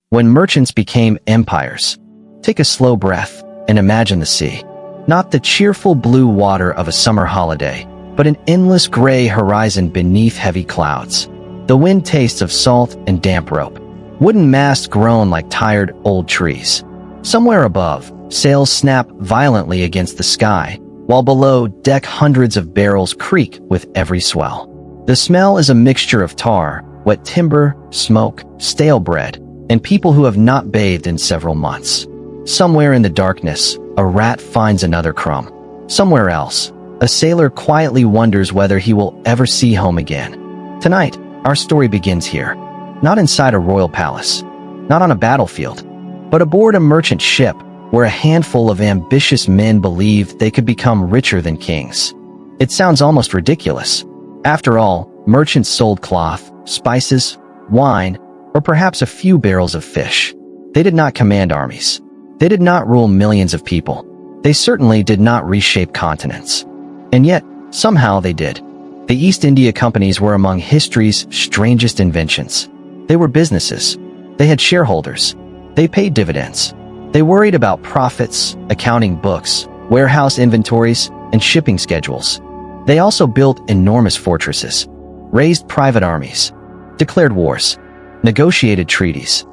when merchants became empires. Take a slow breath and imagine the sea. Not the cheerful blue water of a summer holiday, but an endless gray horizon beneath heavy clouds. The wind tastes of salt and damp rope. Wooden masts groan like tired old trees. Somewhere above, sails snap violently against the sky, while below deck hundreds of barrels creak with every swell. The smell is a mixture of tar, wet timber, smoke, stale bread, and people who have not bathed in several months. Somewhere in the darkness, a rat finds another crumb. Somewhere else, a sailor quietly wonders whether he will ever see home again. Tonight, our story begins here. Not inside a royal palace, not on a battlefield, but aboard a merchant ship where a handful of ambitious men believed they could become richer than kings. It sounds almost ridiculous. After all, merchants sold cloth, spices, wine, or perhaps a few barrels of fish. They did not command armies. They did not rule millions of people. They certainly did not reshape continents. And yet, somehow they did. The East India Companies were among history's strangest inventions. They were businesses. They had shareholders. They paid dividends. They worried about profits, accounting books, warehouse inventories, and shipping schedules. They also built enormous fortresses, raised private armies, declared wars, negotiated treaties,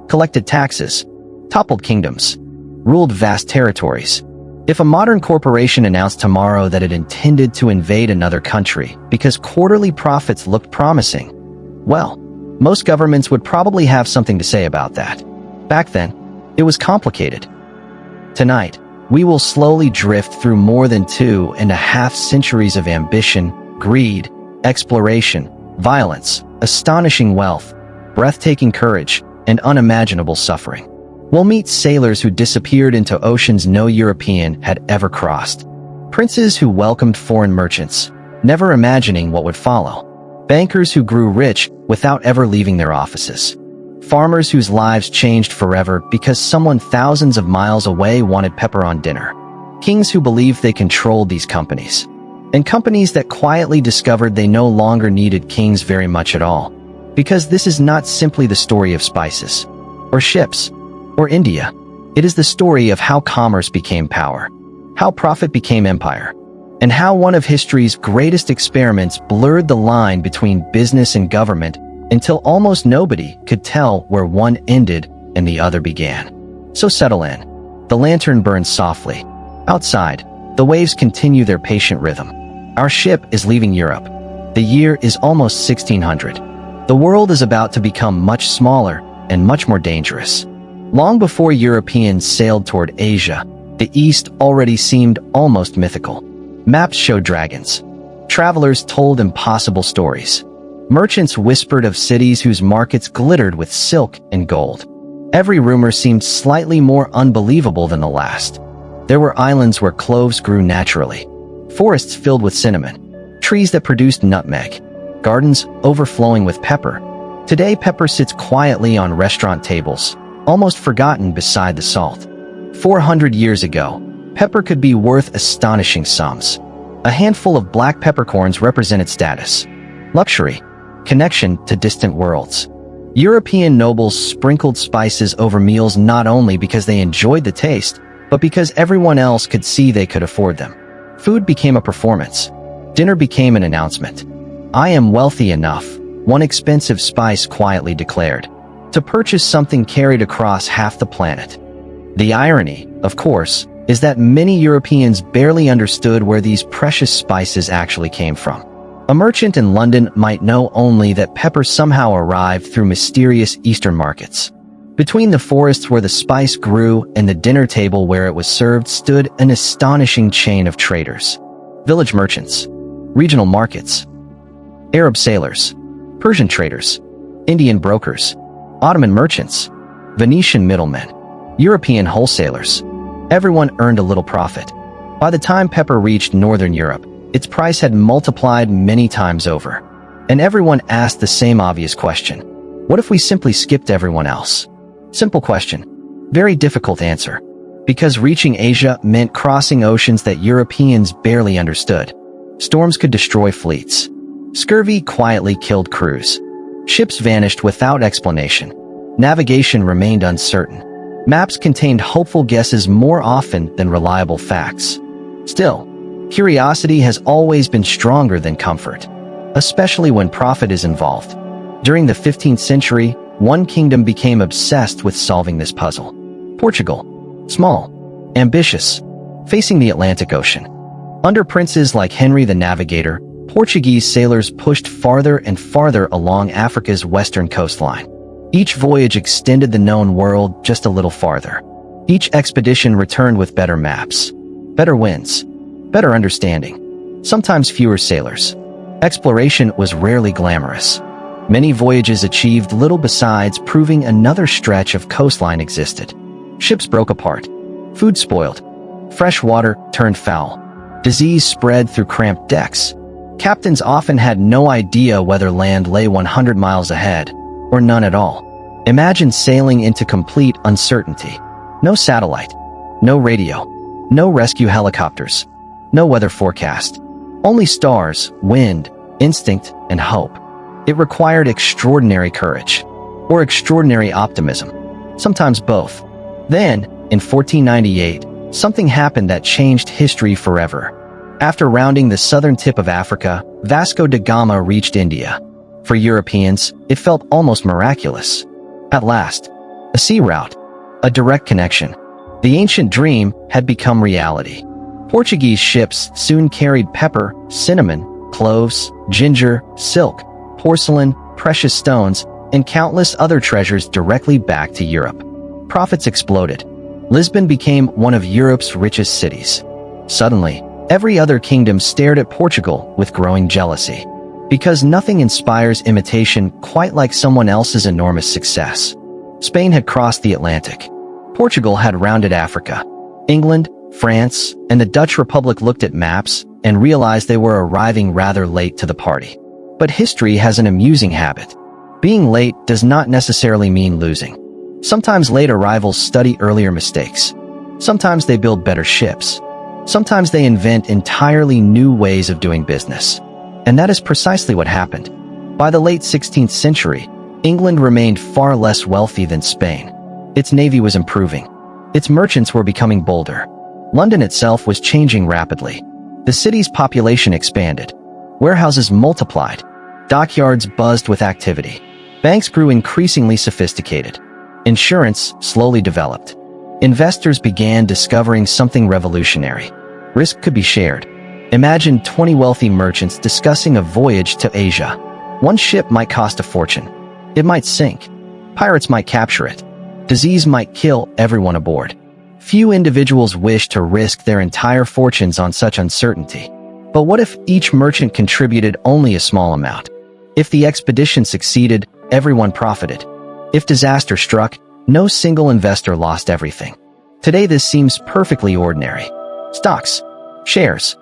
collected taxes, toppled kingdoms, ruled vast territories. If a modern corporation announced tomorrow that it intended to invade another country because quarterly profits looked promising, well, most governments would probably have something to say about that. Back then, it was complicated. Tonight, we will slowly drift through more than 2.5 centuries of ambition, greed, exploration, violence, astonishing wealth, breathtaking courage, and unimaginable suffering. We'll meet sailors who disappeared into oceans no European had ever crossed. Princes who welcomed foreign merchants, never imagining what would follow. Bankers who grew rich without ever leaving their offices. Farmers whose lives changed forever because someone thousands of miles away wanted pepper on dinner. Kings who believed they controlled these companies. And companies that quietly discovered they no longer needed kings very much at all. Because this is not simply the story of spices, or ships, or India. It is the story of how commerce became power, how profit became empire, and how one of history's greatest experiments blurred the line between business and government until almost nobody could tell where one ended and the other began. So settle in. The lantern burns softly. Outside, the waves continue their patient rhythm. Our ship is leaving Europe. The year is almost 1600. The world is about to become much smaller and much more dangerous. Long before Europeans sailed toward Asia, the East already seemed almost mythical. Maps showed dragons. Travelers told impossible stories. Merchants whispered of cities whose markets glittered with silk and gold. Every rumor seemed slightly more unbelievable than the last. There were islands where cloves grew naturally, forests filled with cinnamon, trees that produced nutmeg, gardens overflowing with pepper. Today, pepper sits quietly on restaurant tables, almost forgotten beside the salt. 400 years ago, pepper could be worth astonishing sums. A handful of black peppercorns represented status, luxury, connection to distant worlds. European nobles sprinkled spices over meals not only because they enjoyed the taste, but because everyone else could see they could afford them. Food became a performance. Dinner became an announcement. I am wealthy enough, one expensive spice quietly declared, to purchase something carried across half the planet. The irony, of course, is that many Europeans barely understood where these precious spices actually came from. A merchant in London might know only that pepper somehow arrived through mysterious Eastern markets. Between the forests where the spice grew and the dinner table where it was served stood an astonishing chain of traders. Village merchants, regional markets, Arab sailors, Persian traders, Indian brokers, Ottoman merchants, Venetian middlemen, European wholesalers. Everyone earned a little profit. By the time pepper reached Northern Europe, its price had multiplied many times over. And everyone asked the same obvious question. What if we simply skipped everyone else? Simple question. Very difficult answer. Because reaching Asia meant crossing oceans that Europeans barely understood. Storms could destroy fleets. Scurvy quietly killed crews. Ships vanished without explanation. Navigation remained uncertain. Maps contained hopeful guesses more often than reliable facts. Still, curiosity has always been stronger than comfort, especially when profit is involved. During the 15th century, one kingdom became obsessed with solving this puzzle. Portugal. Small, ambitious, facing the Atlantic Ocean. Under princes like Henry the Navigator, Portuguese sailors pushed farther and farther along Africa's western coastline. Each voyage extended the known world just a little farther. Each expedition returned with better maps, better winds, better understanding, sometimes fewer sailors. Exploration was rarely glamorous. Many voyages achieved little besides proving another stretch of coastline existed. Ships broke apart. Food spoiled. Fresh water turned foul. Disease spread through cramped decks. Captains often had no idea whether land lay 100 miles ahead, or none at all. Imagine sailing into complete uncertainty. No satellite. No radio. No rescue helicopters. No weather forecast. Only stars, wind, instinct, and hope. It required extraordinary courage, or extraordinary optimism, sometimes both. Then, in 1498, something happened that changed history forever. After rounding the southern tip of Africa, Vasco da Gama reached India. For Europeans, it felt almost miraculous. At last, a sea route, a direct connection. The ancient dream had become reality. Portuguese ships soon carried pepper, cinnamon, cloves, ginger, silk, porcelain, precious stones, and countless other treasures directly back to Europe. Profits exploded. Lisbon became one of Europe's richest cities. Suddenly, every other kingdom stared at Portugal with growing jealousy. Because nothing inspires imitation quite like someone else's enormous success. Spain had crossed the Atlantic. Portugal had rounded Africa. England, France, and the Dutch Republic looked at maps and realized they were arriving rather late to the party. But history has an amusing habit. Being late does not necessarily mean losing. Sometimes late arrivals study earlier mistakes. Sometimes they build better ships. Sometimes they invent entirely new ways of doing business. And that is precisely what happened. By the late 16th century, England remained far less wealthy than Spain. Its navy was improving. Its merchants were becoming bolder. London itself was changing rapidly. The city's population expanded. Warehouses multiplied. Dockyards buzzed with activity. Banks grew increasingly sophisticated. Insurance slowly developed. Investors began discovering something revolutionary. Risk could be shared. Imagine 20 wealthy merchants discussing a voyage to Asia. One ship might cost a fortune. It might sink. Pirates might capture it. Disease might kill everyone aboard. Few individuals wish to risk their entire fortunes on such uncertainty. But what if each merchant contributed only a small amount? If the expedition succeeded, everyone profited. If disaster struck, no single investor lost everything. Today this seems perfectly ordinary. Stocks, shares,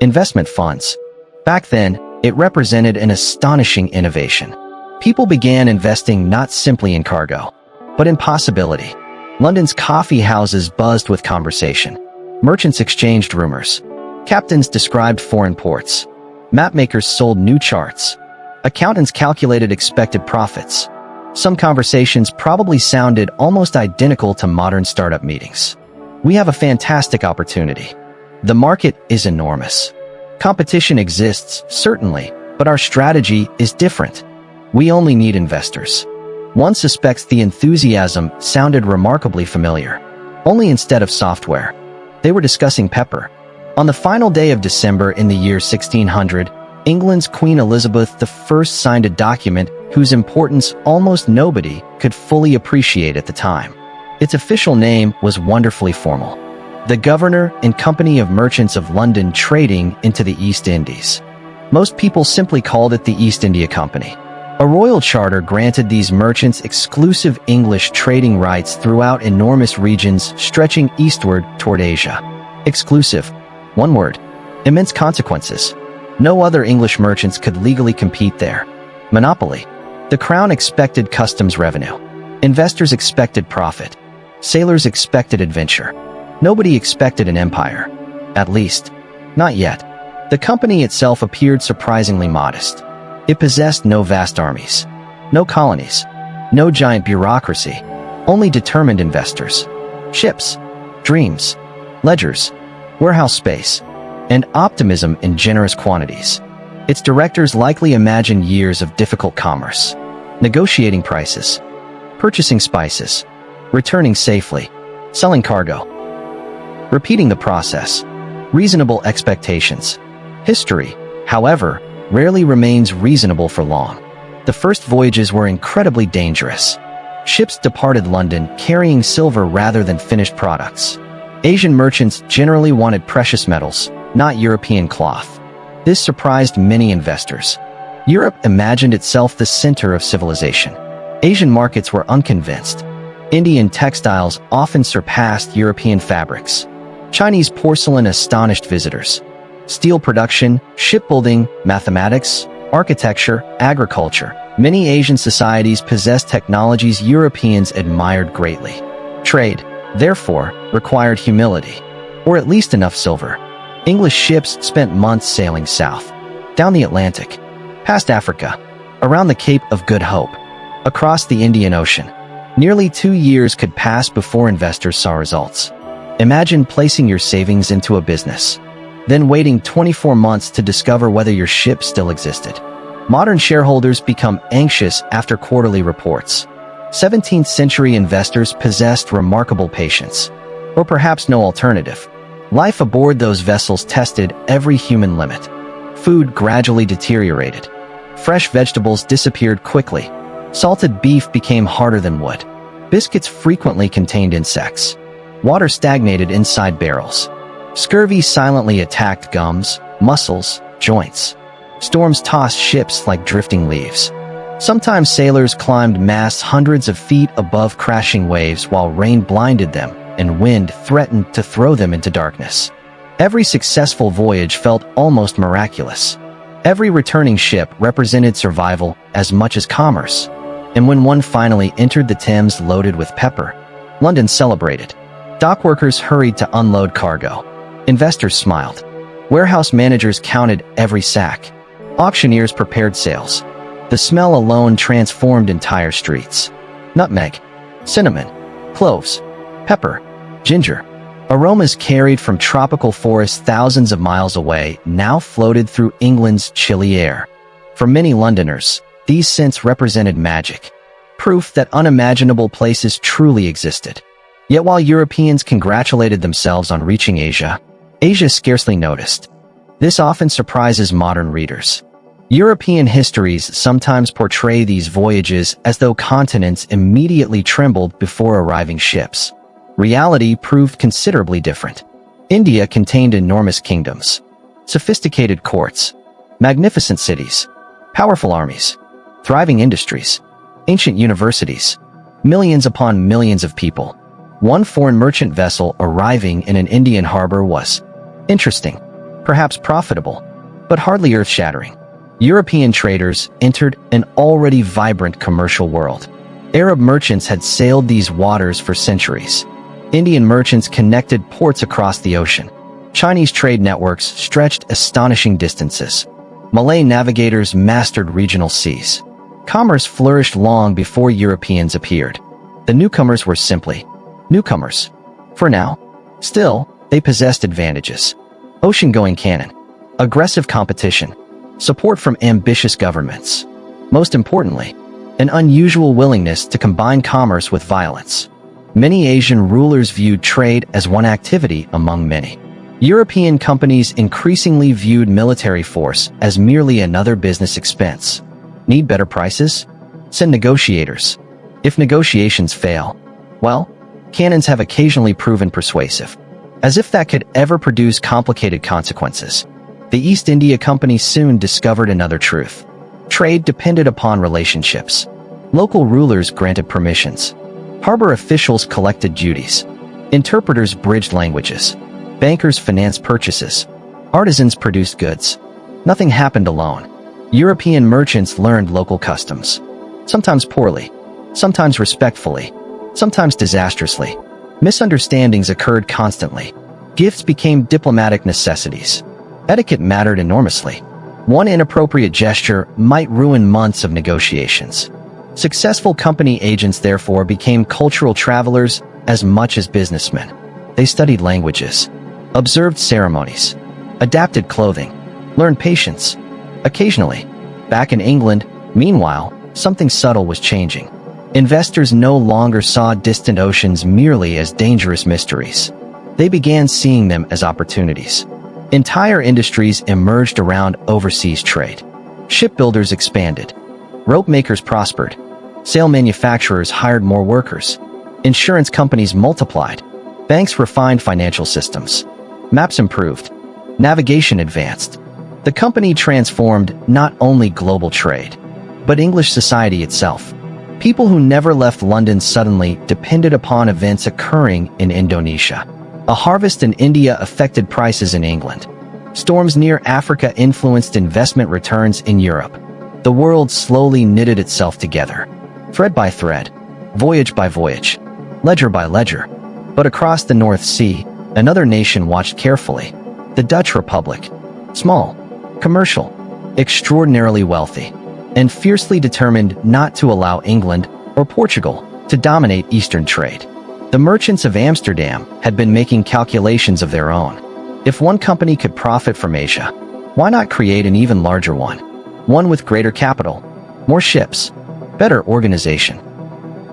investment funds. Back then, it represented an astonishing innovation. People began investing not simply in cargo, but in possibility. London's coffee houses buzzed with conversation. Merchants exchanged rumors. Captains described foreign ports. Mapmakers sold new charts. Accountants calculated expected profits. Some conversations probably sounded almost identical to modern startup meetings. We have a fantastic opportunity. The market is enormous. Competition exists, certainly, but our strategy is different. We only need investors. One suspects the enthusiasm sounded remarkably familiar. Only instead of software. They were discussing pepper. On the final day of December in the year 1600, England's Queen Elizabeth I signed a document whose importance almost nobody could fully appreciate at the time. Its official name was wonderfully formal. The Governor and Company of Merchants of London Trading into the East Indies. Most people simply called it the East India Company. A royal charter granted these merchants exclusive English trading rights throughout enormous regions stretching eastward toward Asia. Exclusive. One word. Immense consequences. No other English merchants could legally compete there. Monopoly. The Crown expected customs revenue. Investors expected profit. Sailors expected adventure. Nobody expected an empire. At least, not yet. The company itself appeared surprisingly modest. It possessed no vast armies, no colonies, No giant bureaucracy, only determined investors. Ships, dreams, ledgers, warehouse space, and optimism in generous quantities. Its directors likely imagined years of difficult commerce, negotiating prices, purchasing spices, returning safely, selling cargo, repeating the process, reasonable expectations. History, however, rarely remains reasonable for long. The first voyages were incredibly dangerous. Ships departed London carrying silver rather than finished products. Asian merchants generally wanted precious metals, not European cloth. This surprised many investors. Europe imagined itself the center of civilization. Asian markets were unconvinced. Indian textiles often surpassed European fabrics. Chinese porcelain astonished visitors. Steel production, shipbuilding, mathematics, architecture, agriculture. Many Asian societies possessed technologies Europeans admired greatly. Trade, therefore, required humility, or at least enough silver. English ships spent months sailing south, down the Atlantic, past Africa, around the Cape of Good Hope, across the Indian Ocean. Nearly 2 years could pass before investors saw results. Imagine placing your savings into a business, then waiting 24 months to discover whether your ship still existed. Modern shareholders become anxious after quarterly reports. 17th century investors possessed remarkable patience, or perhaps no alternative. Life aboard those vessels tested every human limit. Food gradually deteriorated. Fresh vegetables disappeared quickly. Salted beef became harder than wood. Biscuits frequently contained insects. Water stagnated inside barrels. Scurvy silently attacked gums, muscles, joints. Storms tossed ships like drifting leaves. Sometimes sailors climbed masts hundreds of feet above crashing waves while rain blinded them and wind threatened to throw them into darkness. Every successful voyage felt almost miraculous. Every returning ship represented survival as much as commerce. And when one finally entered the Thames loaded with pepper, London celebrated. Dockworkers hurried to unload cargo. Investors smiled. Warehouse managers counted every sack. Auctioneers prepared sales. The smell alone transformed entire streets. Nutmeg, cinnamon, cloves, pepper, ginger. Aromas carried from tropical forests thousands of miles away now floated through England's chilly air. For many Londoners, these scents represented magic, proof that unimaginable places truly existed. Yet while Europeans congratulated themselves on reaching Asia, Asia scarcely noticed. This often surprises modern readers. European histories sometimes portray these voyages as though continents immediately trembled before arriving ships. Reality proved considerably different. India contained enormous kingdoms, sophisticated courts, magnificent cities, powerful armies, thriving industries, ancient universities, millions upon millions of people. One foreign merchant vessel arriving in an Indian harbor was interesting, perhaps profitable, but hardly earth-shattering. European traders entered an already vibrant commercial world. Arab merchants had sailed these waters for centuries. Indian merchants connected ports across the ocean. Chinese trade networks stretched astonishing distances. Malay navigators mastered regional seas. Commerce flourished long before Europeans appeared. The newcomers were simply newcomers. For now, still, they possessed advantages. Ocean-going cannon, aggressive competition, support from ambitious governments. Most importantly, an unusual willingness to combine commerce with violence. Many Asian rulers viewed trade as one activity among many. European companies increasingly viewed military force as merely another business expense. Need better prices? Send negotiators. If negotiations fail, well, cannons have occasionally proven persuasive. As if that could ever produce complicated consequences. The East India Company soon discovered another truth. Trade depended upon relationships. Local rulers granted permissions. Harbor officials collected duties. Interpreters bridged languages. Bankers financed purchases. Artisans produced goods. Nothing happened alone. European merchants learned local customs. Sometimes poorly. Sometimes respectfully. Sometimes disastrously. Misunderstandings occurred constantly. Gifts became diplomatic necessities. Etiquette mattered enormously. One inappropriate gesture might ruin months of negotiations. Successful company agents therefore became cultural travelers as much as businessmen. They studied languages, observed ceremonies, adapted clothing, learned patience. Occasionally, back in England, meanwhile, something subtle was changing. Investors no longer saw distant oceans merely as dangerous mysteries. They began seeing them as opportunities. Entire industries emerged around overseas trade. Shipbuilders expanded. Rope makers prospered. Sail manufacturers hired more workers. Insurance companies multiplied. Banks refined financial systems. Maps improved. Navigation advanced. The company transformed not only global trade, but English society itself. People who never left London suddenly depended upon events occurring in Indonesia. A harvest in India affected prices in England. Storms near Africa influenced investment returns in Europe. The world slowly knitted itself together. Thread by thread, voyage by voyage, ledger by ledger. But across the North Sea, another nation watched carefully. The Dutch Republic. Small, commercial, extraordinarily wealthy, and fiercely determined not to allow England or Portugal to dominate Eastern trade. The merchants of Amsterdam had been making calculations of their own. If one company could profit from Asia, why not create an even larger one? One with greater capital, more ships, better organization.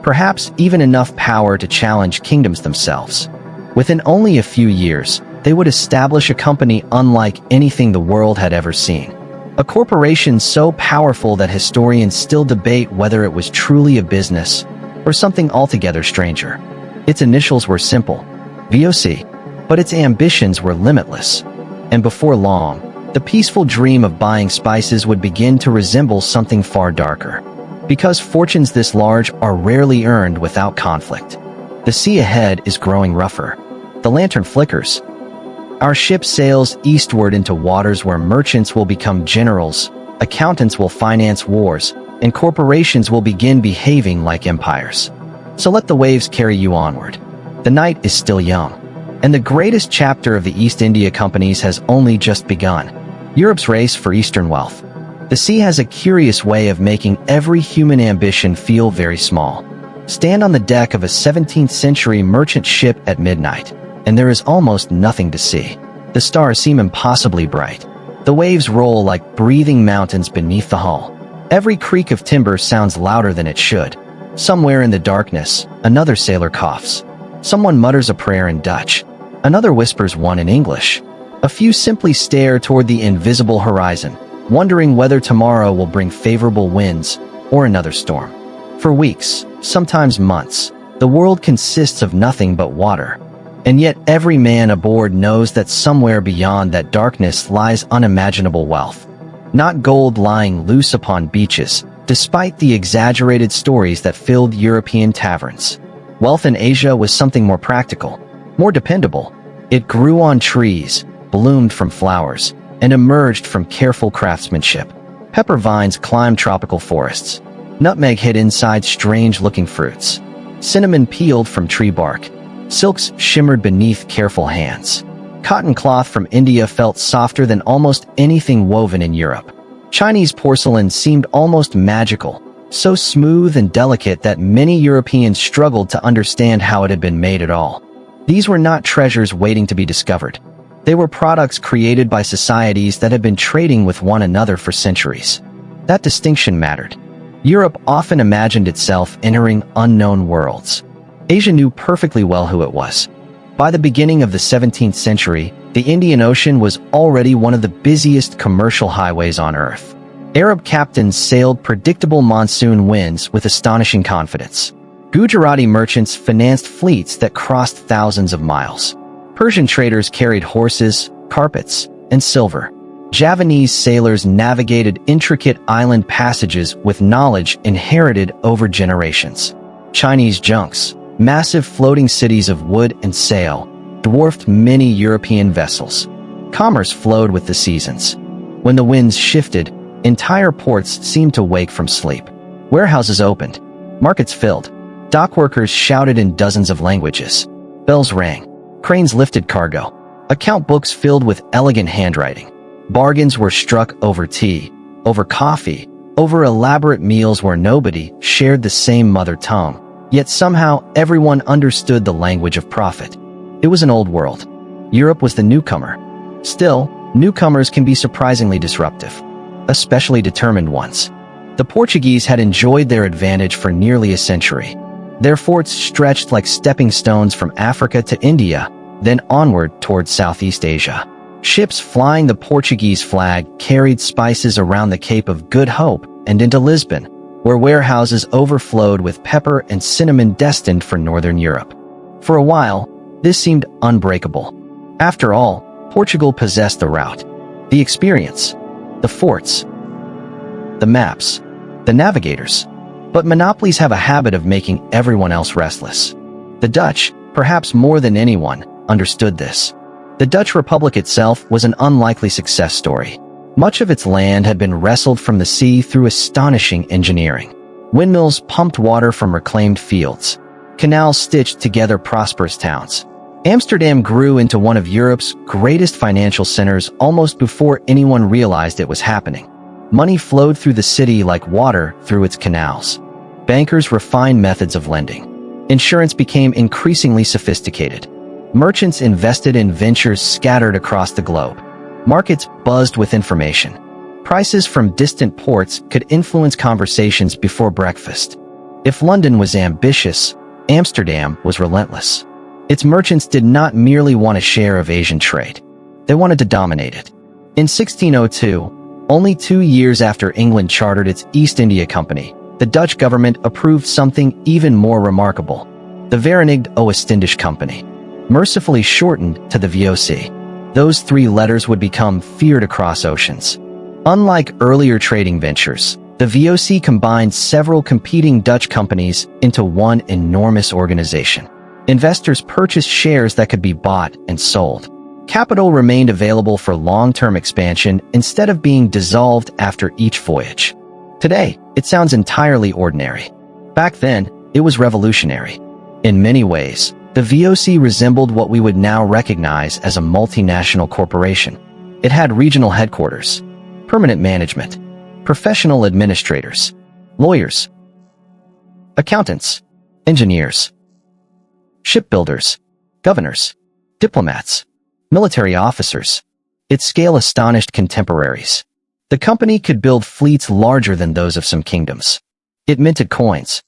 Perhaps even enough power to challenge kingdoms themselves. Within only a few years, they would establish a company unlike anything the world had ever seen. A corporation so powerful that historians still debate whether it was truly a business or something altogether stranger. Its initials were simple, VOC, but its ambitions were limitless. And before long, the peaceful dream of buying spices would begin to resemble something far darker. Because fortunes this large are rarely earned without conflict. The sea ahead is growing rougher. The lantern flickers. Our ship sails eastward into waters where merchants will become generals, accountants will finance wars, and corporations will begin behaving like empires. So let the waves carry you onward. The night is still young, and the greatest chapter of the East India Companies has only just begun. Europe's race for Eastern wealth. The sea has a curious way of making every human ambition feel very small. Stand on the deck of a 17th century merchant ship at midnight, and there is almost nothing to see. The stars seem impossibly bright. The waves roll like breathing mountains beneath the hull. Every creak of timber sounds louder than it should. Somewhere in the darkness, another sailor coughs. Someone mutters a prayer in Dutch. Another whispers one in English. A few simply stare toward the invisible horizon, wondering whether tomorrow will bring favorable winds or another storm. For weeks, sometimes months, the world consists of nothing but water. And yet every man aboard knows that somewhere beyond that darkness lies unimaginable wealth. Not gold lying loose upon beaches, despite the exaggerated stories that filled European taverns. Wealth in Asia was something more practical, more dependable. It grew on trees, bloomed from flowers, and emerged from careful craftsmanship. Pepper vines climbed tropical forests. Nutmeg hid inside strange-looking fruits. Cinnamon peeled from tree bark. Silks shimmered beneath careful hands. Cotton cloth from India felt softer than almost anything woven in Europe. Chinese porcelain seemed almost magical, so smooth and delicate that many Europeans struggled to understand how it had been made at all. These were not treasures waiting to be discovered. They were products created by societies that had been trading with one another for centuries. That distinction mattered. Europe often imagined itself entering unknown worlds. Asia knew perfectly well who it was. By the beginning of the 17th century, the Indian Ocean was already one of the busiest commercial highways on Earth. Arab captains sailed predictable monsoon winds with astonishing confidence. Gujarati merchants financed fleets that crossed thousands of miles. Persian traders carried horses, carpets, and silver. Javanese sailors navigated intricate island passages with knowledge inherited over generations. Chinese junks, massive floating cities of wood and sail, dwarfed many European vessels. Commerce flowed with the seasons. When the winds shifted, entire ports seemed to wake from sleep. Warehouses opened. Markets filled. Dockworkers shouted in dozens of languages. Bells rang. Cranes lifted cargo. Account books filled with elegant handwriting. Bargains were struck over tea, over coffee, over elaborate meals where nobody shared the same mother tongue, yet somehow everyone understood the language of profit. It was an old world. Europe was the newcomer. Still, newcomers can be surprisingly disruptive, especially determined ones. The Portuguese had enjoyed their advantage for nearly a century. Their forts stretched like stepping stones from Africa to India, then onward towards Southeast Asia. Ships flying the Portuguese flag carried spices around the Cape of Good Hope and into Lisbon, where warehouses overflowed with pepper and cinnamon destined for Northern Europe. For a while, this seemed unbreakable. After all, Portugal possessed the route, the experience, the forts, the maps, the navigators. But monopolies have a habit of making everyone else restless. The Dutch, perhaps more than anyone, understood this. The Dutch Republic itself was an unlikely success story. Much of its land had been wrestled from the sea through astonishing engineering. Windmills pumped water from reclaimed fields. Canals stitched together prosperous towns. Amsterdam grew into one of Europe's greatest financial centers almost before anyone realized it was happening. Money flowed through the city like water through its canals. Bankers refined methods of lending. Insurance became increasingly sophisticated. Merchants invested in ventures scattered across the globe. Markets buzzed with information. Prices from distant ports could influence conversations before breakfast. If London was ambitious, Amsterdam was relentless. Its merchants did not merely want a share of Asian trade. They wanted to dominate it. In 1602, only 2 years after England chartered its East India Company, the Dutch government approved something even more remarkable: the Verenigde Oostindische Company, mercifully shortened to the VOC. Those 3 letters would become feared across oceans. Unlike earlier trading ventures, the VOC combined several competing Dutch companies into one enormous organization. Investors purchased shares that could be bought and sold. Capital remained available for long-term expansion instead of being dissolved after each voyage. Today, it sounds entirely ordinary. Back then, it was revolutionary. In many ways, the VOC resembled what we would now recognize as a multinational corporation. It had regional headquarters, permanent management, professional administrators, lawyers, accountants, engineers, shipbuilders, governors, diplomats, military officers. Its scale astonished contemporaries. The company could build fleets larger than those of some kingdoms. It minted coins,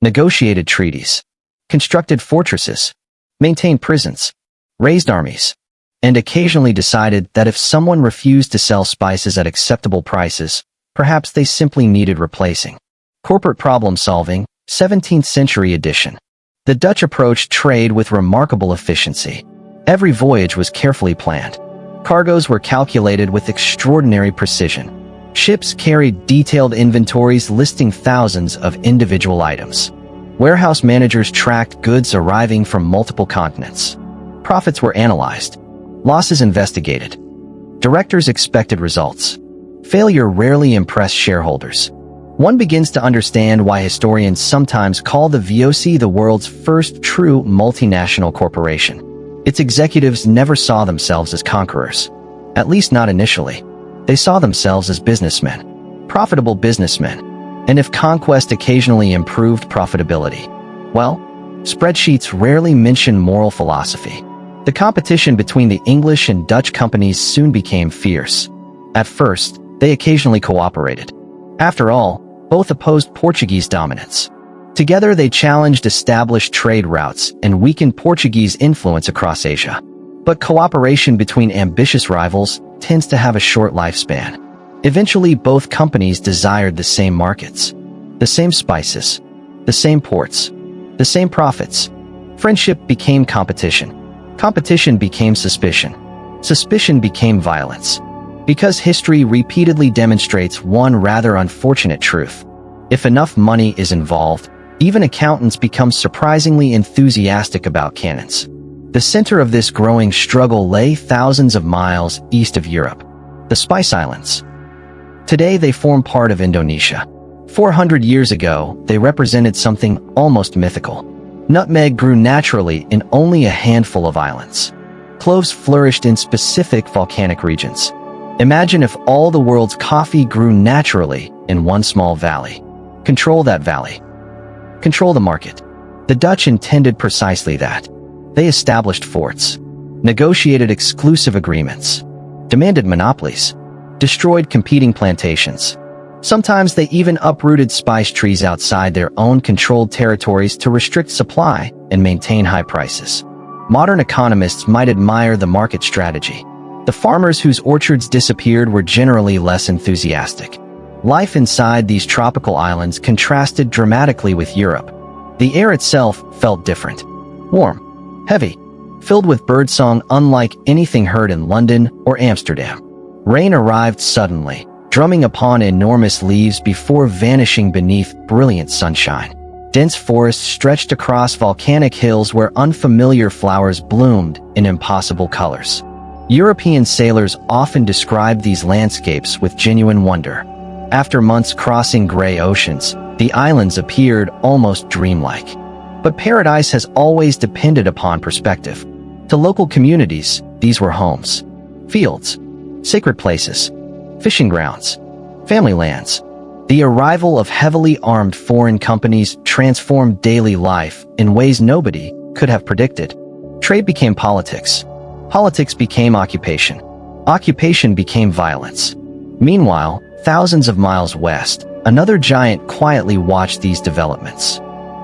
negotiated treaties, constructed fortresses, maintained prisons, raised armies, and occasionally decided that if someone refused to sell spices at acceptable prices, perhaps they simply needed replacing. Corporate problem-solving, 17th century edition. The Dutch approached trade with remarkable efficiency. Every voyage was carefully planned. Cargoes were calculated with extraordinary precision. Ships carried detailed inventories listing thousands of individual items. Warehouse managers tracked goods arriving from multiple continents. Profits were analyzed. Losses investigated. Directors expected results. Failure rarely impressed shareholders. One begins to understand why historians sometimes call the VOC the world's first true multinational corporation. Its executives never saw themselves as conquerors. At least not initially. They saw themselves as businessmen. Profitable businessmen. And if conquest occasionally improved profitability, well, spreadsheets rarely mention moral philosophy. The competition between the English and Dutch companies soon became fierce. At first, they occasionally cooperated. After all, both opposed Portuguese dominance. Together they challenged established trade routes and weakened Portuguese influence across Asia. But cooperation between ambitious rivals tends to have a short lifespan. Eventually, both companies desired the same markets, the same spices, the same ports, the same profits. Friendship became competition. Competition became suspicion. Suspicion became violence. Because history repeatedly demonstrates one rather unfortunate truth. If enough money is involved, even accountants become surprisingly enthusiastic about cannons. The center of this growing struggle lay thousands of miles east of Europe, the Spice Islands. Today they form part of Indonesia. 400 years ago, they represented something almost mythical. Nutmeg grew naturally in only a handful of islands. Cloves flourished in specific volcanic regions. Imagine if all the world's coffee grew naturally in one small valley. Control that valley. Control the market. The Dutch intended precisely that. They established forts, negotiated exclusive agreements, demanded monopolies, destroyed competing plantations. Sometimes they even uprooted spice trees outside their own controlled territories to restrict supply and maintain high prices. Modern economists might admire the market strategy. The farmers whose orchards disappeared were generally less enthusiastic. Life inside these tropical islands contrasted dramatically with Europe. The air itself felt different. Warm, heavy, filled with birdsong unlike anything heard in London or Amsterdam. Rain arrived suddenly, drumming upon enormous leaves before vanishing beneath brilliant sunshine. Dense forests stretched across volcanic hills where unfamiliar flowers bloomed in impossible colors. European sailors often described these landscapes with genuine wonder. After months crossing gray oceans, the islands appeared almost dreamlike. But paradise has always depended upon perspective. To local communities, these were homes, fields, sacred places, fishing grounds, family lands. The arrival of heavily armed foreign companies transformed daily life in ways nobody could have predicted. Trade became politics. Politics became occupation. Occupation became violence. Meanwhile, thousands of miles west, another giant quietly watched these developments.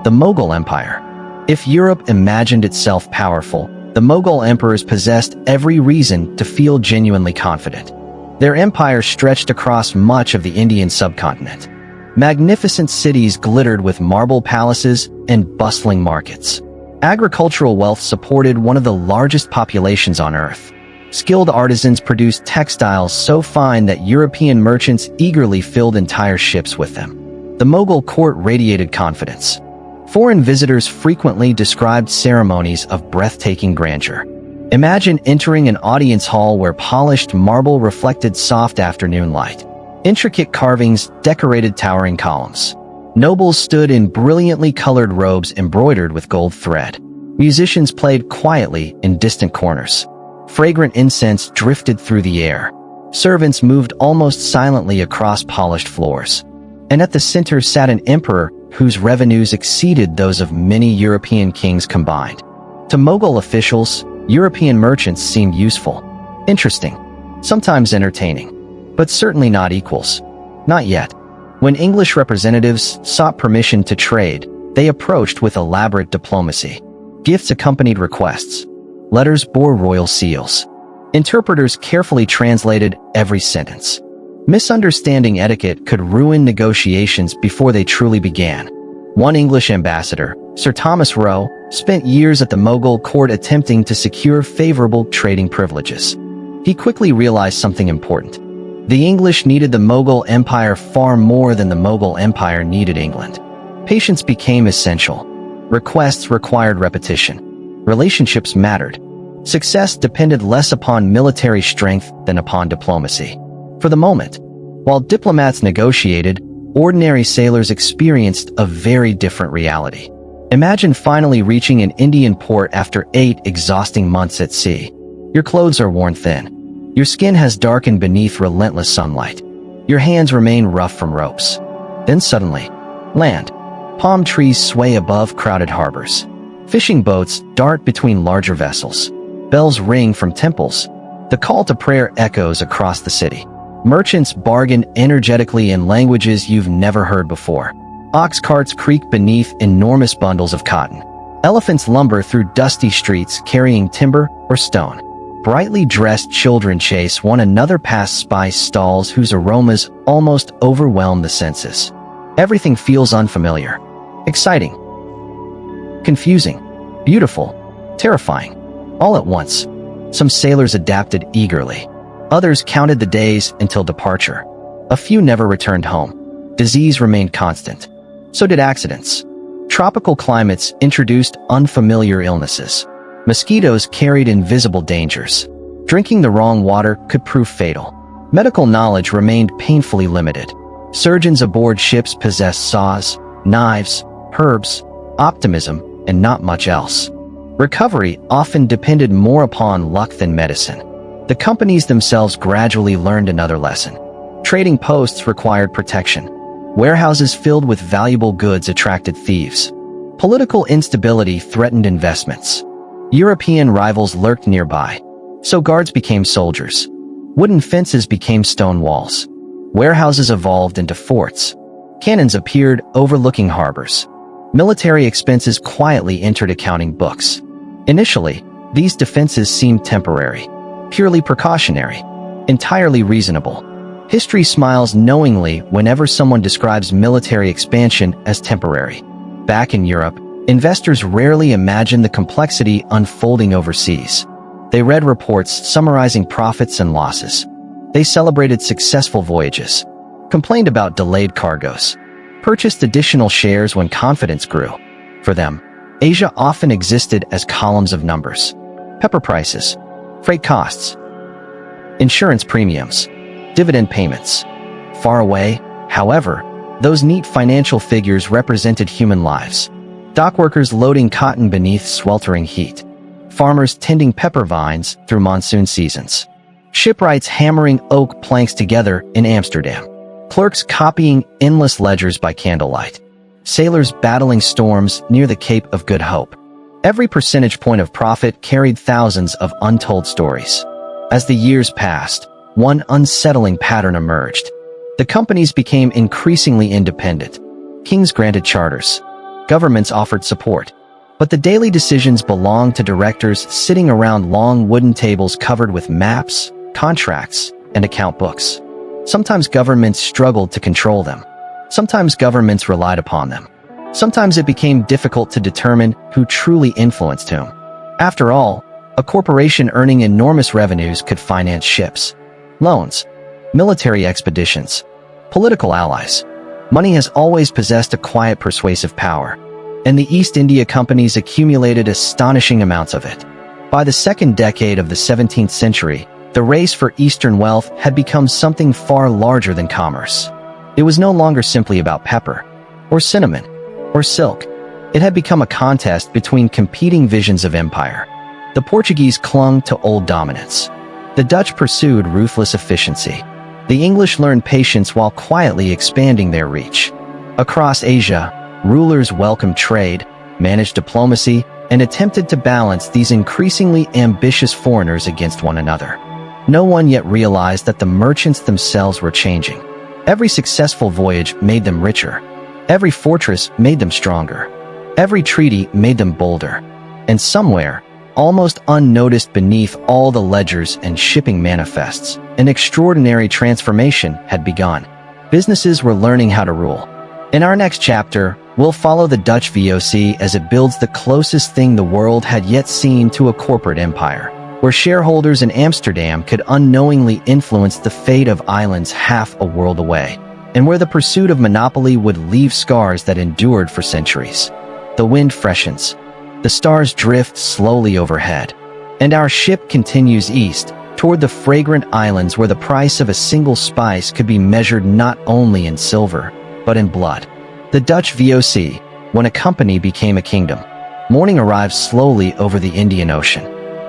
The Mughal Empire. If Europe imagined itself powerful, the Mughal emperors possessed every reason to feel genuinely confident. Their empire stretched across much of the Indian subcontinent. Magnificent cities glittered with marble palaces and bustling markets. Agricultural wealth supported one of the largest populations on Earth. Skilled artisans produced textiles so fine that European merchants eagerly filled entire ships with them. The Mughal court radiated confidence. Foreign visitors frequently described ceremonies of breathtaking grandeur. Imagine entering an audience hall where polished marble reflected soft afternoon light. Intricate carvings decorated towering columns. Nobles stood in brilliantly colored robes embroidered with gold thread. Musicians played quietly in distant corners. Fragrant incense drifted through the air. Servants moved almost silently across polished floors. And at the center sat an emperor whose revenues exceeded those of many European kings combined. To Mughal officials, European merchants seemed useful, interesting, sometimes entertaining, but certainly not equals. Not yet. When English representatives sought permission to trade, they approached with elaborate diplomacy. Gifts accompanied requests. Letters bore royal seals. Interpreters carefully translated every sentence. Misunderstanding etiquette could ruin negotiations before they truly began. One English ambassador, Sir Thomas Roe, spent years at the Mughal court attempting to secure favorable trading privileges. He quickly realized something important. The English needed the Mughal Empire far more than the Mughal Empire needed England. Patience became essential. Requests required repetition. Relationships mattered. Success depended less upon military strength than upon diplomacy. For the moment, while diplomats negotiated, ordinary sailors experienced a very different reality. Imagine finally reaching an Indian port after 8 exhausting months at sea. Your clothes are worn thin. Your skin has darkened beneath relentless sunlight. Your hands remain rough from ropes. Then suddenly, land. Palm trees sway above crowded harbors. Fishing boats dart between larger vessels. Bells ring from temples. The call to prayer echoes across the city. Merchants bargain energetically in languages you've never heard before. Ox carts creak beneath enormous bundles of cotton. Elephants lumber through dusty streets carrying timber or stone. Brightly dressed children chase one another past spice stalls whose aromas almost overwhelm the senses. Everything feels unfamiliar, exciting, confusing, beautiful, terrifying, all at once. Some sailors adapted eagerly. Others counted the days until departure. A few never returned home. Disease remained constant. So did accidents. Tropical climates introduced unfamiliar illnesses. Mosquitoes carried invisible dangers. Drinking the wrong water could prove fatal. Medical knowledge remained painfully limited. Surgeons aboard ships possessed saws, knives, herbs, optimism, and not much else. Recovery often depended more upon luck than medicine. The companies themselves gradually learned another lesson. Trading posts required protection. Warehouses filled with valuable goods attracted thieves. Political instability threatened investments. European rivals lurked nearby, so guards became soldiers. Wooden fences became stone walls. Warehouses evolved into forts. Cannons appeared overlooking harbors. Military expenses quietly entered accounting books. Initially, these defenses seemed temporary, purely precautionary, entirely reasonable. History smiles knowingly whenever someone describes military expansion as temporary. Back in Europe, investors rarely imagined the complexity unfolding overseas. They read reports summarizing profits and losses. They celebrated successful voyages, complained about delayed cargoes, purchased additional shares when confidence grew. For them, Asia often existed as columns of numbers. Pepper prices, freight costs, insurance premiums, dividend payments. Far away, however, those neat financial figures represented human lives. Dockworkers loading cotton beneath sweltering heat. Farmers tending pepper vines through monsoon seasons. Shipwrights hammering oak planks together in Amsterdam. Clerks copying endless ledgers by candlelight. Sailors battling storms near the Cape of Good Hope. Every percentage point of profit carried thousands of untold stories. As the years passed, one unsettling pattern emerged. The companies became increasingly independent. Kings granted charters. Governments offered support. But the daily decisions belonged to directors sitting around long wooden tables covered with maps, contracts, and account books. Sometimes governments struggled to control them. Sometimes governments relied upon them. Sometimes it became difficult to determine who truly influenced whom. After all, a corporation earning enormous revenues could finance ships, loans, military expeditions, political allies. Money has always possessed a quiet, persuasive power, and the East India Companies accumulated astonishing amounts of it. By the second decade of the 17th century, the race for Eastern wealth had become something far larger than commerce. It was no longer simply about pepper, or cinnamon, or silk. It had become a contest between competing visions of empire. The Portuguese clung to old dominance. The Dutch pursued ruthless efficiency. The English learned patience while quietly expanding their reach. Across Asia, rulers welcomed trade, managed diplomacy, and attempted to balance these increasingly ambitious foreigners against one another. No one yet realized that the merchants themselves were changing. Every successful voyage made them richer. Every fortress made them stronger. Every treaty made them bolder. And somewhere, almost unnoticed beneath all the ledgers and shipping manifests, an extraordinary transformation had begun. Businesses were learning how to rule. In our next chapter, we'll follow the Dutch VOC as it builds the closest thing the world had yet seen to a corporate empire, where shareholders in Amsterdam could unknowingly influence the fate of islands half a world away, and where the pursuit of monopoly would leave scars that endured for centuries. The wind freshens. The stars drift slowly overhead, and our ship continues east, toward the fragrant islands where the price of a single spice could be measured not only in silver, but in blood. The Dutch VOC, when a company became a kingdom. Morning arrives slowly over the Indian Ocean.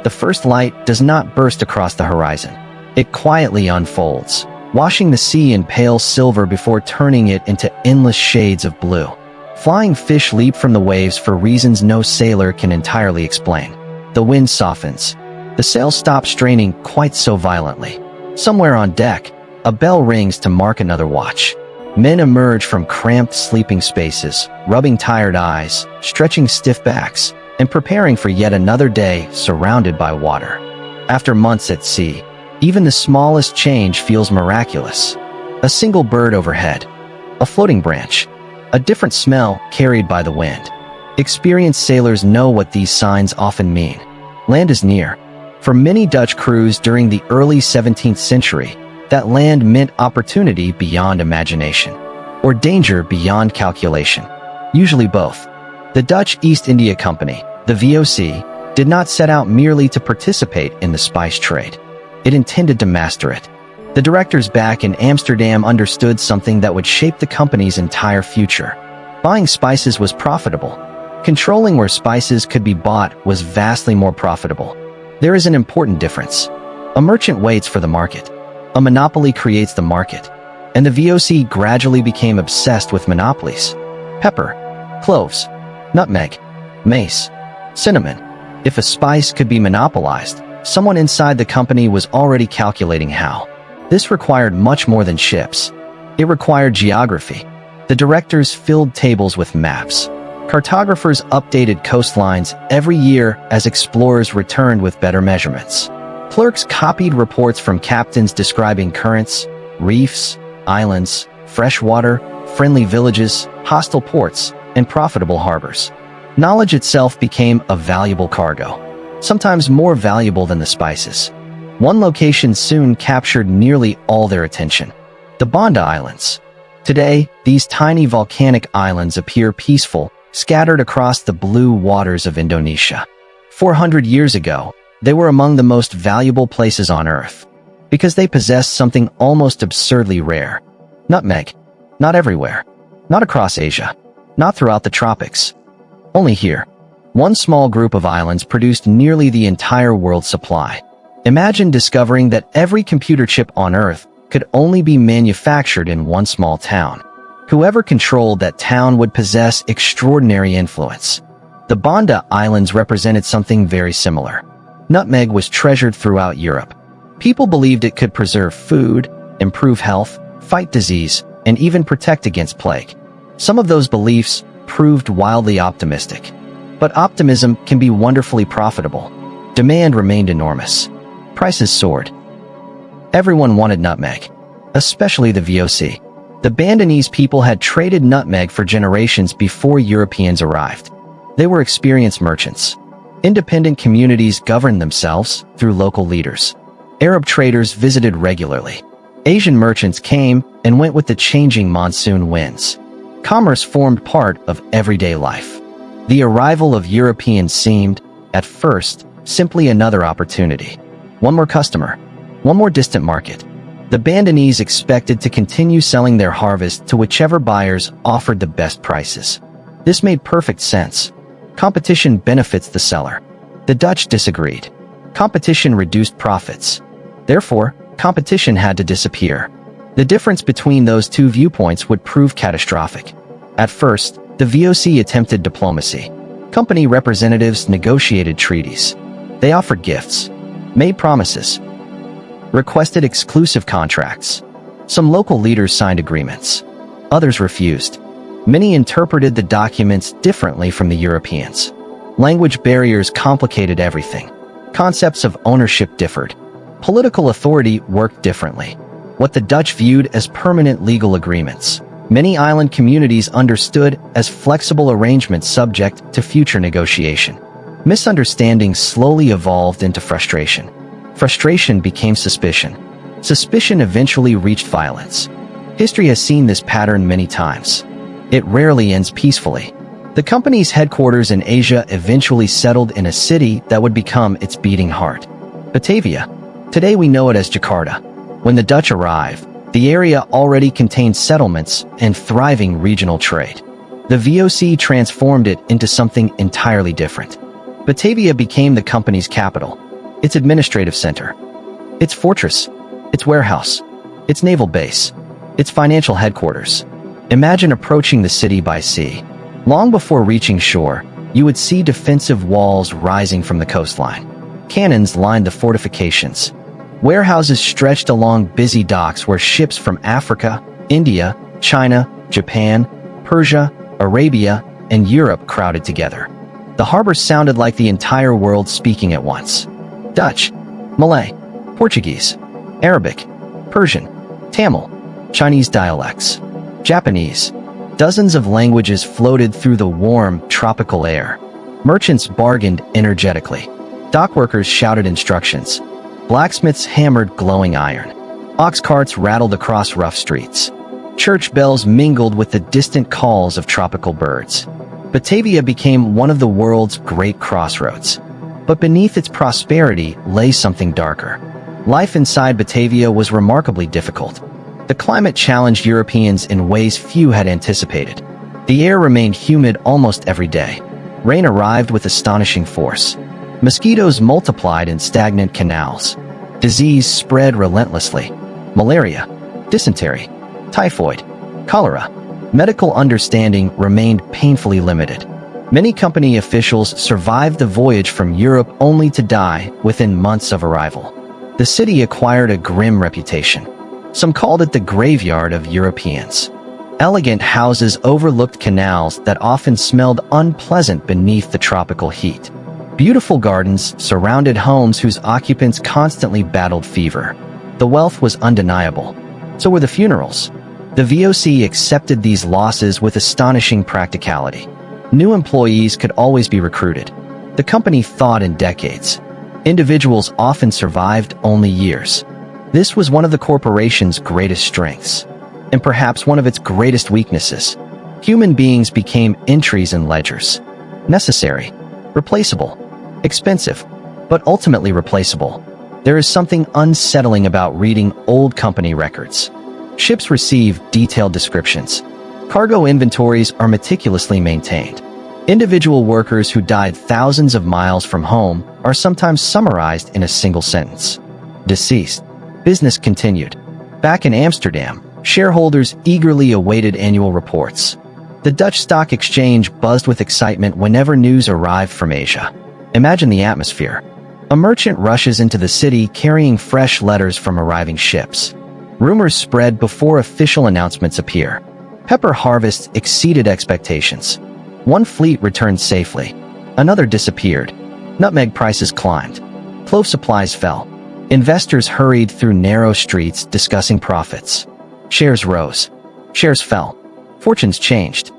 The first light does not burst across the horizon. It quietly unfolds, washing the sea in pale silver before turning it into endless shades of blue. Flying fish leap from the waves for reasons no sailor can entirely explain. The wind softens. The sails stop straining quite so violently. Somewhere on deck, a bell rings to mark another watch. Men emerge from cramped sleeping spaces, rubbing tired eyes, stretching stiff backs, and preparing for yet another day surrounded by water. After months at sea, even the smallest change feels miraculous. A single bird overhead, a floating branch, a different smell carried by the wind. Experienced sailors know what these signs often mean. Land is near. For many Dutch crews during the early 17th century, that land meant opportunity beyond imagination, or danger beyond calculation. Usually both. The Dutch East India Company, the VOC, did not set out merely to participate in the spice trade. It intended to master it. The directors back in Amsterdam understood something that would shape the company's entire future. Buying spices was profitable. Controlling where spices could be bought was vastly more profitable. There is an important difference. A merchant waits for the market. A monopoly creates the market. And the VOC gradually became obsessed with monopolies. Pepper, cloves, nutmeg, mace, cinnamon. If a spice could be monopolized, someone inside the company was already calculating how. This required much more than ships. It required geography. The directors filled tables with maps. Cartographers updated coastlines every year as explorers returned with better measurements. Clerks copied reports from captains describing currents, reefs, islands, fresh water, friendly villages, hostile ports, and profitable harbors. Knowledge itself became a valuable cargo, sometimes more valuable than the spices. One location soon captured nearly all their attention: the Banda Islands. Today, these tiny volcanic islands appear peaceful, scattered across the blue waters of Indonesia. 400 years ago, they were among the most valuable places on Earth, because they possessed something almost absurdly rare: nutmeg. Not everywhere. Not across Asia. Not throughout the tropics. Only here. One small group of islands produced nearly the entire world's supply. Imagine discovering that every computer chip on Earth could only be manufactured in one small town. Whoever controlled that town would possess extraordinary influence. The Banda Islands represented something very similar. Nutmeg was treasured throughout Europe. People believed it could preserve food, improve health, fight disease, and even protect against plague. Some of those beliefs proved wildly optimistic. But optimism can be wonderfully profitable. Demand remained enormous. Prices soared. Everyone wanted nutmeg, especially the VOC. The Bandanese people had traded nutmeg for generations before Europeans arrived. They were experienced merchants. Independent communities governed themselves through local leaders. Arab traders visited regularly. Asian merchants came and went with the changing monsoon winds. Commerce formed part of everyday life. The arrival of Europeans seemed, at first, simply another opportunity. One more customer. One more distant market. The Bandanese expected to continue selling their harvest to whichever buyers offered the best prices. This made perfect sense. Competition benefits the seller. The Dutch disagreed. Competition reduced profits. Therefore, competition had to disappear. The difference between those two viewpoints would prove catastrophic. At first, the VOC attempted diplomacy. Company representatives negotiated treaties. They offered gifts, made promises, requested exclusive contracts. Some local leaders signed agreements. Others refused. Many interpreted the documents differently from the Europeans. Language barriers complicated everything. Concepts of ownership differed. Political authority worked differently. What the Dutch viewed as permanent legal agreements, many island communities understood as flexible arrangements subject to future negotiation. Misunderstandings slowly evolved into frustration. Frustration became suspicion. Suspicion eventually reached violence. History has seen this pattern many times. It rarely ends peacefully. The company's headquarters in Asia eventually settled in a city that would become its beating heart: Batavia. Today we know it as Jakarta. When the Dutch arrived, the area already contained settlements and thriving regional trade. The VOC transformed it into something entirely different. Batavia became the company's capital, its administrative center, its fortress, its warehouse, its naval base, its financial headquarters. Imagine approaching the city by sea. Long before reaching shore, you would see defensive walls rising from the coastline. Cannons lined the fortifications. Warehouses stretched along busy docks where ships from Africa, India, China, Japan, Persia, Arabia, and Europe crowded together. The harbor sounded like the entire world speaking at once. Dutch, Malay, Portuguese, Arabic, Persian, Tamil, Chinese dialects, Japanese. Dozens of languages floated through the warm, tropical air. Merchants bargained energetically. Dockworkers shouted instructions. Blacksmiths hammered glowing iron. Ox carts rattled across rough streets. Church bells mingled with the distant calls of tropical birds. Batavia became one of the world's great crossroads. But beneath its prosperity lay something darker. Life inside Batavia was remarkably difficult. The climate challenged Europeans in ways few had anticipated. The air remained humid almost every day. Rain arrived with astonishing force. Mosquitoes multiplied in stagnant canals. Disease spread relentlessly. Malaria, dysentery, typhoid, cholera. Medical understanding remained painfully limited. Many company officials survived the voyage from Europe only to die within months of arrival. The city acquired a grim reputation. Some called it the graveyard of Europeans. Elegant houses overlooked canals that often smelled unpleasant beneath the tropical heat. Beautiful gardens surrounded homes whose occupants constantly battled fever. The wealth was undeniable. So were the funerals. The VOC accepted these losses with astonishing practicality. New employees could always be recruited. The company thought in decades. Individuals often survived only years. This was one of the corporation's greatest strengths, and perhaps one of its greatest weaknesses. Human beings became entries in ledgers. Necessary, replaceable, expensive, but ultimately replaceable. There is something unsettling about reading old company records. Ships receive detailed descriptions. Cargo inventories are meticulously maintained. Individual workers who died thousands of miles from home are sometimes summarized in a single sentence. Deceased. Business continued. Back in Amsterdam, shareholders eagerly awaited annual reports. The Dutch Stock Exchange buzzed with excitement whenever news arrived from Asia. Imagine the atmosphere. A merchant rushes into the city carrying fresh letters from arriving ships. Rumors spread before official announcements appear. Pepper harvests exceeded expectations. One fleet returned safely. Another disappeared. Nutmeg prices climbed. Clove supplies fell. Investors hurried through narrow streets discussing profits. Shares rose. Shares fell. Fortunes changed.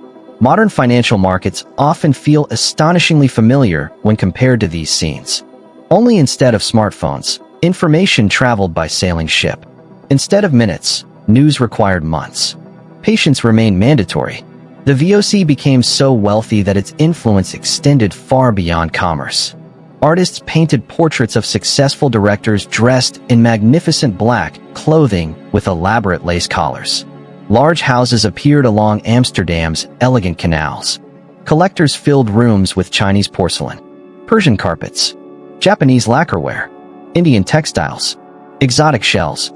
Modern financial markets often feel astonishingly familiar when compared to these scenes. Only instead of smartphones, information traveled by sailing ship. Instead of minutes, news required months. Patience remained mandatory. The VOC became so wealthy that its influence extended far beyond commerce. Artists painted portraits of successful directors dressed in magnificent black clothing with elaborate lace collars. Large houses appeared along Amsterdam's elegant canals. Collectors filled rooms with Chinese porcelain, Persian carpets, Japanese lacquerware, Indian textiles, exotic shells,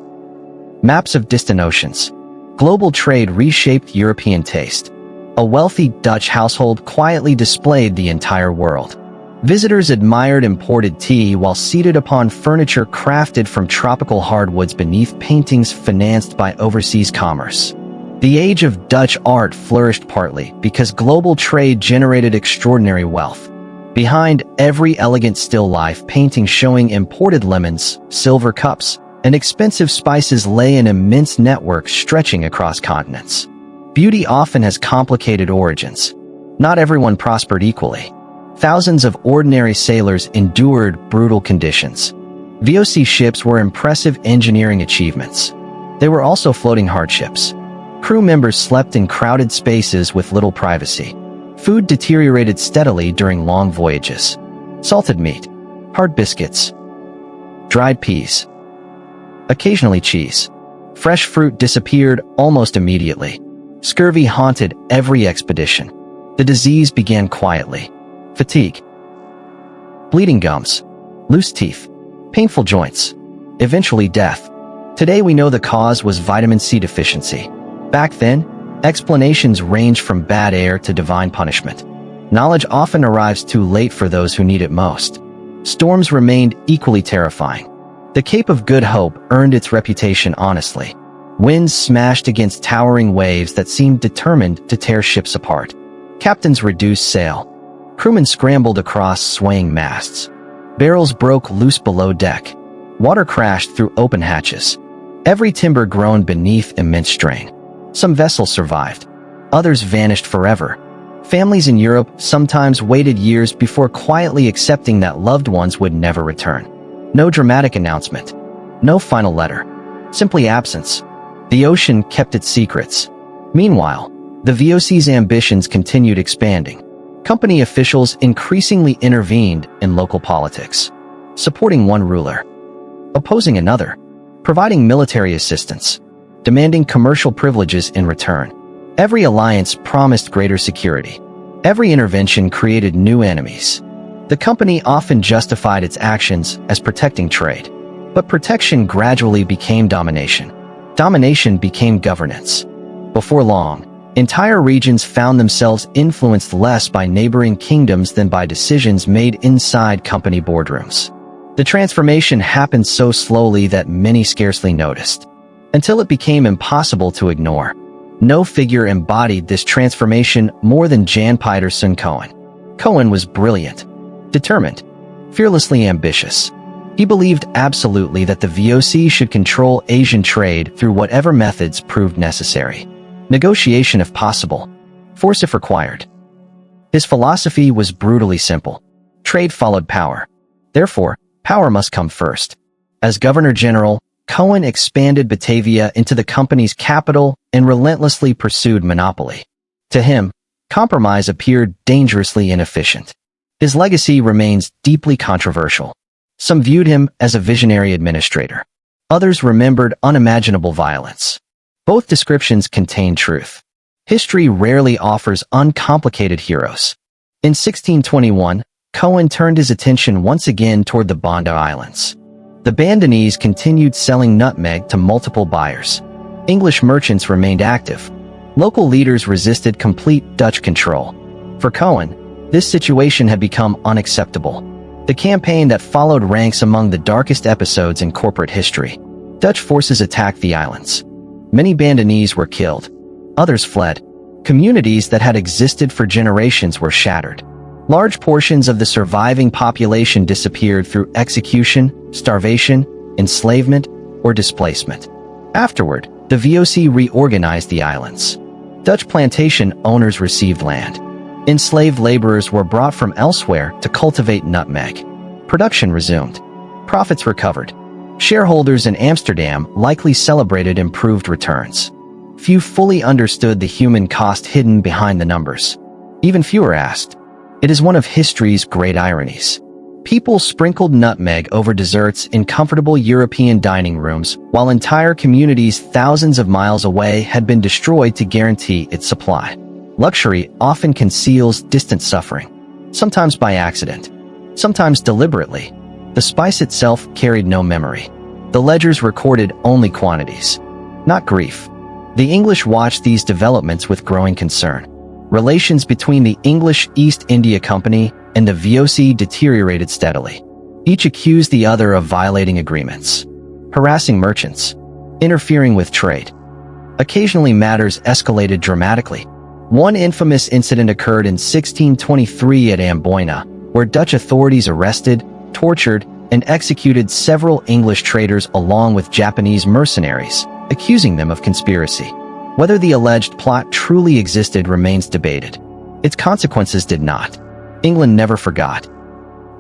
maps of distant oceans. Global trade reshaped European taste. A wealthy Dutch household quietly displayed the entire world. Visitors admired imported tea while seated upon furniture crafted from tropical hardwoods beneath paintings financed by overseas commerce. The age of Dutch art flourished partly because global trade generated extraordinary wealth. Behind every elegant still life painting showing imported lemons, silver cups, and expensive spices lay an immense network stretching across continents. Beauty often has complicated origins. Not everyone prospered equally. Thousands of ordinary sailors endured brutal conditions. VOC ships were impressive engineering achievements. They were also floating hardships. Crew members slept in crowded spaces with little privacy. Food deteriorated steadily during long voyages. Salted meat, hard biscuits, dried peas, occasionally cheese. Fresh fruit disappeared almost immediately. Scurvy haunted every expedition. The disease began quietly. Fatigue, bleeding gums, loose teeth, painful joints, eventually death. Today we know the cause was vitamin C deficiency. Back then, explanations ranged from bad air to divine punishment. Knowledge often arrives too late for those who need it most. Storms remained equally terrifying. The Cape of Good Hope earned its reputation honestly. Winds smashed against towering waves that seemed determined to tear ships apart. Captains reduced sail. Crewmen scrambled across swaying masts. Barrels broke loose below deck. Water crashed through open hatches. Every timber groaned beneath immense strain. Some vessels survived. Others vanished forever. Families in Europe sometimes waited years before quietly accepting that loved ones would never return. No dramatic announcement. No final letter. Simply absence. The ocean kept its secrets. Meanwhile, the VOC's ambitions continued expanding. Company officials increasingly intervened in local politics, supporting one ruler, opposing another, providing military assistance, demanding commercial privileges in return. Every alliance promised greater security. Every intervention created new enemies. The company often justified its actions as protecting trade. But protection gradually became domination. Domination became governance. Before long, entire regions found themselves influenced less by neighboring kingdoms than by decisions made inside company boardrooms. The transformation happened so slowly that many scarcely noticed, until it became impossible to ignore. No figure embodied this transformation more than Jan Pieterszoon Cohen. Cohen was brilliant, determined, fearlessly ambitious. He believed absolutely that the VOC should control Asian trade through whatever methods proved necessary. Negotiation if possible, force if required. His philosophy was brutally simple. Trade followed power. Therefore, power must come first. As Governor General, Cohen expanded Batavia into the company's capital and relentlessly pursued monopoly. To him, compromise appeared dangerously inefficient. His legacy remains deeply controversial. Some viewed him as a visionary administrator. Others remembered unimaginable violence. Both descriptions contain truth. History rarely offers uncomplicated heroes. In 1621, Cohen turned his attention once again toward the Banda Islands. The Bandanese continued selling nutmeg to multiple buyers. English merchants remained active. Local leaders resisted complete Dutch control. For Cohen, this situation had become unacceptable. The campaign that followed ranks among the darkest episodes in corporate history. Dutch forces attacked the islands. Many Bandanese were killed. Others fled. Communities that had existed for generations were shattered. Large portions of the surviving population disappeared through execution, starvation, enslavement, or displacement. Afterward, the VOC reorganized the islands. Dutch plantation owners received land. Enslaved laborers were brought from elsewhere to cultivate nutmeg. Production resumed. Profits recovered. Shareholders in Amsterdam likely celebrated improved returns. Few fully understood the human cost hidden behind the numbers. Even fewer asked. It is one of history's great ironies. People sprinkled nutmeg over desserts in comfortable European dining rooms, while entire communities thousands of miles away had been destroyed to guarantee its supply. Luxury often conceals distant suffering, sometimes by accident, sometimes deliberately. The spice itself carried no memory. The ledgers recorded only quantities, not grief. The English watched these developments with growing concern. Relations between the English East India Company and the VOC deteriorated steadily. Each accused the other of violating agreements, harassing merchants, interfering with trade. Occasionally matters escalated dramatically. One infamous incident occurred in 1623 at Amboina, where Dutch authorities arrested, tortured, and executed several English traders along with Japanese mercenaries, accusing them of conspiracy. Whether the alleged plot truly existed remains debated. Its consequences did not. England never forgot.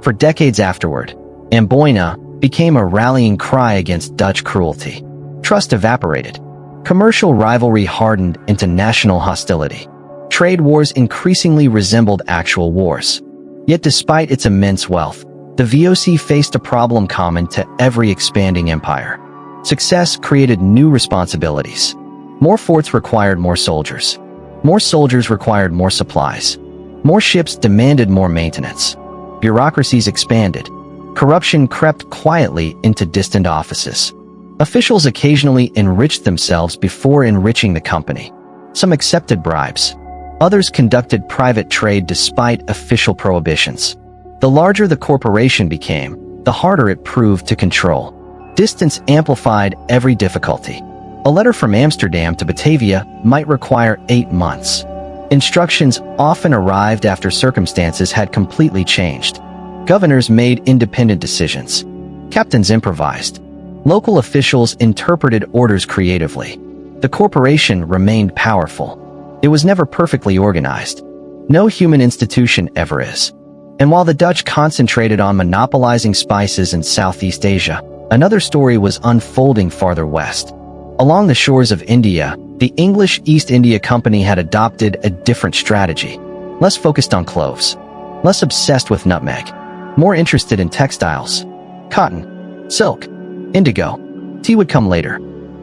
For decades afterward, Amboina became a rallying cry against Dutch cruelty. Trust evaporated. Commercial rivalry hardened into national hostility. Trade wars increasingly resembled actual wars. Yet despite its immense wealth, the VOC faced a problem common to every expanding empire. Success created new responsibilities. More forts required more soldiers. More soldiers required more supplies. More ships demanded more maintenance. Bureaucracies expanded. Corruption crept quietly into distant offices. Officials occasionally enriched themselves before enriching the company. Some accepted bribes. Others conducted private trade despite official prohibitions. The larger the corporation became, the harder it proved to control. Distance amplified every difficulty. A letter from Amsterdam to Batavia might require 8 months. Instructions often arrived after circumstances had completely changed. Governors made independent decisions. Captains improvised. Local officials interpreted orders creatively. The corporation remained powerful. It was never perfectly organized. No human institution ever is. And while the Dutch concentrated on monopolizing spices in Southeast Asia, another story was unfolding farther west. Along the shores of India, the English East India Company had adopted a different strategy. Less focused on cloves. Less obsessed with nutmeg. More interested in textiles. Cotton. Silk. Indigo. Tea would come later.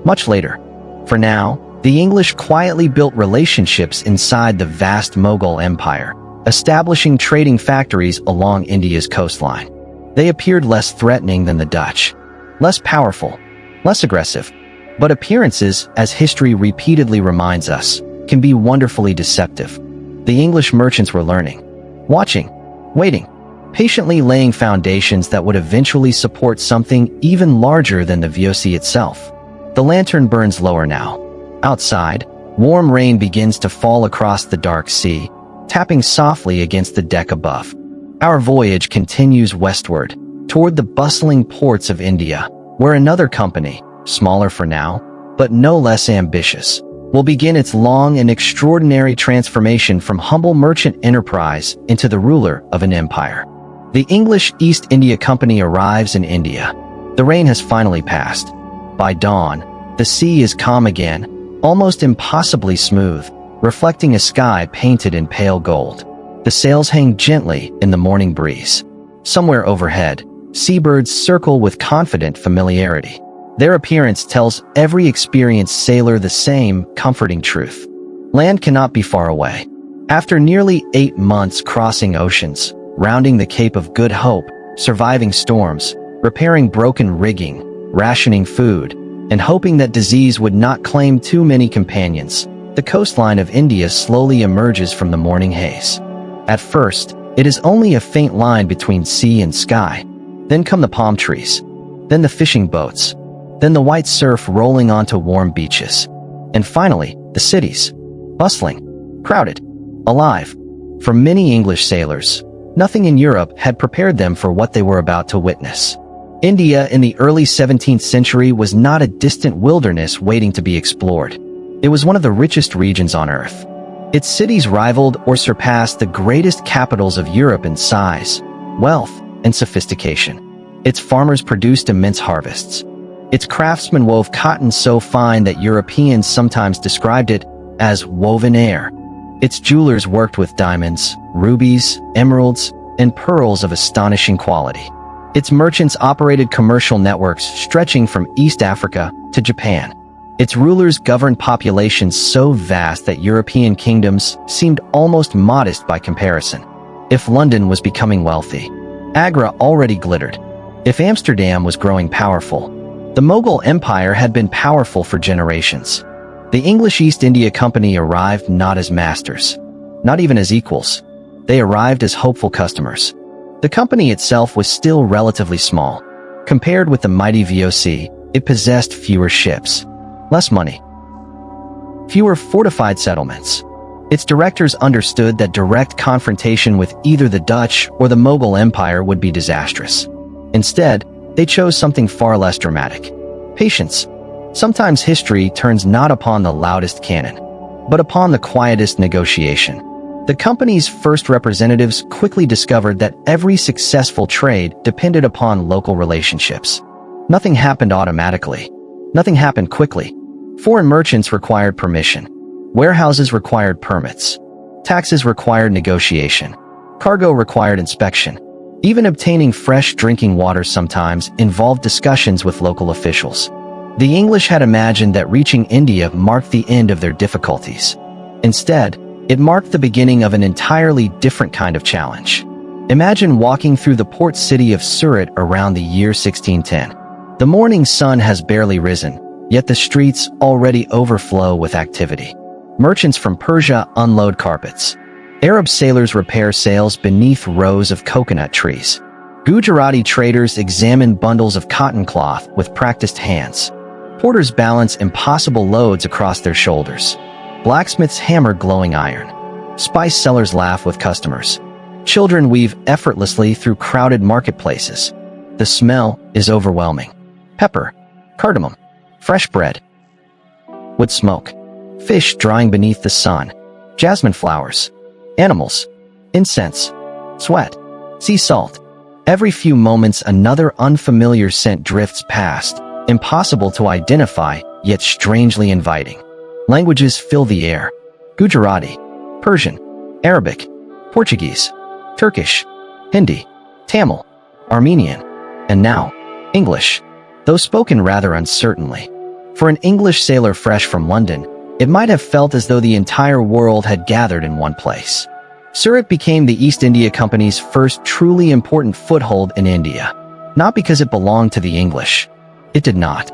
Much later. For now, the English quietly built relationships inside the vast Mughal Empire, establishing trading factories along India's coastline. They appeared less threatening than the Dutch. less powerful, less aggressive. But appearances, as history repeatedly reminds us, can be wonderfully deceptive. The English merchants were learning, watching, waiting, patiently laying foundations that would eventually support something even larger than the VOC itself. The lantern burns lower now. Outside, warm rain begins to fall across the dark sea, tapping softly against the deck above. Our voyage continues westward, toward the bustling ports of India, where another company, smaller for now, but no less ambitious, will begin its long and extraordinary transformation from humble merchant enterprise into the ruler of an empire. The English East India Company arrives in India. The rain has finally passed. By dawn, the sea is calm again, almost impossibly smooth, reflecting a sky painted in pale gold. The sails hang gently in the morning breeze. Somewhere overhead, seabirds circle with confident familiarity. Their appearance tells every experienced sailor the same comforting truth. Land cannot be far away. After nearly 8 months crossing oceans, rounding the Cape of Good Hope, surviving storms, repairing broken rigging, rationing food, and hoping that disease would not claim too many companions, the coastline of India slowly emerges from the morning haze. At first, it is only a faint line between sea and sky. Then come the palm trees. Then the fishing boats. Then the white surf rolling onto warm beaches. And finally, the cities. Bustling, crowded, alive. For many English sailors, nothing in Europe had prepared them for what they were about to witness. India in the early 17th century was not a distant wilderness waiting to be explored. It was one of the richest regions on Earth. Its cities rivaled or surpassed the greatest capitals of Europe in size, wealth, and sophistication. Its farmers produced immense harvests. Its craftsmen wove cotton so fine that Europeans sometimes described it as woven air. Its jewelers worked with diamonds, rubies, emeralds, and pearls of astonishing quality. Its merchants operated commercial networks stretching from East Africa to Japan. Its rulers governed populations so vast that European kingdoms seemed almost modest by comparison. If London was becoming wealthy, Agra already glittered. If Amsterdam was growing powerful, the Mughal Empire had been powerful for generations. The English East India Company arrived not as masters, not even as equals. They arrived as hopeful customers. The company itself was still relatively small. Compared with the mighty VOC, it possessed fewer ships, less money, fewer fortified settlements. Its directors understood that direct confrontation with either the Dutch or the Mughal Empire would be disastrous. Instead, they chose something far less dramatic. Patience. Sometimes history turns not upon the loudest cannon, but upon the quietest negotiation. The company's first representatives quickly discovered that every successful trade depended upon local relationships. Nothing happened automatically. Nothing happened quickly. Foreign merchants required permission. Warehouses required permits. Taxes required negotiation. Cargo required inspection. Even obtaining fresh drinking water sometimes involved discussions with local officials. The English had imagined that reaching India marked the end of their difficulties. Instead, it marked the beginning of an entirely different kind of challenge. Imagine walking through the port city of Surat around the year 1610. The morning sun has barely risen, yet the streets already overflow with activity. Merchants from Persia unload carpets. Arab sailors repair sails beneath rows of coconut trees. Gujarati traders examine bundles of cotton cloth with practiced hands. Porters balance impossible loads across their shoulders. Blacksmiths hammer glowing iron. Spice sellers laugh with customers. Children weave effortlessly through crowded marketplaces. The smell is overwhelming. Pepper, cardamom, fresh bread, wood smoke, fish drying beneath the sun, jasmine flowers, animals, incense, sweat, sea salt. Every few moments another unfamiliar scent drifts past, impossible to identify, yet strangely inviting. Languages fill the air. Gujarati, Persian, Arabic, Portuguese, Turkish, Hindi, Tamil, Armenian, and now, English, though spoken rather uncertainly. For an English sailor fresh from London, it might have felt as though the entire world had gathered in one place. Surat became the East India Company's first truly important foothold in India, not because it belonged to the English, It did not.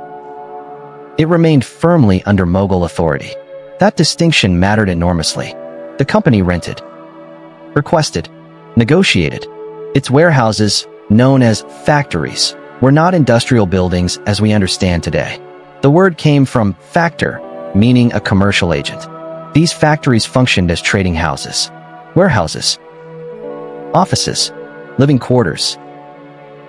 It remained firmly under Mughal authority. That distinction mattered enormously. The company rented, requested, negotiated. Its warehouses, known as factories, were not industrial buildings as we understand today. The word came from factor, meaning a commercial agent. These factories functioned as trading houses, warehouses, offices, living quarters,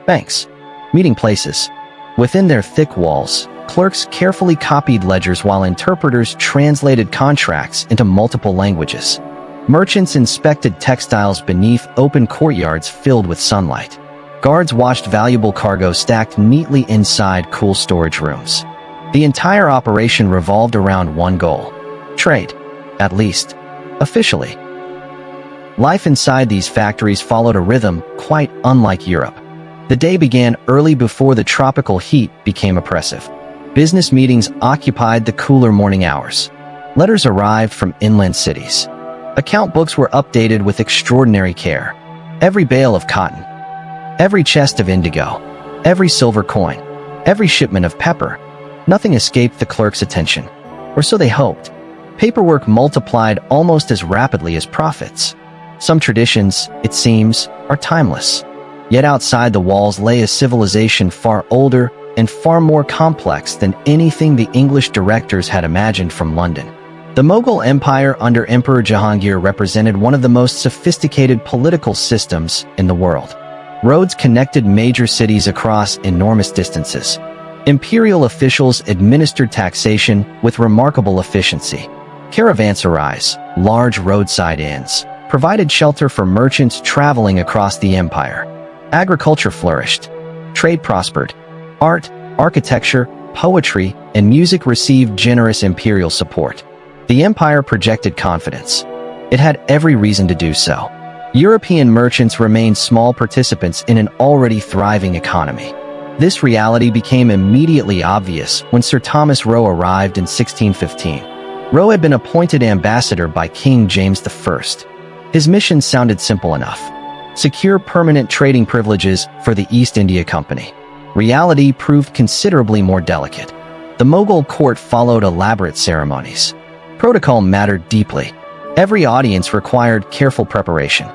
banks, meeting places. Within their thick walls, clerks carefully copied ledgers while interpreters translated contracts into multiple languages. Merchants inspected textiles beneath open courtyards filled with sunlight. Guards watched valuable cargo stacked neatly inside cool storage rooms. The entire operation revolved around one goal: trade, at least officially. Life inside these factories followed a rhythm quite unlike Europe. The day began early before the tropical heat became oppressive. Business meetings occupied the cooler morning hours. Letters arrived from inland cities. Account books were updated with extraordinary care. Every bale of cotton, every chest of indigo, every silver coin, every shipment of pepper, nothing escaped the clerk's attention. Or so they hoped. Paperwork multiplied almost as rapidly as profits. Some traditions, it seems, are timeless. Yet outside the walls lay a civilization far older and far more complex than anything the English directors had imagined from London. The Mughal Empire under Emperor Jahangir represented one of the most sophisticated political systems in the world. Roads connected major cities across enormous distances. Imperial officials administered taxation with remarkable efficiency. Caravanserais, large roadside inns, provided shelter for merchants traveling across the empire. Agriculture flourished. Trade prospered. Art, architecture, poetry, and music received generous imperial support. The empire projected confidence. It had every reason to do so. European merchants remained small participants in an already thriving economy. This reality became immediately obvious when Sir Thomas Roe arrived in 1615. Roe had been appointed ambassador by King James I. His mission sounded simple enough: secure permanent trading privileges for the East India Company. Reality proved considerably more delicate. The Mughal court followed elaborate ceremonies. Protocol mattered deeply. Every audience required careful preparation.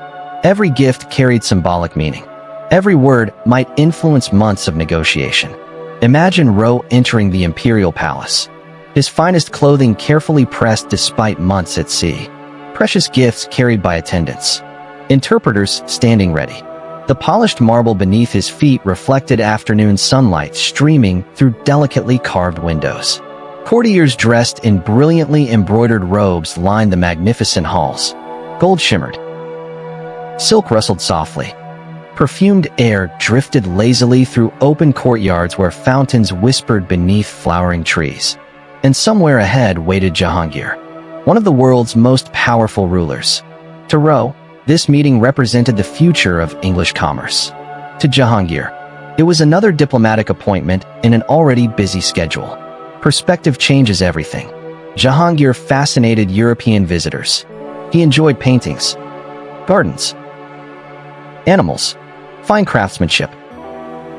Every gift carried symbolic meaning. Every word might influence months of negotiation. Imagine Roe entering the imperial palace. His finest clothing carefully pressed despite months at sea. Precious gifts carried by attendants. Interpreters standing ready. The polished marble beneath his feet reflected afternoon sunlight streaming through delicately carved windows. Courtiers dressed in brilliantly embroidered robes lined the magnificent halls. Gold shimmered. Silk rustled softly. Perfumed air drifted lazily through open courtyards where fountains whispered beneath flowering trees. And somewhere ahead waited Jahangir, one of the world's most powerful rulers. To Roe, this meeting represented the future of English commerce. To Jahangir, it was another diplomatic appointment in an already busy schedule. Perspective changes everything. Jahangir fascinated European visitors. He enjoyed paintings, gardens, animals, fine craftsmanship.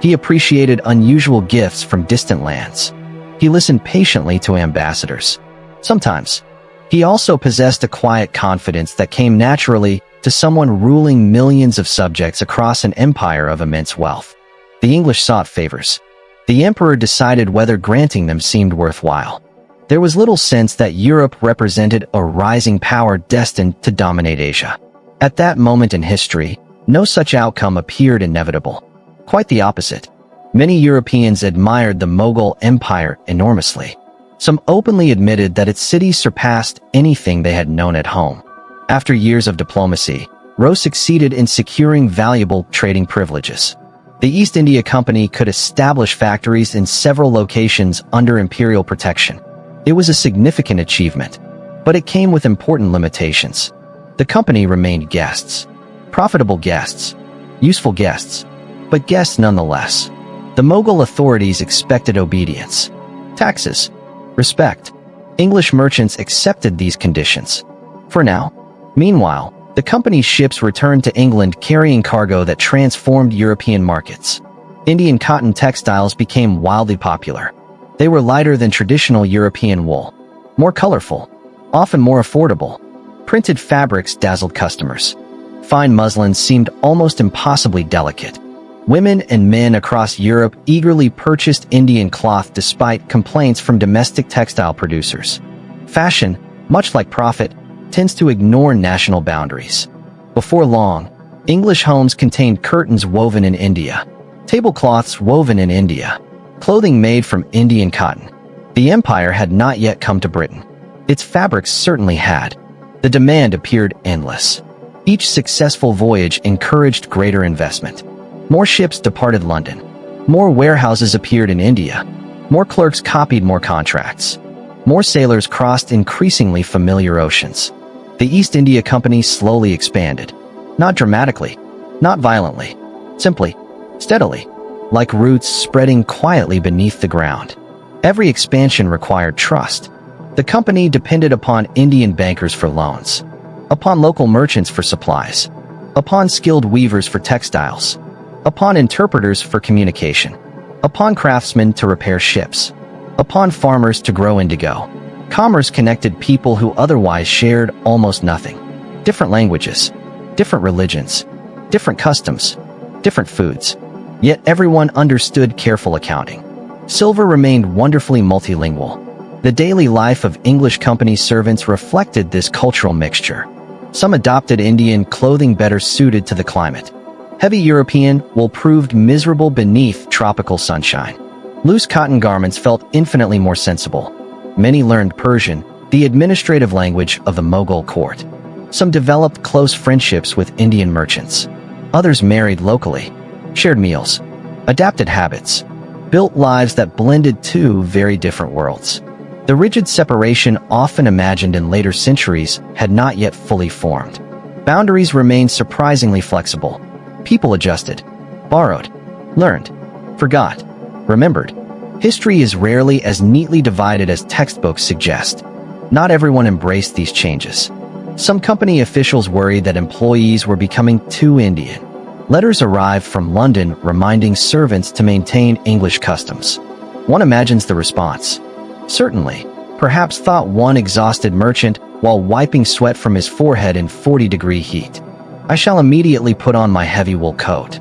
He appreciated unusual gifts from distant lands. He listened patiently to ambassadors. Sometimes, he also possessed a quiet confidence that came naturally to someone ruling millions of subjects across an empire of immense wealth. The English sought favors. The emperor decided whether granting them seemed worthwhile. There was little sense that Europe represented a rising power destined to dominate Asia. At that moment in history, no such outcome appeared inevitable. Quite the opposite. Many Europeans admired the Mughal Empire enormously. Some openly admitted that its cities surpassed anything they had known at home. After years of diplomacy, Roe succeeded in securing valuable trading privileges. The East India Company could establish factories in several locations under imperial protection. It was a significant achievement, but it came with important limitations. The company remained guests. Profitable guests. Useful guests. But guests nonetheless. The Mughal authorities expected obedience. Taxes. Respect. English merchants accepted these conditions. For now. Meanwhile, the company's ships returned to England carrying cargo that transformed European markets. Indian cotton textiles became wildly popular. They were lighter than traditional European wool, more colorful, often more affordable. Printed fabrics dazzled customers. Fine muslins seemed almost impossibly delicate. Women and men across Europe eagerly purchased Indian cloth despite complaints from domestic textile producers. Fashion, much like profit, tends to ignore national boundaries. Before long, English homes contained curtains woven in India, tablecloths woven in India, clothing made from Indian cotton. The empire had not yet come to Britain. Its fabrics certainly had. The demand appeared endless. Each successful voyage encouraged greater investment. More ships departed London. More warehouses appeared in India. More clerks copied more contracts. More sailors crossed increasingly familiar oceans. The East India Company slowly expanded. Not dramatically, not violently, simply, steadily, like roots spreading quietly beneath the ground. Every expansion required trust. The company depended upon Indian bankers for loans, upon local merchants for supplies, upon skilled weavers for textiles, upon interpreters for communication, upon craftsmen to repair ships, upon farmers to grow indigo. Commerce connected people who otherwise shared almost nothing. Different languages, different religions, different customs, different foods. Yet everyone understood careful accounting. Silver remained wonderfully multilingual. The daily life of English company servants reflected this cultural mixture. Some adopted Indian clothing better suited to the climate. Heavy European wool proved miserable beneath tropical sunshine. Loose cotton garments felt infinitely more sensible. Many learned Persian, the administrative language of the Mughal court. Some developed close friendships with Indian merchants. Others married locally, shared meals, adapted habits, built lives that blended two very different worlds. The rigid separation often imagined in later centuries had not yet fully formed. Boundaries remained surprisingly flexible. People adjusted, borrowed, learned, forgot, remembered. History is rarely as neatly divided as textbooks suggest. Not everyone embraced these changes. Some company officials worried that employees were becoming too Indian. Letters arrived from London reminding servants to maintain English customs. One imagines the response. Certainly, perhaps thought one exhausted merchant while wiping sweat from his forehead in 40-degree heat. I shall immediately put on my heavy wool coat.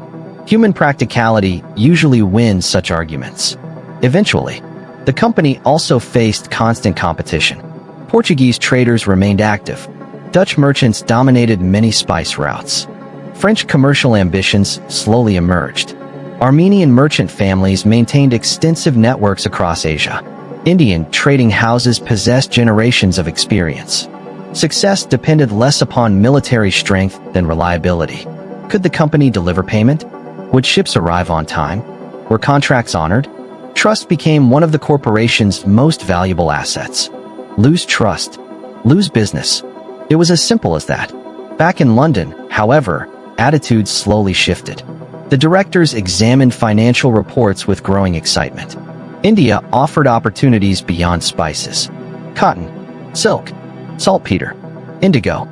Human practicality usually wins such arguments. Eventually, the company also faced constant competition. Portuguese traders remained active. Dutch merchants dominated many spice routes. French commercial ambitions slowly emerged. Armenian merchant families maintained extensive networks across Asia. Indian trading houses possessed generations of experience. Success depended less upon military strength than reliability. Could the company deliver payment? Would ships arrive on time? Were contracts honored? Trust became one of the corporation's most valuable assets. Lose trust, lose business. It was as simple as that. Back in London, however, attitudes slowly shifted. The directors examined financial reports with growing excitement. India offered opportunities beyond spices. Cotton, silk, saltpeter, indigo,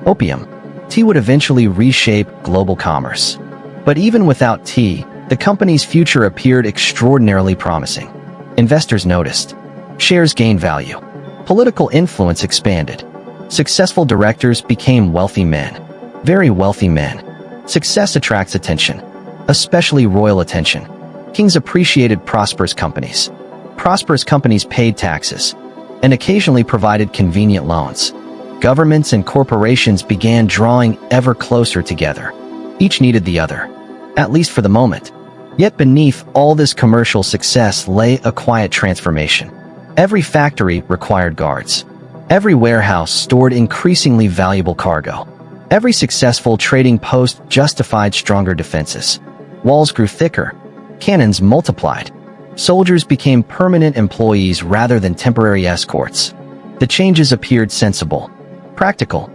opium. Tea would eventually reshape global commerce. But even without tea, the company's future appeared extraordinarily promising. Investors noticed. Shares gained value. Political influence expanded. Successful directors became wealthy men. Very wealthy men. Success attracts attention, especially royal attention. Kings appreciated prosperous companies. Prosperous companies paid taxes and occasionally provided convenient loans. Governments and corporations began drawing ever closer together. Each needed the other, at least for the moment. Yet beneath all this commercial success lay a quiet transformation. Every factory required guards. Every warehouse stored increasingly valuable cargo. Every successful trading post justified stronger defenses. Walls grew thicker. Cannons multiplied. Soldiers became permanent employees rather than temporary escorts. The changes appeared sensible, practical,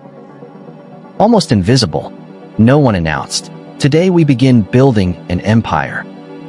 almost invisible. No one announced, "Today we begin building an empire."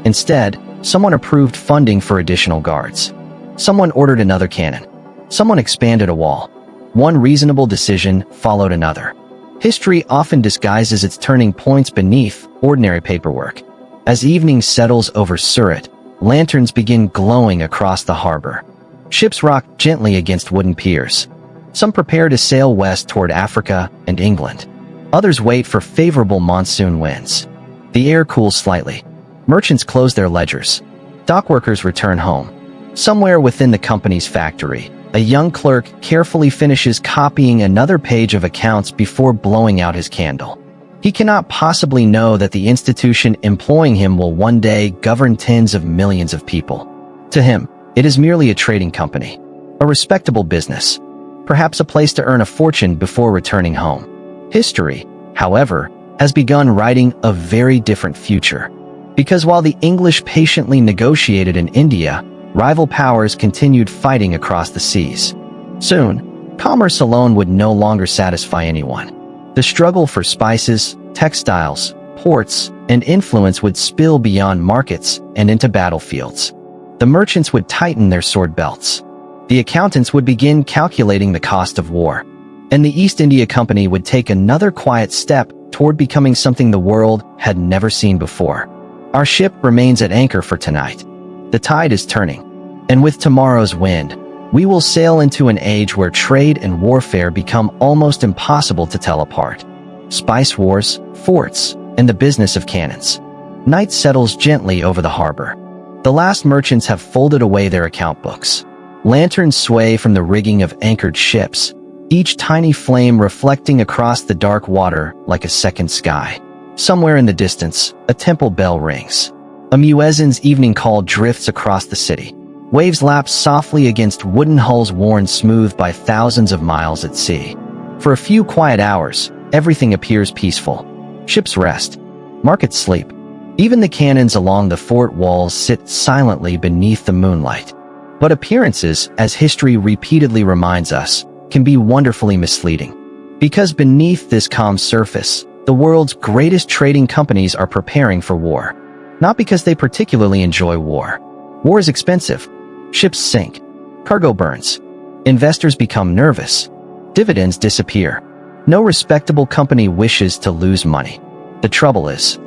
Instead, someone approved funding for additional guards. Someone ordered another cannon. Someone expanded a wall. One reasonable decision followed another. History often disguises its turning points beneath ordinary paperwork. As evening settles over Surat, lanterns begin glowing across the harbor. Ships rock gently against wooden piers. Some prepare to sail west toward Africa and England. Others wait for favorable monsoon winds. The air cools slightly. Merchants close their ledgers. Dockworkers return home. Somewhere within the company's factory, a young clerk carefully finishes copying another page of accounts before blowing out his candle. He cannot possibly know that the institution employing him will one day govern tens of millions of people. To him, it is merely a trading company, a respectable business, perhaps a place to earn a fortune before returning home. History, however, has begun writing a very different future. Because while the English patiently negotiated in India, rival powers continued fighting across the seas. Soon, commerce alone would no longer satisfy anyone. The struggle for spices, textiles, ports, and influence would spill beyond markets and into battlefields. The merchants would tighten their sword belts. The accountants would begin calculating the cost of war. And the East India Company would take another quiet step toward becoming something the world had never seen before. Our ship remains at anchor for tonight. The tide is turning, and with tomorrow's wind, we will sail into an age where trade and warfare become almost impossible to tell apart. Spice wars, forts, and the business of cannons. Night settles gently over the harbor. The last merchants have folded away their account books. Lanterns sway from the rigging of anchored ships, each tiny flame reflecting across the dark water like a second sky. Somewhere in the distance, a temple bell rings. A muezzin's evening call drifts across the city. Waves lap softly against wooden hulls worn smooth by thousands of miles at sea. For a few quiet hours, everything appears peaceful. Ships rest. Markets sleep. Even the cannons along the fort walls sit silently beneath the moonlight. But appearances, as history repeatedly reminds us, can be wonderfully misleading. Because beneath this calm surface, the world's greatest trading companies are preparing for war. Not because they particularly enjoy war. War is expensive. Ships sink. Cargo burns. Investors become nervous. Dividends disappear. No respectable company wishes to lose money. The trouble is,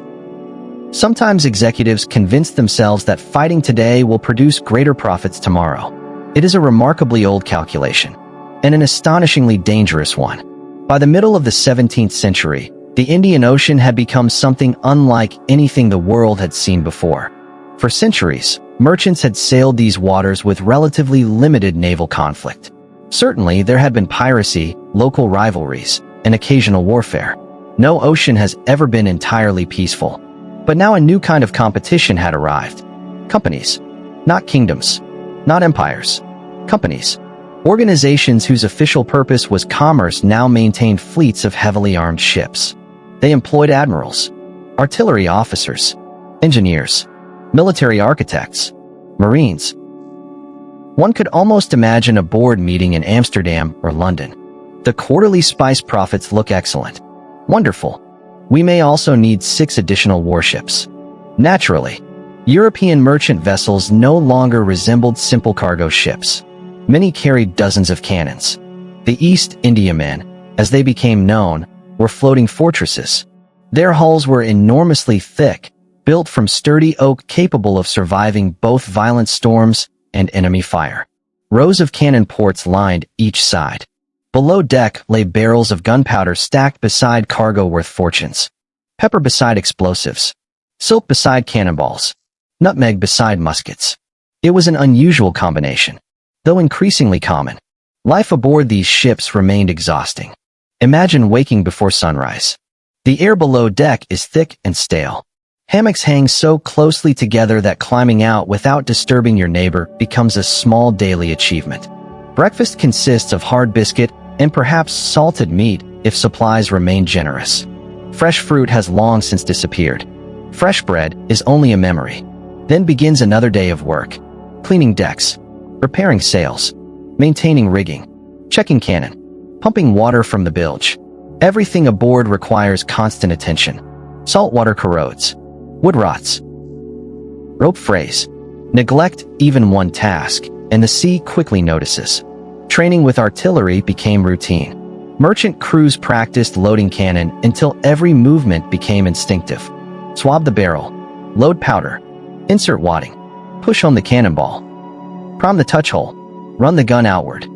sometimes executives convince themselves that fighting today will produce greater profits tomorrow. It is a remarkably old calculation, and an astonishingly dangerous one. By the middle of the 17th century, the Indian Ocean had become something unlike anything the world had seen before. For centuries, merchants had sailed these waters with relatively limited naval conflict. Certainly, there had been piracy, local rivalries, and occasional warfare. No ocean has ever been entirely peaceful. But now a new kind of competition had arrived. Companies. Not kingdoms. Not empires. Companies. Organizations whose official purpose was commerce now maintained fleets of heavily armed ships. They employed admirals, artillery officers, engineers, military architects, marines. One could almost imagine a board meeting in Amsterdam or London. The quarterly spice profits look excellent. Wonderful. We may also need 6 additional warships. Naturally, European merchant vessels no longer resembled simple cargo ships. Many carried dozens of cannons. The East Indiamen, as they became known, were floating fortresses. Their hulls were enormously thick, built from sturdy oak capable of surviving both violent storms and enemy fire. Rows of cannon ports lined each side. Below deck lay barrels of gunpowder stacked beside cargo worth fortunes. Pepper beside explosives. Silk beside cannonballs. Nutmeg beside muskets. It was an unusual combination, though increasingly common. Life aboard these ships remained exhausting. Imagine waking before sunrise. The air below deck is thick and stale. Hammocks hang so closely together that climbing out without disturbing your neighbor becomes a small daily achievement. Breakfast consists of hard biscuit and perhaps salted meat if supplies remain generous. Fresh fruit has long since disappeared. Fresh bread is only a memory. Then begins another day of work. Cleaning decks, repairing sails, maintaining rigging, checking cannon, pumping water from the bilge. Everything aboard requires constant attention. Salt water corrodes. Wood rots. Rope frays. Neglect even one task, and the sea quickly notices. Training with artillery became routine. Merchant crews practiced loading cannon until every movement became instinctive. Swab the barrel. Load powder. Insert wadding. Push home the cannonball. Prime the touch hole. Run the gun outward.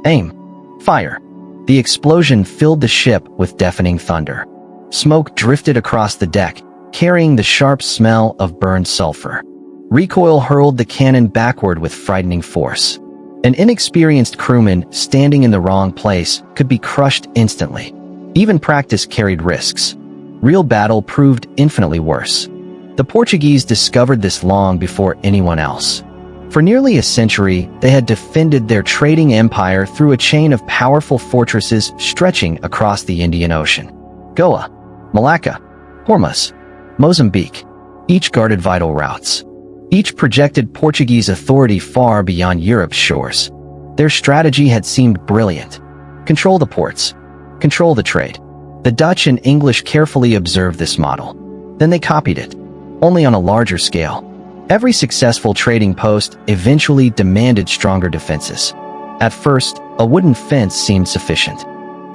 Aim. Fire. The explosion filled the ship with deafening thunder. Smoke drifted across the deck, carrying the sharp smell of burned sulfur. Recoil hurled the cannon backward with frightening force. An inexperienced crewman standing in the wrong place could be crushed instantly. Even practice carried risks. Real battle proved infinitely worse. The Portuguese discovered this long before anyone else. For nearly a century, they had defended their trading empire through a chain of powerful fortresses stretching across the Indian Ocean. Goa, Malacca, Hormuz, Mozambique, each guarded vital routes. Each projected Portuguese authority far beyond Europe's shores. Their strategy had seemed brilliant. Control the ports. Control the trade. The Dutch and English carefully observed this model. Then they copied it, only on a larger scale. Every successful trading post eventually demanded stronger defenses. At first, a wooden fence seemed sufficient.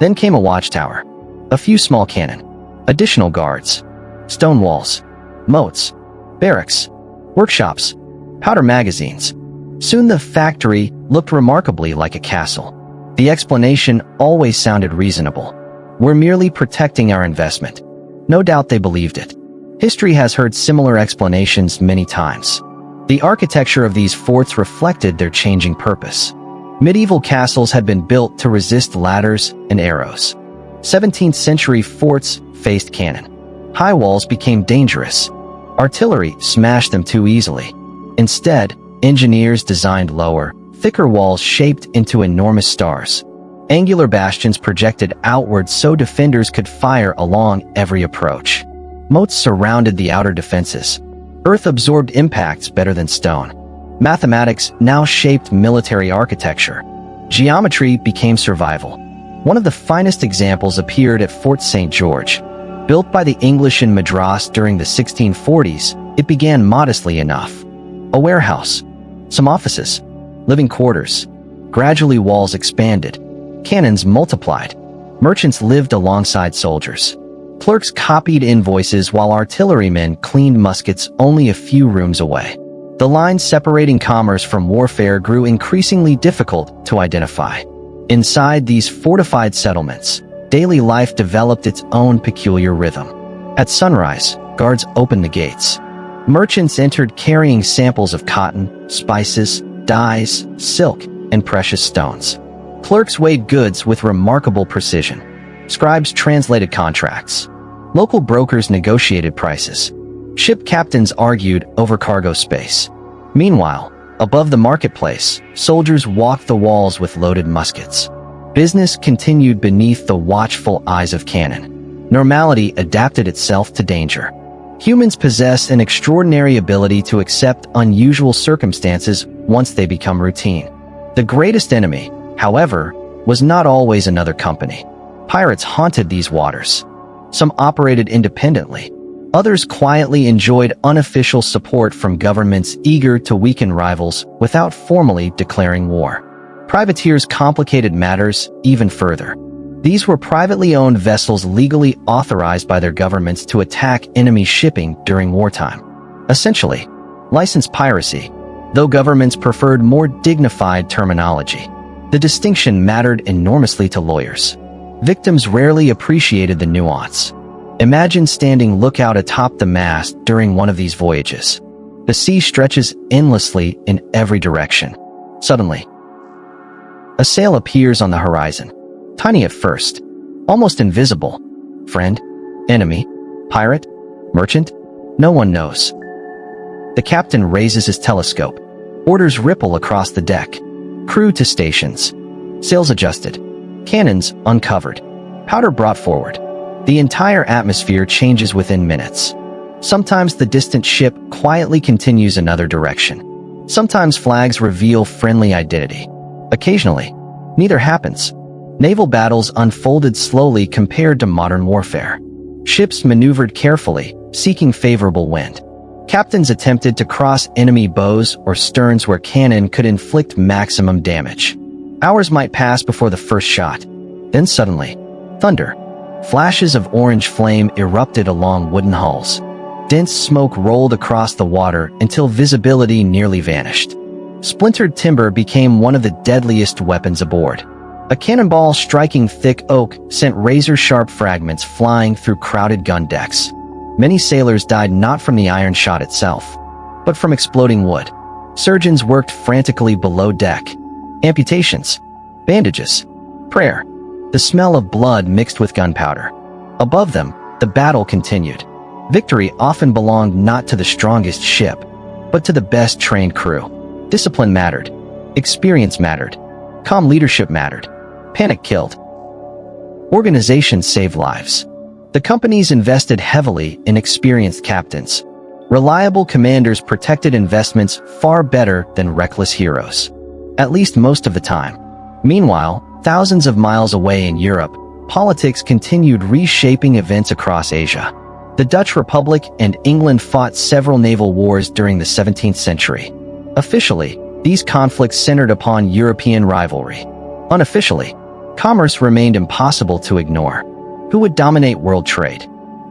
Then came a watchtower, a few small cannon, additional guards, stone walls, moats, barracks, workshops, powder magazines. Soon the factory looked remarkably like a castle. The explanation always sounded reasonable. We're merely protecting our investment. No doubt they believed it. History has heard similar explanations many times. The architecture of these forts reflected their changing purpose. Medieval castles had been built to resist ladders and arrows. 17th century forts faced cannon. High walls became dangerous. Artillery smashed them too easily. Instead, engineers designed lower, thicker walls shaped into enormous stars. Angular bastions projected outward so defenders could fire along every approach. Moats surrounded the outer defenses. Earth absorbed impacts better than stone. Mathematics now shaped military architecture. Geometry became survival. One of the finest examples appeared at Fort St. George. Built by the English in Madras during the 1640s, it began modestly enough. A warehouse, some offices, living quarters. Gradually walls expanded. Cannons multiplied. Merchants lived alongside soldiers. Clerks copied invoices while artillerymen cleaned muskets only a few rooms away. The line separating commerce from warfare grew increasingly difficult to identify. Inside these fortified settlements, daily life developed its own peculiar rhythm. At sunrise, guards opened the gates. Merchants entered carrying samples of cotton, spices, dyes, silk, and precious stones. Clerks weighed goods with remarkable precision. Scribes translated contracts. Local brokers negotiated prices. Ship captains argued over cargo space. Meanwhile, above the marketplace, soldiers walked the walls with loaded muskets. Business continued beneath the watchful eyes of cannon. Normality adapted itself to danger. Humans possess an extraordinary ability to accept unusual circumstances once they become routine. The greatest enemy, however, was not always another company. Pirates haunted these waters. Some operated independently. Others quietly enjoyed unofficial support from governments eager to weaken rivals without formally declaring war. Privateers complicated matters even further. These were privately owned vessels legally authorized by their governments to attack enemy shipping during wartime. Essentially, licensed piracy, though governments preferred more dignified terminology. The distinction mattered enormously to lawyers. Victims rarely appreciated the nuance. Imagine standing lookout atop the mast during one of these voyages. The sea stretches endlessly in every direction. Suddenly, a sail appears on the horizon. Tiny at first, almost invisible. Friend? Enemy? Pirate? Merchant? No one knows. The captain raises his telescope. Orders ripple across the deck. Crew to stations. Sails adjusted. Cannons uncovered. Powder brought forward. The entire atmosphere changes within minutes. Sometimes the distant ship quietly continues another direction. Sometimes flags reveal friendly identity. Occasionally, neither happens. Naval battles unfolded slowly compared to modern warfare. Ships maneuvered carefully, seeking favorable wind. Captains attempted to cross enemy bows or sterns where cannon could inflict maximum damage. Hours might pass before the first shot. Then suddenly, thunder. Flashes of orange flame erupted along wooden hulls. dense smoke rolled across the water until visibility nearly vanished. Splintered timber became one of the deadliest weapons aboard. A cannonball striking thick oak sent razor-sharp fragments flying through crowded gun decks. Many sailors died not from the iron shot itself, but from exploding wood. Surgeons worked frantically below deck. Amputations, bandages, prayer. The smell of blood mixed with gunpowder. Above them, the battle continued. Victory often belonged not to the strongest ship, but to the best trained crew. Discipline mattered. Experience mattered. Calm leadership mattered. Panic killed. Organization saved lives. The companies invested heavily in experienced captains. Reliable commanders protected investments far better than reckless heroes. At least most of the time. Meanwhile, thousands of miles away in Europe, politics continued reshaping events across Asia. The Dutch Republic and England fought several naval wars during the 17th century. Officially, these conflicts centered upon European rivalry. Unofficially, commerce remained impossible to ignore. Who would dominate world trade?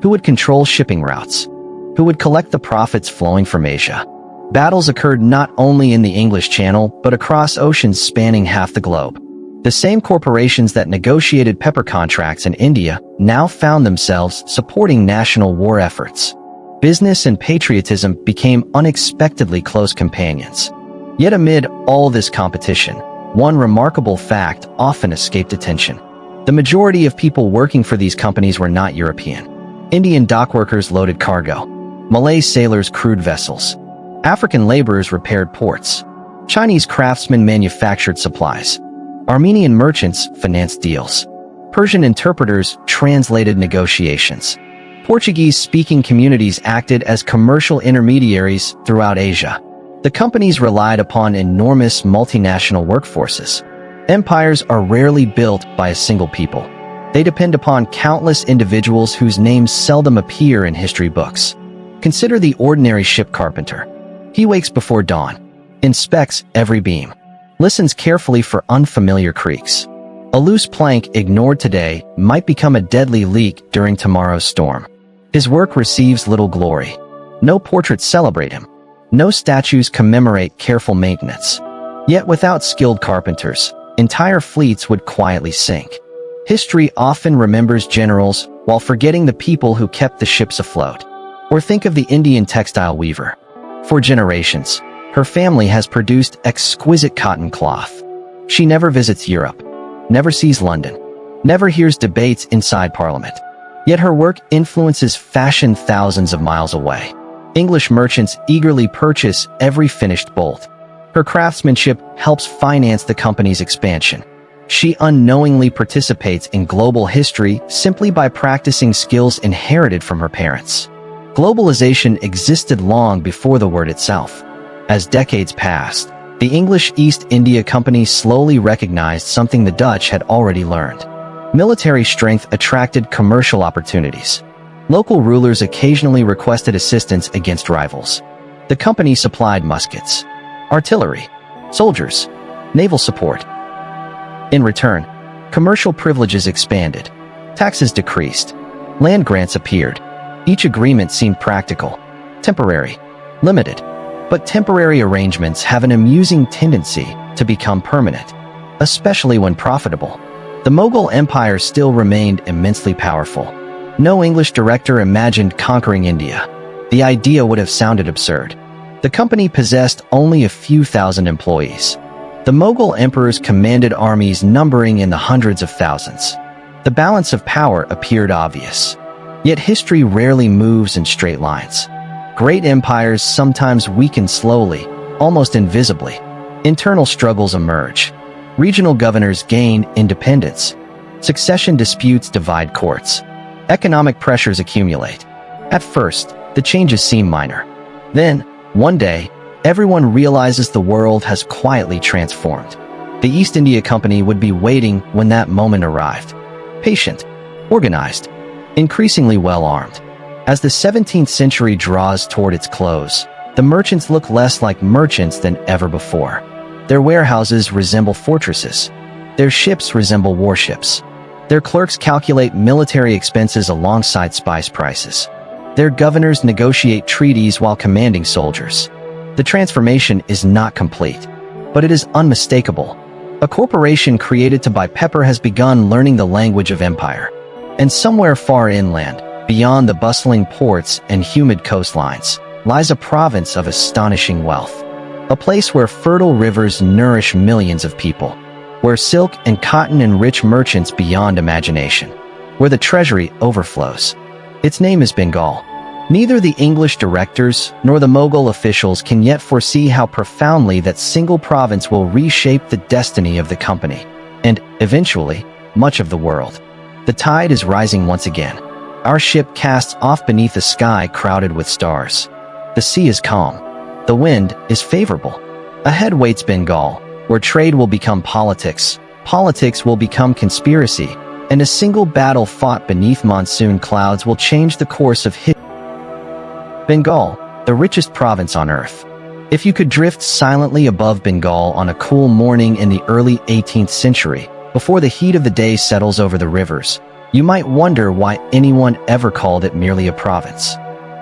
Who would control shipping routes? Who would collect the profits flowing from Asia? Battles occurred not only in the English Channel, but across oceans spanning half the globe. The same corporations that negotiated pepper contracts in India now found themselves supporting national war efforts. Business and patriotism became unexpectedly close companions. Yet amid all this competition, one remarkable fact often escaped attention. The majority of people working for these companies were not European. Indian dockworkers loaded cargo. Malay sailors crewed vessels. African laborers repaired ports. Chinese craftsmen manufactured supplies. Armenian merchants financed deals. Persian interpreters translated negotiations. Portuguese-speaking communities acted as commercial intermediaries throughout Asia. The companies relied upon enormous multinational workforces. Empires are rarely built by a single people. They depend upon countless individuals whose names seldom appear in history books. Consider the ordinary ship carpenter. He wakes before dawn, inspects every beam, listens carefully for unfamiliar creaks. A loose plank ignored today might become a deadly leak during tomorrow's storm. His work receives little glory. No portraits celebrate him. No statues commemorate careful maintenance. Yet without skilled carpenters, entire fleets would quietly sink. History often remembers generals while forgetting the people who kept the ships afloat. Or think of the Indian textile weaver. For generations, her family has produced exquisite cotton cloth. She never visits Europe, never sees London, never hears debates inside Parliament. Yet her work influences fashion thousands of miles away. English merchants eagerly purchase every finished bolt. Her craftsmanship helps finance the company's expansion. She unknowingly participates in global history simply by practicing skills inherited from her parents. Globalization existed long before the word itself. As decades passed, the English East India Company slowly recognized something the Dutch had already learned. Military strength attracted commercial opportunities. Local rulers occasionally requested assistance against rivals. The company supplied muskets, artillery, soldiers, naval support. In return, commercial privileges expanded. Taxes decreased. Land grants appeared. Each agreement seemed practical, temporary, limited. But temporary arrangements have an amusing tendency to become permanent, especially when profitable. The Mughal Empire still remained immensely powerful. No English director imagined conquering India. The idea would have sounded absurd. The company possessed only a few thousand employees. The Mughal emperors commanded armies numbering in the hundreds of thousands. The balance of power appeared obvious. Yet history rarely moves in straight lines. Great empires sometimes weaken slowly, almost invisibly. Internal struggles emerge. Regional governors gain independence. Succession disputes divide courts. Economic pressures accumulate. At first, the changes seem minor. Then, one day, everyone realizes the world has quietly transformed. The East India Company would be waiting when that moment arrived. Patient, organized, increasingly well-armed. As the 17th century draws toward its close, the merchants look less like merchants than ever before. Their warehouses resemble fortresses. Their ships resemble warships. Their clerks calculate military expenses alongside spice prices. Their governors negotiate treaties while commanding soldiers. The transformation is not complete, but it is unmistakable. A corporation created to buy pepper has begun learning the language of empire. And somewhere far inland, beyond the bustling ports and humid coastlines, lies a province of astonishing wealth. A place where fertile rivers nourish millions of people, where silk and cotton enrich merchants beyond imagination, where the treasury overflows. Its name is Bengal. Neither the English directors nor the Mughal officials can yet foresee how profoundly that single province will reshape the destiny of the company, and, eventually, much of the world. The tide is rising once again. Our ship casts off beneath a sky crowded with stars. The sea is calm. The wind is favorable. Ahead waits Bengal, where trade will become politics, politics will become conspiracy, and a single battle fought beneath monsoon clouds will change the course of history. Bengal, the richest province on earth. If you could drift silently above Bengal on a cool morning in the early 18th century, before the heat of the day settles over the rivers, you might wonder why anyone ever called it merely a province.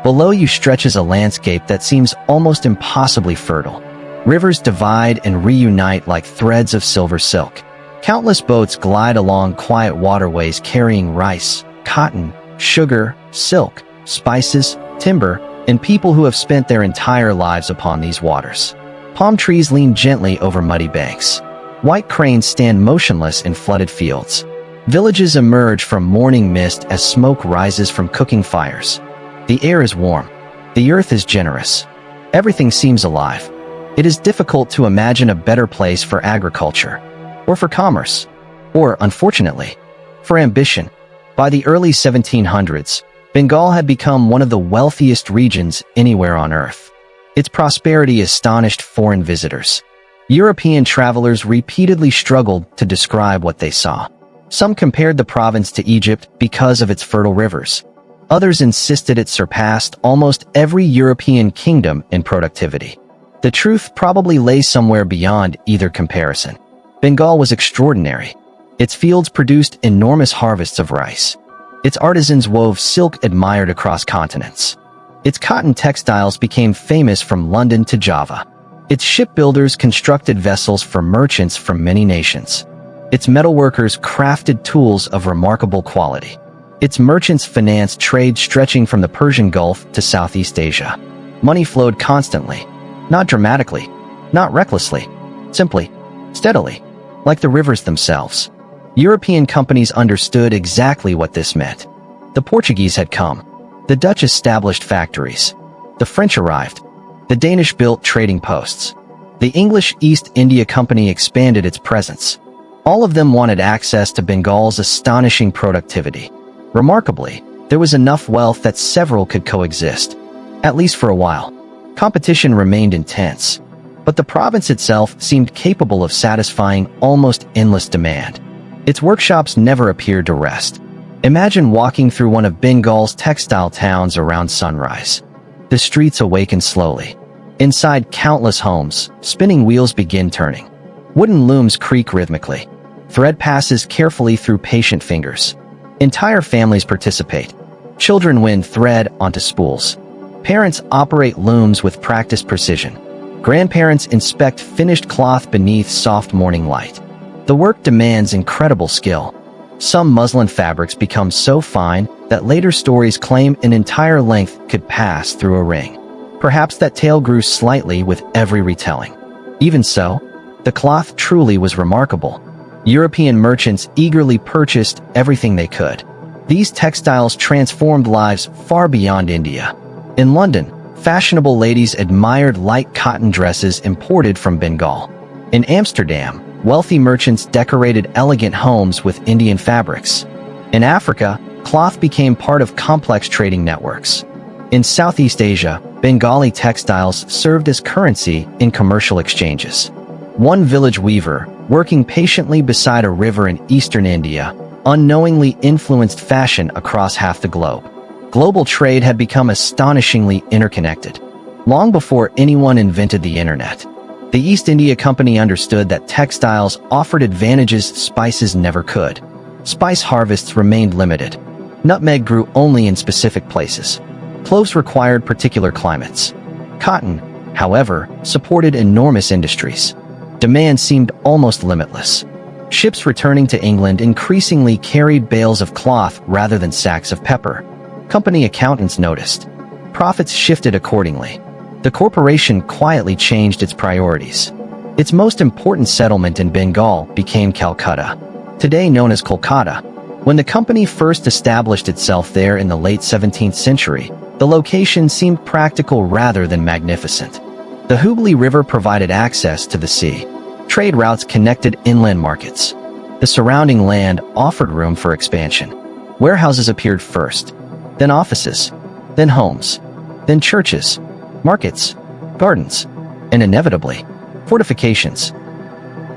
Below you stretches a landscape that seems almost impossibly fertile. Rivers divide and reunite like threads of silver silk. Countless boats glide along quiet waterways carrying rice, cotton, sugar, silk, spices, timber, and people who have spent their entire lives upon these waters. Palm trees lean gently over muddy banks. White cranes stand motionless in flooded fields. Villages emerge from morning mist as smoke rises from cooking fires. The air is warm. The earth is generous. Everything seems alive. It is difficult to imagine a better place for agriculture, or for commerce, or, unfortunately, for ambition. By the early 1700s, Bengal had become one of the wealthiest regions anywhere on earth. Its prosperity astonished foreign visitors. European travelers repeatedly struggled to describe what they saw. Some compared the province to Egypt because of its fertile rivers. Others insisted it surpassed almost every European kingdom in productivity. The truth probably lay somewhere beyond either comparison. Bengal was extraordinary. Its fields produced enormous harvests of rice. Its artisans wove silk admired across continents. Its cotton textiles became famous from London to Java. Its shipbuilders constructed vessels for merchants from many nations. Its metalworkers crafted tools of remarkable quality. Its merchants financed trade stretching from the Persian Gulf to Southeast Asia. Money flowed constantly, not dramatically, not recklessly, simply, steadily, like the rivers themselves. European companies understood exactly what this meant. The Portuguese had come. The Dutch established factories. The French arrived. The Danish built trading posts. The English East India Company expanded its presence. All of them wanted access to Bengal's astonishing productivity. Remarkably, there was enough wealth that several could coexist, at least for a while. Competition remained intense, but the province itself seemed capable of satisfying almost endless demand. Its workshops never appeared to rest. Imagine walking through one of Bengal's textile towns around sunrise. The streets awaken slowly. Inside countless homes, spinning wheels begin turning. Wooden looms creak rhythmically. Thread passes carefully through patient fingers. Entire families participate. Children wind thread onto spools. Parents operate looms with practiced precision. Grandparents inspect finished cloth beneath soft morning light. The work demands incredible skill. Some muslin fabrics become so fine that later stories claim an entire length could pass through a ring. Perhaps that tale grew slightly with every retelling. Even so, the cloth truly was remarkable. European merchants eagerly purchased everything they could. These textiles transformed lives far beyond India. In London, fashionable ladies admired light cotton dresses imported from Bengal. In Amsterdam, wealthy merchants decorated elegant homes with Indian fabrics. In Africa, cloth became part of complex trading networks. In Southeast Asia, Bengali textiles served as currency in commercial exchanges. One village weaver, working patiently beside a river in eastern India, unknowingly influenced fashion across half the globe. Global trade had become astonishingly interconnected. Long before anyone invented the internet, the East India Company understood that textiles offered advantages spices never could. Spice harvests remained limited. Nutmeg grew only in specific places. Cloves required particular climates. Cotton, however, supported enormous industries. Demand seemed almost limitless. Ships returning to England increasingly carried bales of cloth rather than sacks of pepper. Company accountants noticed. Profits shifted accordingly. The corporation quietly changed its priorities. Its most important settlement in Bengal became Calcutta, today known as Kolkata. When the company first established itself there in the late 17th century, the location seemed practical rather than magnificent. The Hooghly River provided access to the sea. Trade routes connected inland markets. The surrounding land offered room for expansion. Warehouses appeared first, then offices, then homes, then churches, markets, gardens, and inevitably, fortifications.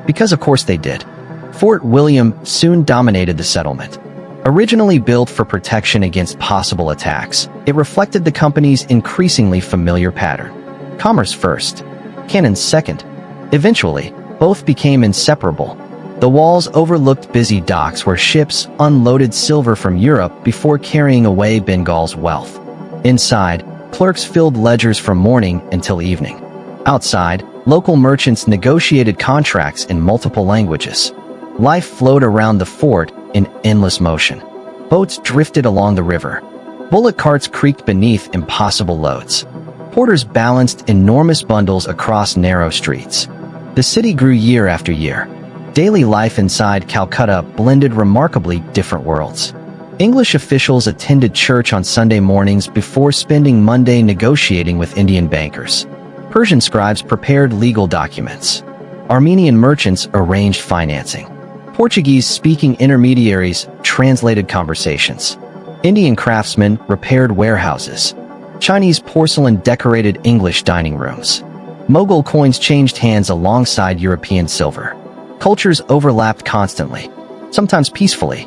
Because of course they did. Fort William soon dominated the settlement. Originally built for protection against possible attacks, it reflected the company's increasingly familiar pattern. Commerce first, cannon second. Eventually, both became inseparable. The walls overlooked busy docks where ships unloaded silver from Europe before carrying away Bengal's wealth. Inside, clerks filled ledgers from morning until evening. Outside, local merchants negotiated contracts in multiple languages. Life flowed around the fort in endless motion. Boats drifted along the river. Bullock carts creaked beneath impossible loads. Porters balanced enormous bundles across narrow streets. The city grew year after year. Daily life inside Calcutta blended remarkably different worlds. English officials attended church on Sunday mornings before spending Monday negotiating with Indian bankers. Persian scribes prepared legal documents. Armenian merchants arranged financing. Portuguese-speaking intermediaries translated conversations. Indian craftsmen repaired warehouses. Chinese porcelain decorated English dining rooms. Mughal coins changed hands alongside European silver. Cultures overlapped constantly, sometimes peacefully,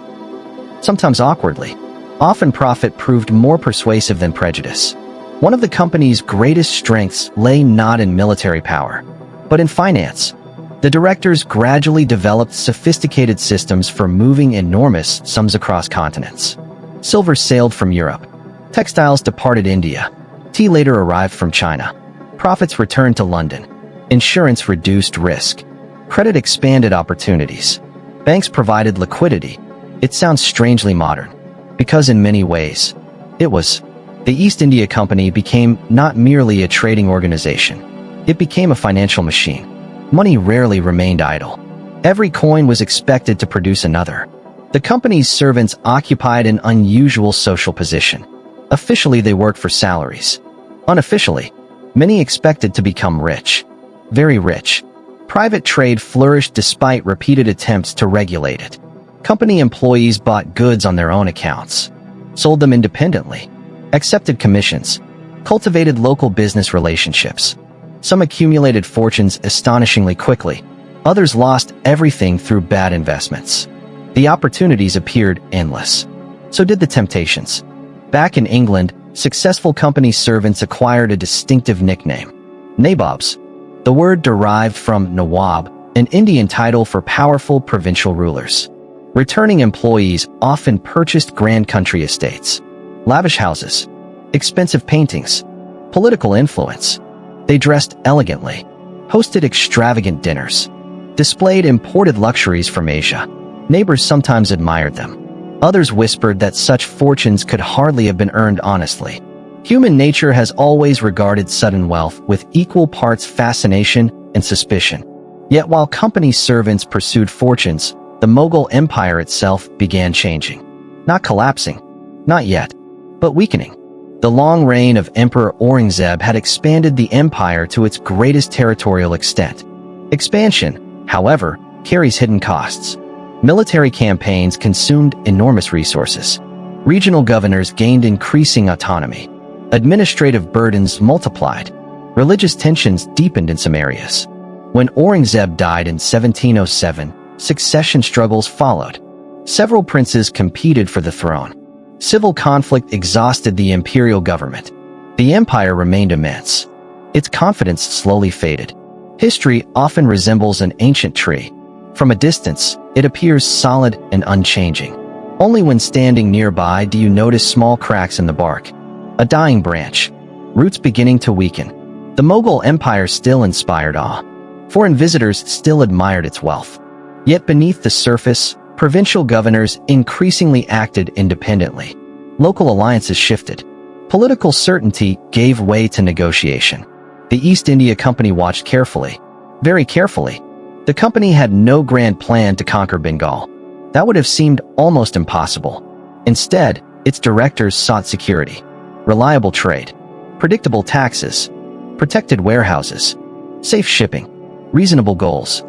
sometimes awkwardly. Often profit proved more persuasive than prejudice. One of the company's greatest strengths lay not in military power, but in finance. The directors gradually developed sophisticated systems for moving enormous sums across continents. Silver sailed from Europe. Textiles departed India. Tea later arrived from China. Profits returned to London. Insurance reduced risk. Credit expanded opportunities. Banks provided liquidity. It sounds strangely modern, because in many ways, it was. The East India Company became not merely a trading organization. It became a financial machine. Money rarely remained idle. Every coin was expected to produce another. The company's servants occupied an unusual social position. Officially, they worked for salaries. Unofficially, many expected to become rich. Very rich. Private trade flourished despite repeated attempts to regulate it. Company employees bought goods on their own accounts, sold them independently, accepted commissions, cultivated local business relationships. Some accumulated fortunes astonishingly quickly. Others lost everything through bad investments. The opportunities appeared endless. So did the temptations. Back in England, successful company servants acquired a distinctive nickname: nabobs. The word derived from nawab, an Indian title for powerful provincial rulers. Returning employees often purchased grand country estates, lavish houses, expensive paintings, political influence. They dressed elegantly, hosted extravagant dinners, displayed imported luxuries from Asia. Neighbors sometimes admired them. Others whispered that such fortunes could hardly have been earned honestly. Human nature has always regarded sudden wealth with equal parts fascination and suspicion. Yet while company servants pursued fortunes, the Mughal Empire itself began changing. Not collapsing, not yet, but weakening. The long reign of Emperor Aurangzeb had expanded the empire to its greatest territorial extent. Expansion, however, carries hidden costs. Military campaigns consumed enormous resources. Regional governors gained increasing autonomy. Administrative burdens multiplied. Religious tensions deepened in some areas. When Aurangzeb died in 1707, succession struggles followed. Several princes competed for the throne. Civil conflict exhausted the imperial government. The empire remained immense. Its confidence slowly faded. History often resembles an ancient tree. From a distance, it appears solid and unchanging. Only when standing nearby do you notice small cracks in the bark. A dying branch. Roots beginning to weaken. The Mughal Empire still inspired awe. Foreign visitors still admired its wealth. Yet beneath the surface, provincial governors increasingly acted independently. Local alliances shifted. Political certainty gave way to negotiation. The East India Company watched carefully. Very carefully. The company had no grand plan to conquer Bengal. That would have seemed almost impossible. Instead, its directors sought security. Reliable trade. Predictable taxes. Protected warehouses. Safe shipping. Reasonable goals.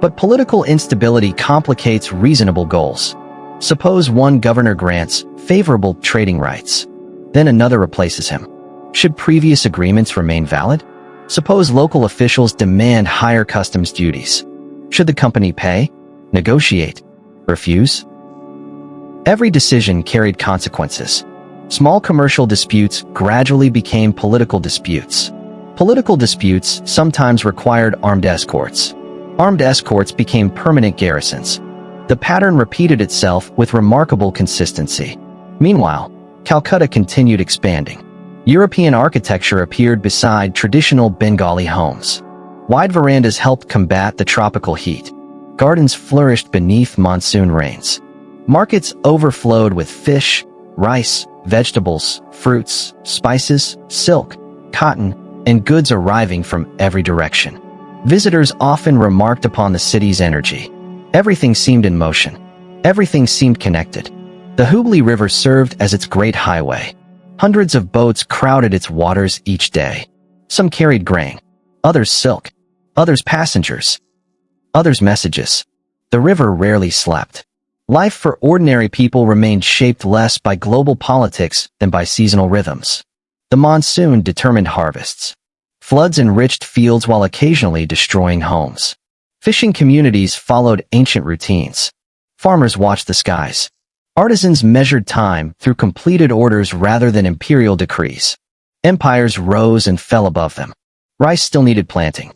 But political instability complicates reasonable goals. Suppose one governor grants favorable trading rights. Then another replaces him. Should previous agreements remain valid? Suppose local officials demand higher customs duties. Should the company pay? Negotiate? Refuse? Every decision carried consequences. Small commercial disputes gradually became political disputes. Political disputes sometimes required armed escorts. Armed escorts became permanent garrisons. The pattern repeated itself with remarkable consistency. Meanwhile, Calcutta continued expanding. European architecture appeared beside traditional Bengali homes. Wide verandas helped combat the tropical heat. Gardens flourished beneath monsoon rains. Markets overflowed with fish, rice, vegetables, fruits, spices, silk, cotton, and goods arriving from every direction. Visitors often remarked upon the city's energy. Everything seemed in motion. Everything seemed connected. The Hooghly River served as its great highway. Hundreds of boats crowded its waters each day. Some carried grain, others silk, others passengers, others messages. The river rarely slept. Life for ordinary people remained shaped less by global politics than by seasonal rhythms. The monsoon determined harvests. Floods enriched fields while occasionally destroying homes. Fishing communities followed ancient routines. Farmers watched the skies. Artisans measured time through completed orders rather than imperial decrees. Empires rose and fell above them. Rice still needed planting.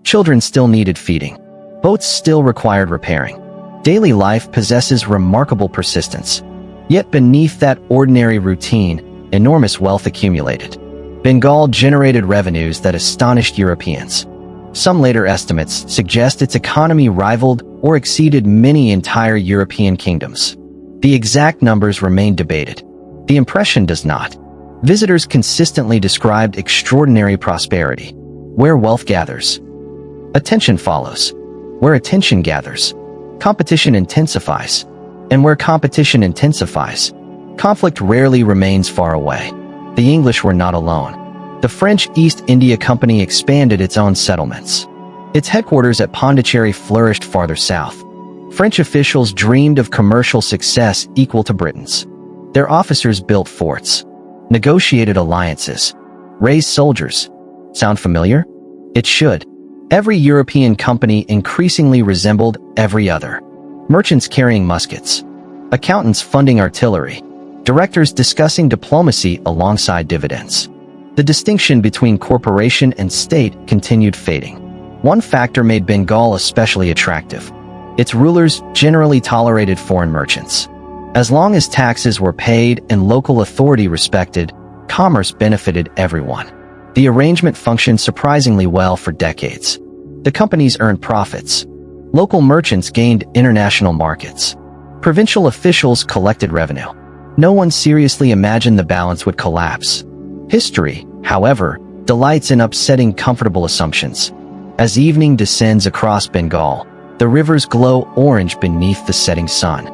Children still needed feeding. Boats still required repairing. Daily life possesses remarkable persistence. Yet beneath that ordinary routine, enormous wealth accumulated. Bengal generated revenues that astonished Europeans. Some later estimates suggest its economy rivaled or exceeded many entire European kingdoms. The exact numbers remain debated. The impression does not. Visitors consistently described extraordinary prosperity. Where wealth gathers, attention follows. Where attention gathers, competition intensifies. And where competition intensifies, conflict rarely remains far away. The English were not alone. The French East India Company expanded its own settlements. Its headquarters at Pondicherry flourished farther south. French officials dreamed of commercial success equal to Britain's. Their officers built forts, negotiated alliances, raised soldiers. Sound familiar? It should. Every European company increasingly resembled every other. Merchants carrying muskets, accountants funding artillery, directors discussing diplomacy alongside dividends. The distinction between corporation and state continued fading. One factor made Bengal especially attractive. Its rulers generally tolerated foreign merchants. As long as taxes were paid and local authority respected, commerce benefited everyone. The arrangement functioned surprisingly well for decades. The companies earned profits. Local merchants gained international markets. Provincial officials collected revenue. No one seriously imagined the balance would collapse. History, however, delights in upsetting comfortable assumptions. As evening descends across Bengal, the rivers glow orange beneath the setting sun.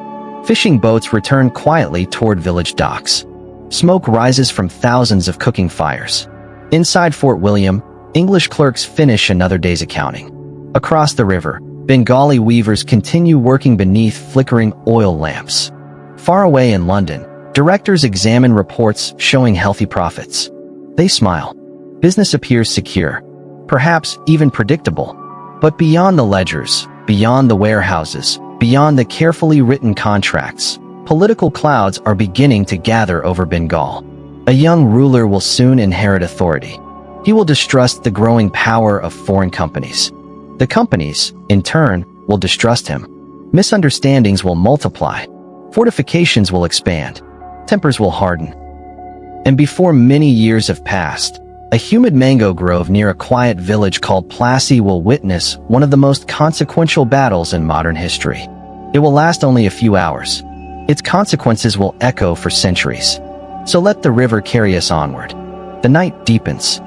Fishing boats return quietly toward village docks. Smoke rises from thousands of cooking fires. Inside Fort William, English clerks finish another day's accounting. Across the river, Bengali weavers continue working beneath flickering oil lamps. Far away in London, directors examine reports showing healthy profits. They smile. Business appears secure, perhaps even predictable. But beyond the ledgers, beyond the warehouses, beyond the carefully written contracts, political clouds are beginning to gather over Bengal. A young ruler will soon inherit authority. He will distrust the growing power of foreign companies. The companies, in turn, will distrust him. Misunderstandings will multiply. Fortifications will expand. Tempers will harden. And before many years have passed, a humid mango grove near a quiet village called Plassey will witness one of the most consequential battles in modern history. It will last only a few hours. Its consequences will echo for centuries. So let the river carry us onward. The night deepens.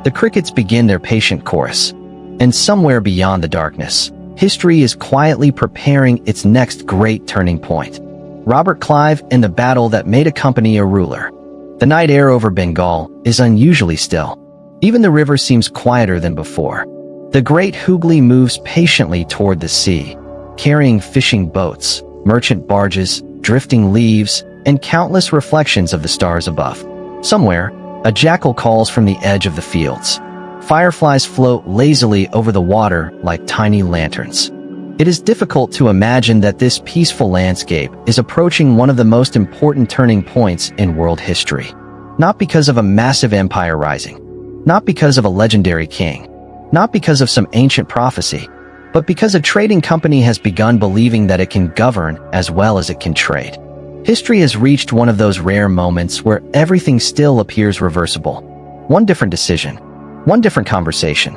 The crickets begin their patient chorus. And somewhere beyond the darkness, history is quietly preparing its next great turning point. Robert Clive in the battle that made a company a ruler. The night air over Bengal is unusually still. Even the river seems quieter than before. The great Hooghly moves patiently toward the sea, carrying fishing boats, merchant barges, drifting leaves, and countless reflections of the stars above. Somewhere, a jackal calls from the edge of the fields. Fireflies float lazily over the water like tiny lanterns. It is difficult to imagine that this peaceful landscape is approaching one of the most important turning points in world history. Not because of a massive empire rising, not because of a legendary king, not because of some ancient prophecy, but because a trading company has begun believing that it can govern as well as it can trade. History has reached one of those rare moments where everything still appears reversible. One different decision, one different conversation,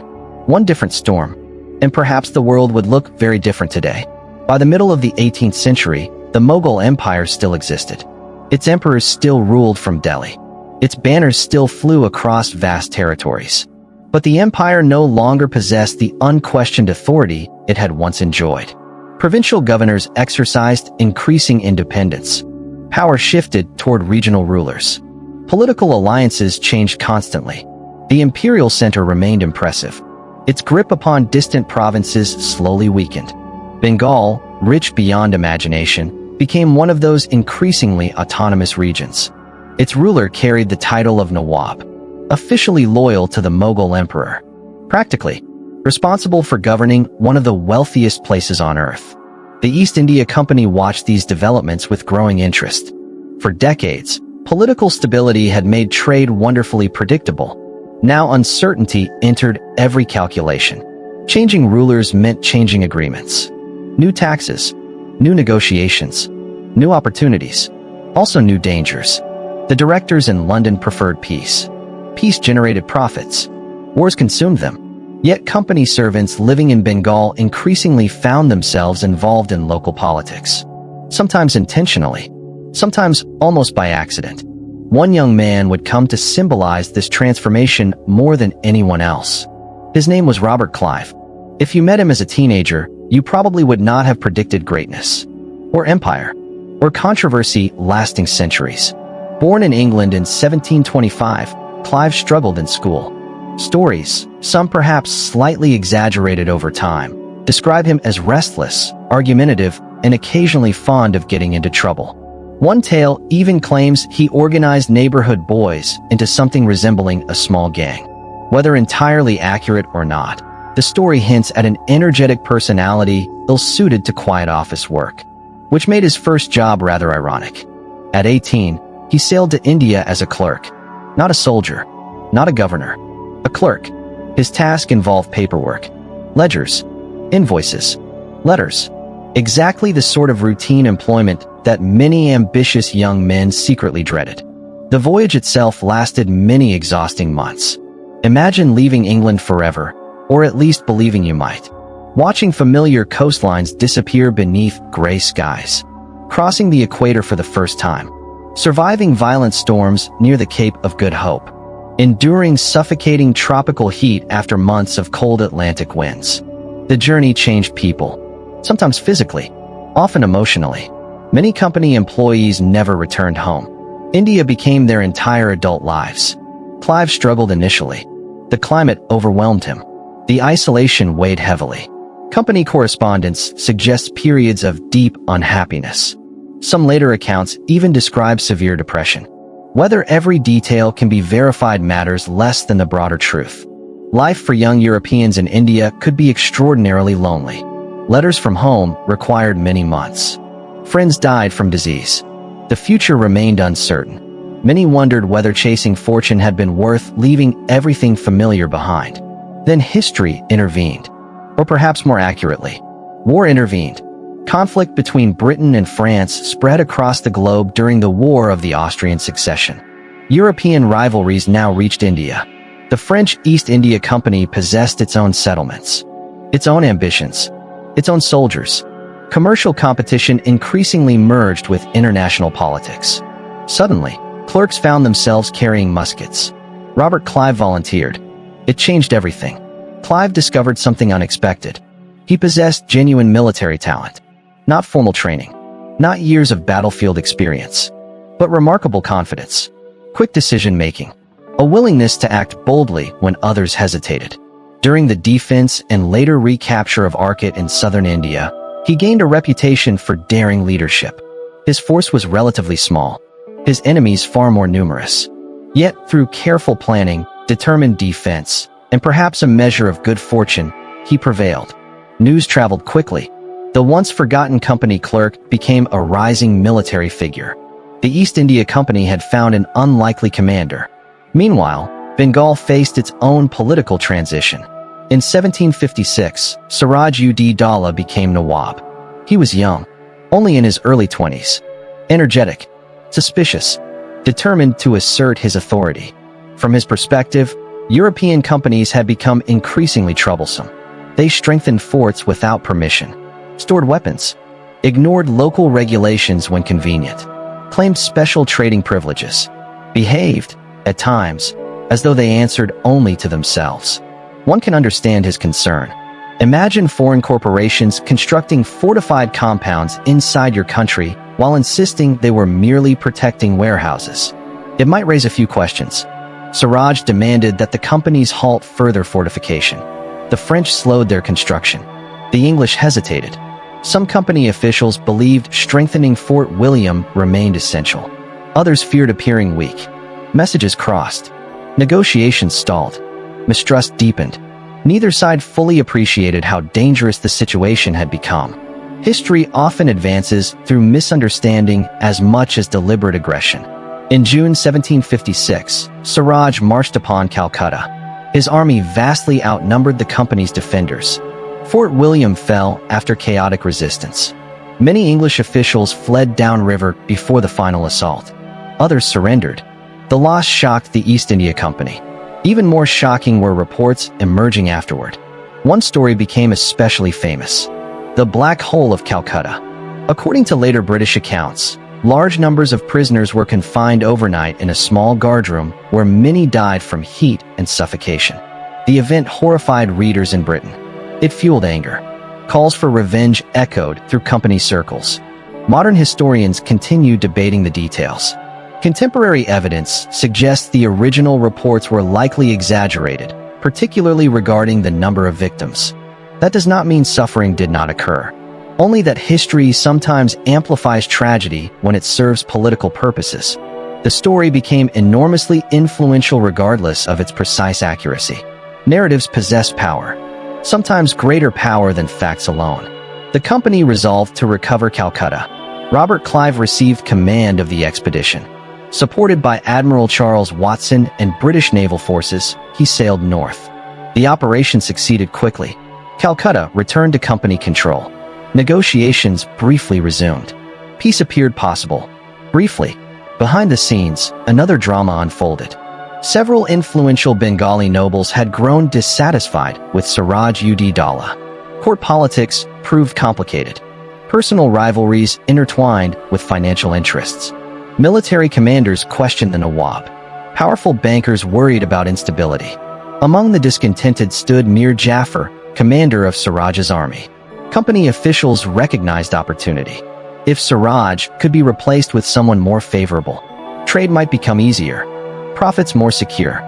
one different storm, and perhaps the world would look very different today. By the middle of the 18th century, the Mughal Empire still existed. Its emperors still ruled from Delhi. Its banners still flew across vast territories. But the empire no longer possessed the unquestioned authority it had once enjoyed. Provincial governors exercised increasing independence. Power shifted toward regional rulers. Political alliances changed constantly. The imperial center remained impressive. Its grip upon distant provinces slowly weakened. Bengal, rich beyond imagination, became one of those increasingly autonomous regions. Its ruler carried the title of Nawab, officially loyal to the Mughal emperor, practically responsible for governing one of the wealthiest places on earth. The East India Company watched these developments with growing interest. For decades, political stability had made trade wonderfully predictable. Now uncertainty entered every calculation. Changing rulers meant changing agreements. New taxes, new negotiations, new opportunities, also new dangers. The directors in London preferred peace. Peace generated profits. Wars consumed them. Yet company servants living in Bengal increasingly found themselves involved in local politics. Sometimes intentionally, sometimes almost by accident. One young man would come to symbolize this transformation more than anyone else. His name was Robert Clive. If you met him as a teenager, you probably would not have predicted greatness, or empire, or controversy lasting centuries. Born in England in 1725, Clive struggled in school. Stories, some perhaps slightly exaggerated over time, describe him as restless, argumentative, and occasionally fond of getting into trouble. One tale even claims he organized neighborhood boys into something resembling a small gang. Whether entirely accurate or not, the story hints at an energetic personality ill-suited to quiet office work, which made his first job rather ironic. At 18, he sailed to India as a clerk. Not a soldier, not a governor, a clerk. His task involved paperwork, ledgers, invoices, letters. Exactly the sort of routine employment that many ambitious young men secretly dreaded. The voyage itself lasted many exhausting months. Imagine leaving England forever, or at least believing you might. Watching familiar coastlines disappear beneath gray skies. Crossing the equator for the first time. Surviving violent storms near the Cape of Good Hope. Enduring suffocating tropical heat after months of cold Atlantic winds. The journey changed people, sometimes physically, often emotionally. Many company employees never returned home. India became their entire adult lives. Clive struggled initially. The climate overwhelmed him. The isolation weighed heavily. Company correspondence suggests periods of deep unhappiness. Some later accounts even describe severe depression. Whether every detail can be verified matters less than the broader truth. Life for young Europeans in India could be extraordinarily lonely. Letters from home required many months. Friends died from disease. The future remained uncertain. Many wondered whether chasing fortune had been worth leaving everything familiar behind. Then history intervened. Or perhaps more accurately, war intervened. Conflict between Britain and France spread across the globe during the War of the Austrian Succession. European rivalries now reached India. The French East India Company possessed its own settlements, its own ambitions, its own soldiers. Commercial competition increasingly merged with international politics. Suddenly, clerks found themselves carrying muskets. Robert Clive volunteered. It changed everything. Clive discovered something unexpected. He possessed genuine military talent. Not formal training, not years of battlefield experience, but remarkable confidence, quick decision-making, a willingness to act boldly when others hesitated. During the defense and later recapture of Arcot in southern India, he gained a reputation for daring leadership. His force was relatively small, his enemies far more numerous. Yet, through careful planning, determined defense, and perhaps a measure of good fortune, he prevailed. News traveled quickly. The once forgotten company clerk became a rising military figure. The East India Company had found an unlikely commander. Meanwhile, Bengal faced its own political transition. In 1756, Siraj-ud-Daulah became Nawab. He was young, only in his early 20s, energetic, suspicious, determined to assert his authority. From his perspective, European companies had become increasingly troublesome. They strengthened forts without permission, stored weapons, ignored local regulations when convenient, claimed special trading privileges, behaved, at times, as though they answered only to themselves. One can understand his concern. Imagine foreign corporations constructing fortified compounds inside your country while insisting they were merely protecting warehouses. It might raise a few questions. Siraj demanded that the companies halt further fortification. The French slowed their construction. The English hesitated. Some company officials believed strengthening Fort William remained essential. Others feared appearing weak. Messages crossed. Negotiations stalled. Mistrust deepened. Neither side fully appreciated how dangerous the situation had become. History often advances through misunderstanding as much as deliberate aggression. In June 1756, Siraj marched upon Calcutta. His army vastly outnumbered the company's defenders. Fort William fell after chaotic resistance. Many English officials fled downriver before the final assault. Others surrendered. The loss shocked the East India Company. Even more shocking were reports emerging afterward. One story became especially famous: the Black Hole of Calcutta. According to later British accounts, large numbers of prisoners were confined overnight in a small guardroom where many died from heat and suffocation. The event horrified readers in Britain. It fueled anger. Calls for revenge echoed through company circles. Modern historians continue debating the details. Contemporary evidence suggests the original reports were likely exaggerated, particularly regarding the number of victims. That does not mean suffering did not occur, only that history sometimes amplifies tragedy when it serves political purposes. The story became enormously influential regardless of its precise accuracy. Narratives possess power, sometimes greater power than facts alone. The company resolved to recover Calcutta. Robert Clive received command of the expedition. Supported by Admiral Charles Watson and British naval forces, he sailed north. The operation succeeded quickly. Calcutta returned to company control. Negotiations briefly resumed. Peace appeared possible. Briefly, behind the scenes, another drama unfolded. Several influential Bengali nobles had grown dissatisfied with Siraj-ud-Daulah. Court politics proved complicated. Personal rivalries intertwined with financial interests. Military commanders questioned the Nawab. Powerful bankers worried about instability. Among the discontented stood Mir Jafar, commander of Siraj's army. Company officials recognized opportunity. If Siraj could be replaced with someone more favorable, trade might become easier, profits more secure.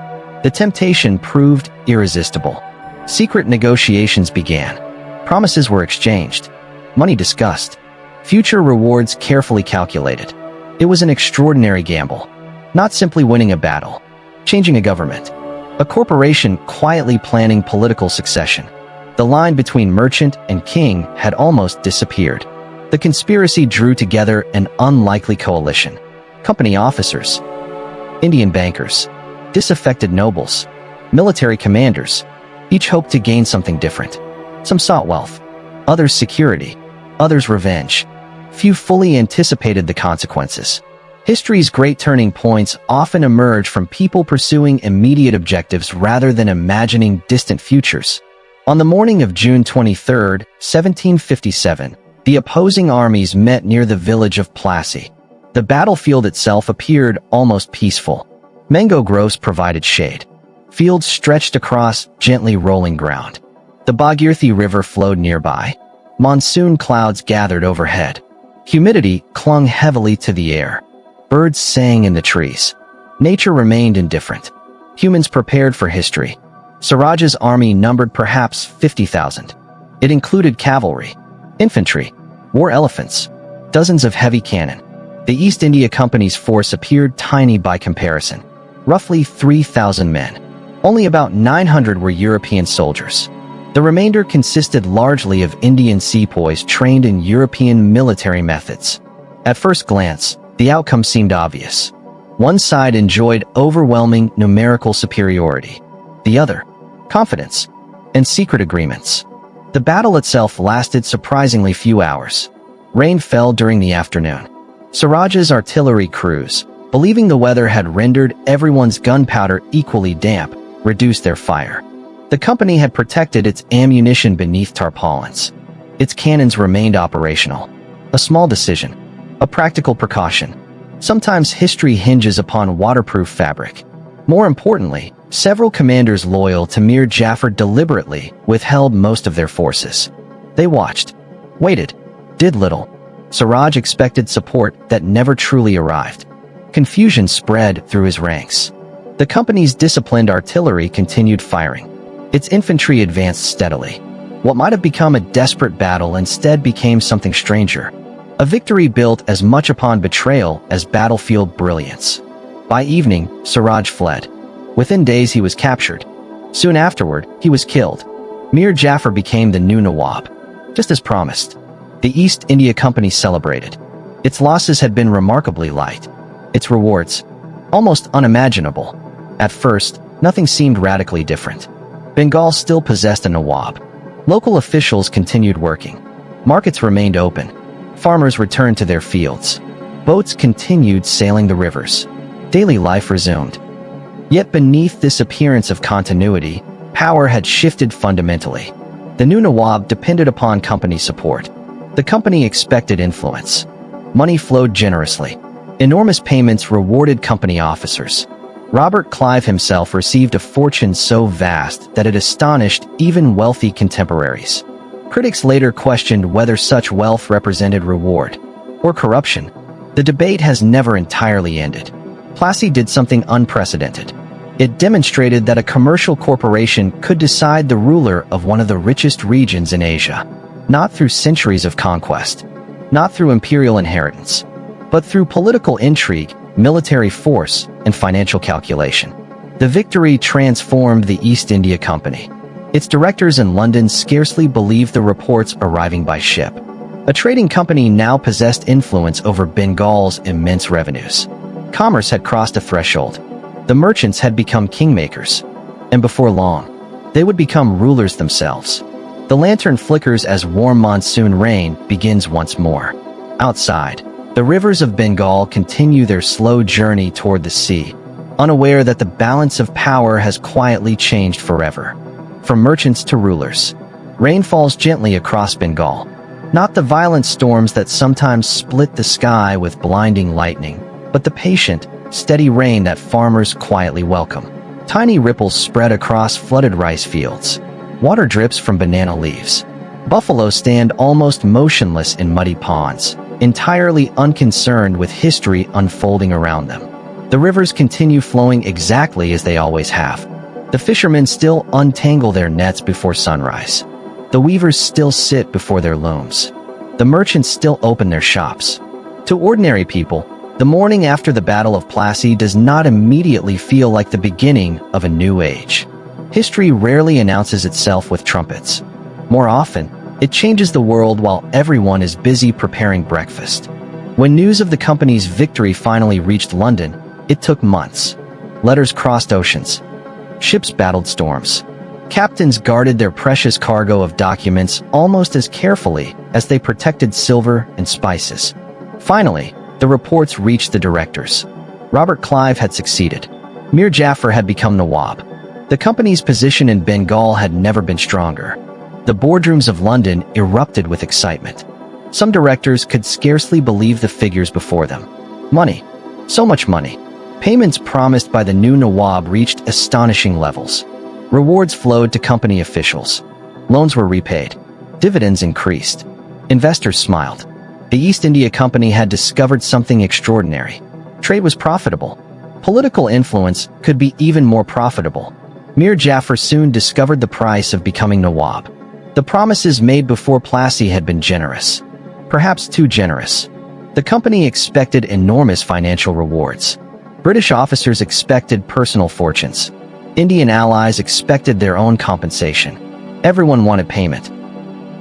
The temptation proved irresistible. Secret negotiations began. Promises were exchanged. Money discussed. Future rewards carefully calculated. It was an extraordinary gamble. Not simply winning a battle, changing a government. A corporation quietly planning political succession. The line between merchant and king had almost disappeared. The conspiracy drew together an unlikely coalition. Company officers, Indian bankers, disaffected nobles, military commanders, each hoped to gain something different. Some sought wealth, others security, others revenge. Few fully anticipated the consequences. History's great turning points often emerge from people pursuing immediate objectives rather than imagining distant futures. On the morning of June 23, 1757, the opposing armies met near the village of Plassey. The battlefield itself appeared almost peaceful. Mango groves provided shade. Fields stretched across gently rolling ground. The Bhagirathi River flowed nearby. Monsoon clouds gathered overhead. Humidity clung heavily to the air. Birds sang in the trees. Nature remained indifferent. Humans prepared for history. Suraj's army numbered perhaps 50,000. It included cavalry, infantry, war elephants, dozens of heavy cannon. The East India Company's force appeared tiny by comparison, roughly 3,000 men. Only about 900 were European soldiers. The remainder consisted largely of Indian sepoys trained in European military methods. At first glance, the outcome seemed obvious. One side enjoyed overwhelming numerical superiority. The other, confidence and secret agreements. The battle itself lasted surprisingly few hours. Rain fell during the afternoon. Suraj's artillery crews, believing the weather had rendered everyone's gunpowder equally damp, reduced their fire. The company had protected its ammunition beneath tarpaulins. Its cannons remained operational. A small decision. A practical precaution. Sometimes history hinges upon waterproof fabric. More importantly, several commanders loyal to Mir Jafar deliberately withheld most of their forces. They watched, waited, did little. Suraj expected support that never truly arrived. Confusion spread through his ranks. The company's disciplined artillery continued firing. Its infantry advanced steadily. What might have become a desperate battle instead became something stranger. A victory built as much upon betrayal as battlefield brilliance. By evening, Suraj fled. Within days he was captured. Soon afterward, he was killed. Mir Jafar became the new Nawab. Just as promised. The East India Company celebrated. Its losses had been remarkably light. Its rewards, almost unimaginable. At first, nothing seemed radically different. Bengal still possessed a Nawab. Local officials continued working. Markets remained open. Farmers returned to their fields. Boats continued sailing the rivers. Daily life resumed. Yet beneath this appearance of continuity, power had shifted fundamentally. The new Nawab depended upon company support. The company expected influence. Money flowed generously. Enormous payments rewarded company officers. Robert Clive himself received a fortune so vast that it astonished even wealthy contemporaries. Critics later questioned whether such wealth represented reward or corruption. The debate has never entirely ended. Plassey did something unprecedented. It demonstrated that a commercial corporation could decide the ruler of one of the richest regions in Asia, not through centuries of conquest, not through imperial inheritance, but through political intrigue, military force, and financial calculation. The victory transformed the East India Company. Its directors in London scarcely believed the reports arriving by ship. A trading company now possessed influence over Bengal's immense revenues. Commerce had crossed a threshold. The merchants had become kingmakers. And before long, they would become rulers themselves. The lantern flickers as warm monsoon rain begins once more. Outside, the rivers of Bengal continue their slow journey toward the sea, unaware that the balance of power has quietly changed forever. From merchants to rulers, rain falls gently across Bengal. Not the violent storms that sometimes split the sky with blinding lightning, but the patient, steady rain that farmers quietly welcome. Tiny ripples spread across flooded rice fields. Water drips from banana leaves. Buffalo stand almost motionless in muddy ponds, entirely unconcerned with history unfolding around them. The rivers continue flowing exactly as they always have. The fishermen still untangle their nets before sunrise. The weavers still sit before their looms. The merchants still open their shops. To ordinary people, the morning after the Battle of Plassey does not immediately feel like the beginning of a new age. History rarely announces itself with trumpets. More often, it changes the world while everyone is busy preparing breakfast. When news of the company's victory finally reached London, it took months. Letters crossed oceans. Ships battled storms. Captains guarded their precious cargo of documents almost as carefully as they protected silver and spices. Finally, The reports reached the directors. Robert Clive had succeeded. Mir Jafar had become Nawab. The company's position in Bengal had never been stronger. The boardrooms of London erupted with excitement. Some directors could scarcely believe the figures before them. Money. So much money. Payments promised by the new Nawab reached astonishing levels. Rewards flowed to company officials. Loans were repaid. Dividends increased. Investors smiled. The East India Company had discovered something extraordinary. Trade was profitable. Political influence could be even more profitable. Mir Jafar soon discovered the price of becoming Nawab. The promises made before Plassey had been generous. Perhaps too generous. The company expected enormous financial rewards. British officers expected personal fortunes. Indian allies expected their own compensation. Everyone wanted payment.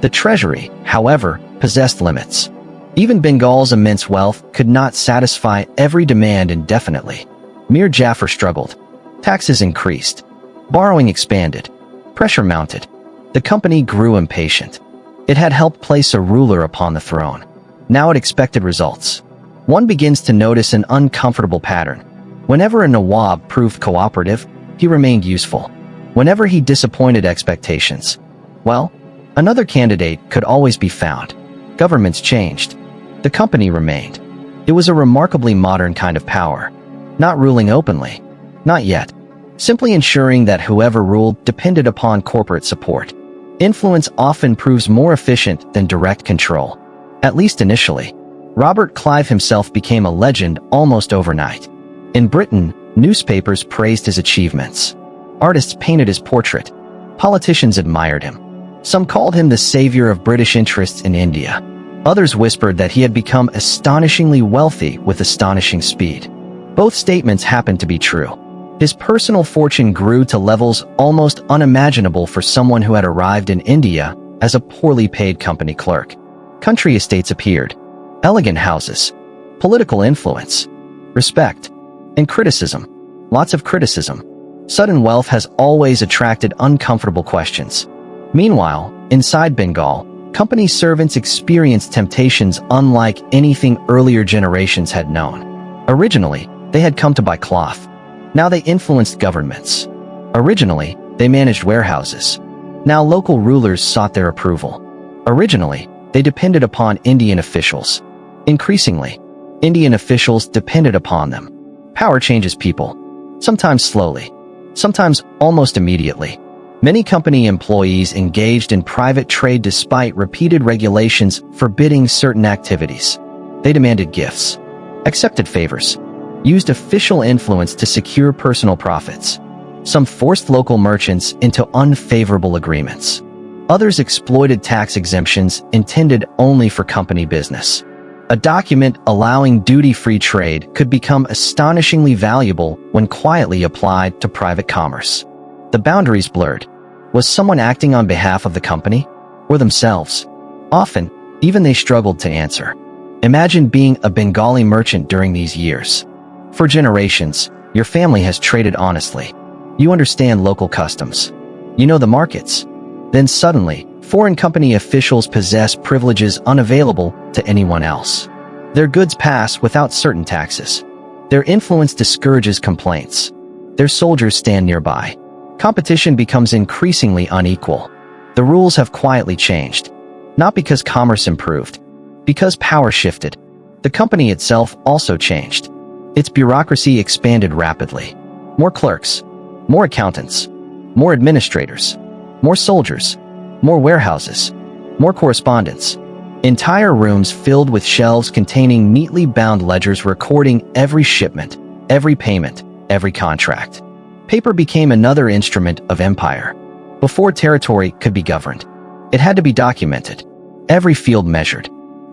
The treasury, however, possessed limits. Even Bengal's immense wealth could not satisfy every demand indefinitely. Mir Jafar struggled. Taxes increased. Borrowing expanded. Pressure mounted. The company grew impatient. It had helped place a ruler upon the throne. Now it expected results. One begins to notice an uncomfortable pattern. Whenever a Nawab proved cooperative, he remained useful. Whenever he disappointed expectations, well, another candidate could always be found. Governments changed. The company remained. It was a remarkably modern kind of power. Not ruling openly. Not yet. Simply ensuring that whoever ruled depended upon corporate support. Influence often proves more efficient than direct control. At least initially. Robert Clive himself became a legend almost overnight. In Britain, newspapers praised his achievements. Artists painted his portrait. Politicians admired him. Some called him the savior of British interests in India. Others whispered that he had become astonishingly wealthy with astonishing speed. Both statements happened to be true. His personal fortune grew to levels almost unimaginable for someone who had arrived in India as a poorly paid company clerk. Country estates appeared. Elegant houses. Political influence. Respect. And criticism. Lots of criticism. Sudden wealth has always attracted uncomfortable questions. Meanwhile, inside Bengal, company servants experienced temptations unlike anything earlier generations had known. Originally, they had come to buy cloth. Now they influenced governments. Originally, they managed warehouses. Now local rulers sought their approval. Originally, they depended upon Indian officials. Increasingly, Indian officials depended upon them. Power changes people. Sometimes slowly. Sometimes almost immediately. Many company employees engaged in private trade despite repeated regulations forbidding certain activities. They demanded gifts. Accepted favors. Used official influence to secure personal profits. Some forced local merchants into unfavorable agreements. Others exploited tax exemptions intended only for company business. A document allowing duty-free trade could become astonishingly valuable when quietly applied to private commerce. The boundaries blurred. Was someone acting on behalf of the company? Or themselves? Often, even they struggled to answer. Imagine being a Bengali merchant during these years. For generations, your family has traded honestly. You understand local customs. You know the markets. Then suddenly, foreign company officials possess privileges unavailable to anyone else. Their goods pass without certain taxes. Their influence discourages complaints. Their soldiers stand nearby. Competition becomes increasingly unequal. The rules have quietly changed. Not because commerce improved. Because power shifted. The company itself also changed. Its bureaucracy expanded rapidly. More clerks. More accountants. More administrators. More soldiers. More warehouses. More correspondence. Entire rooms filled with shelves containing neatly bound ledgers recording every shipment, every payment, every contract. Paper became another instrument of empire. Before territory could be governed, it had to be documented. Every field measured.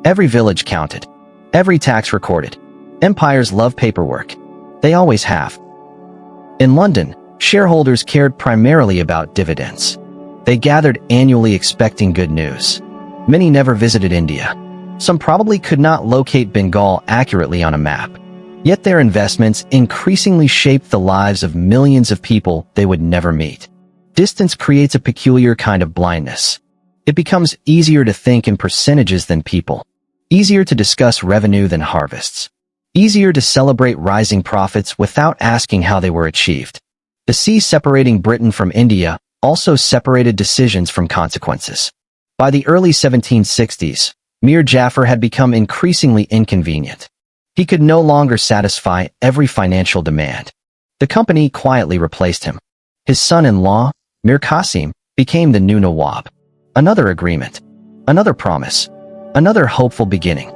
Every village counted. Every tax recorded. Empires love paperwork. They always have. In London, shareholders cared primarily about dividends. They gathered annually expecting good news. Many never visited India. Some probably could not locate Bengal accurately on a map. Yet their investments increasingly shaped the lives of millions of people they would never meet. Distance creates a peculiar kind of blindness. It becomes easier to think in percentages than people. Easier to discuss revenue than harvests. Easier to celebrate rising profits without asking how they were achieved. The sea separating Britain from India also separated decisions from consequences. By the early 1760s, Mir Jafar had become increasingly inconvenient. He could no longer satisfy every financial demand. The company quietly replaced him. His son-in-law, Mir Qasim, became the new Nawab. Another agreement. Another promise. Another hopeful beginning.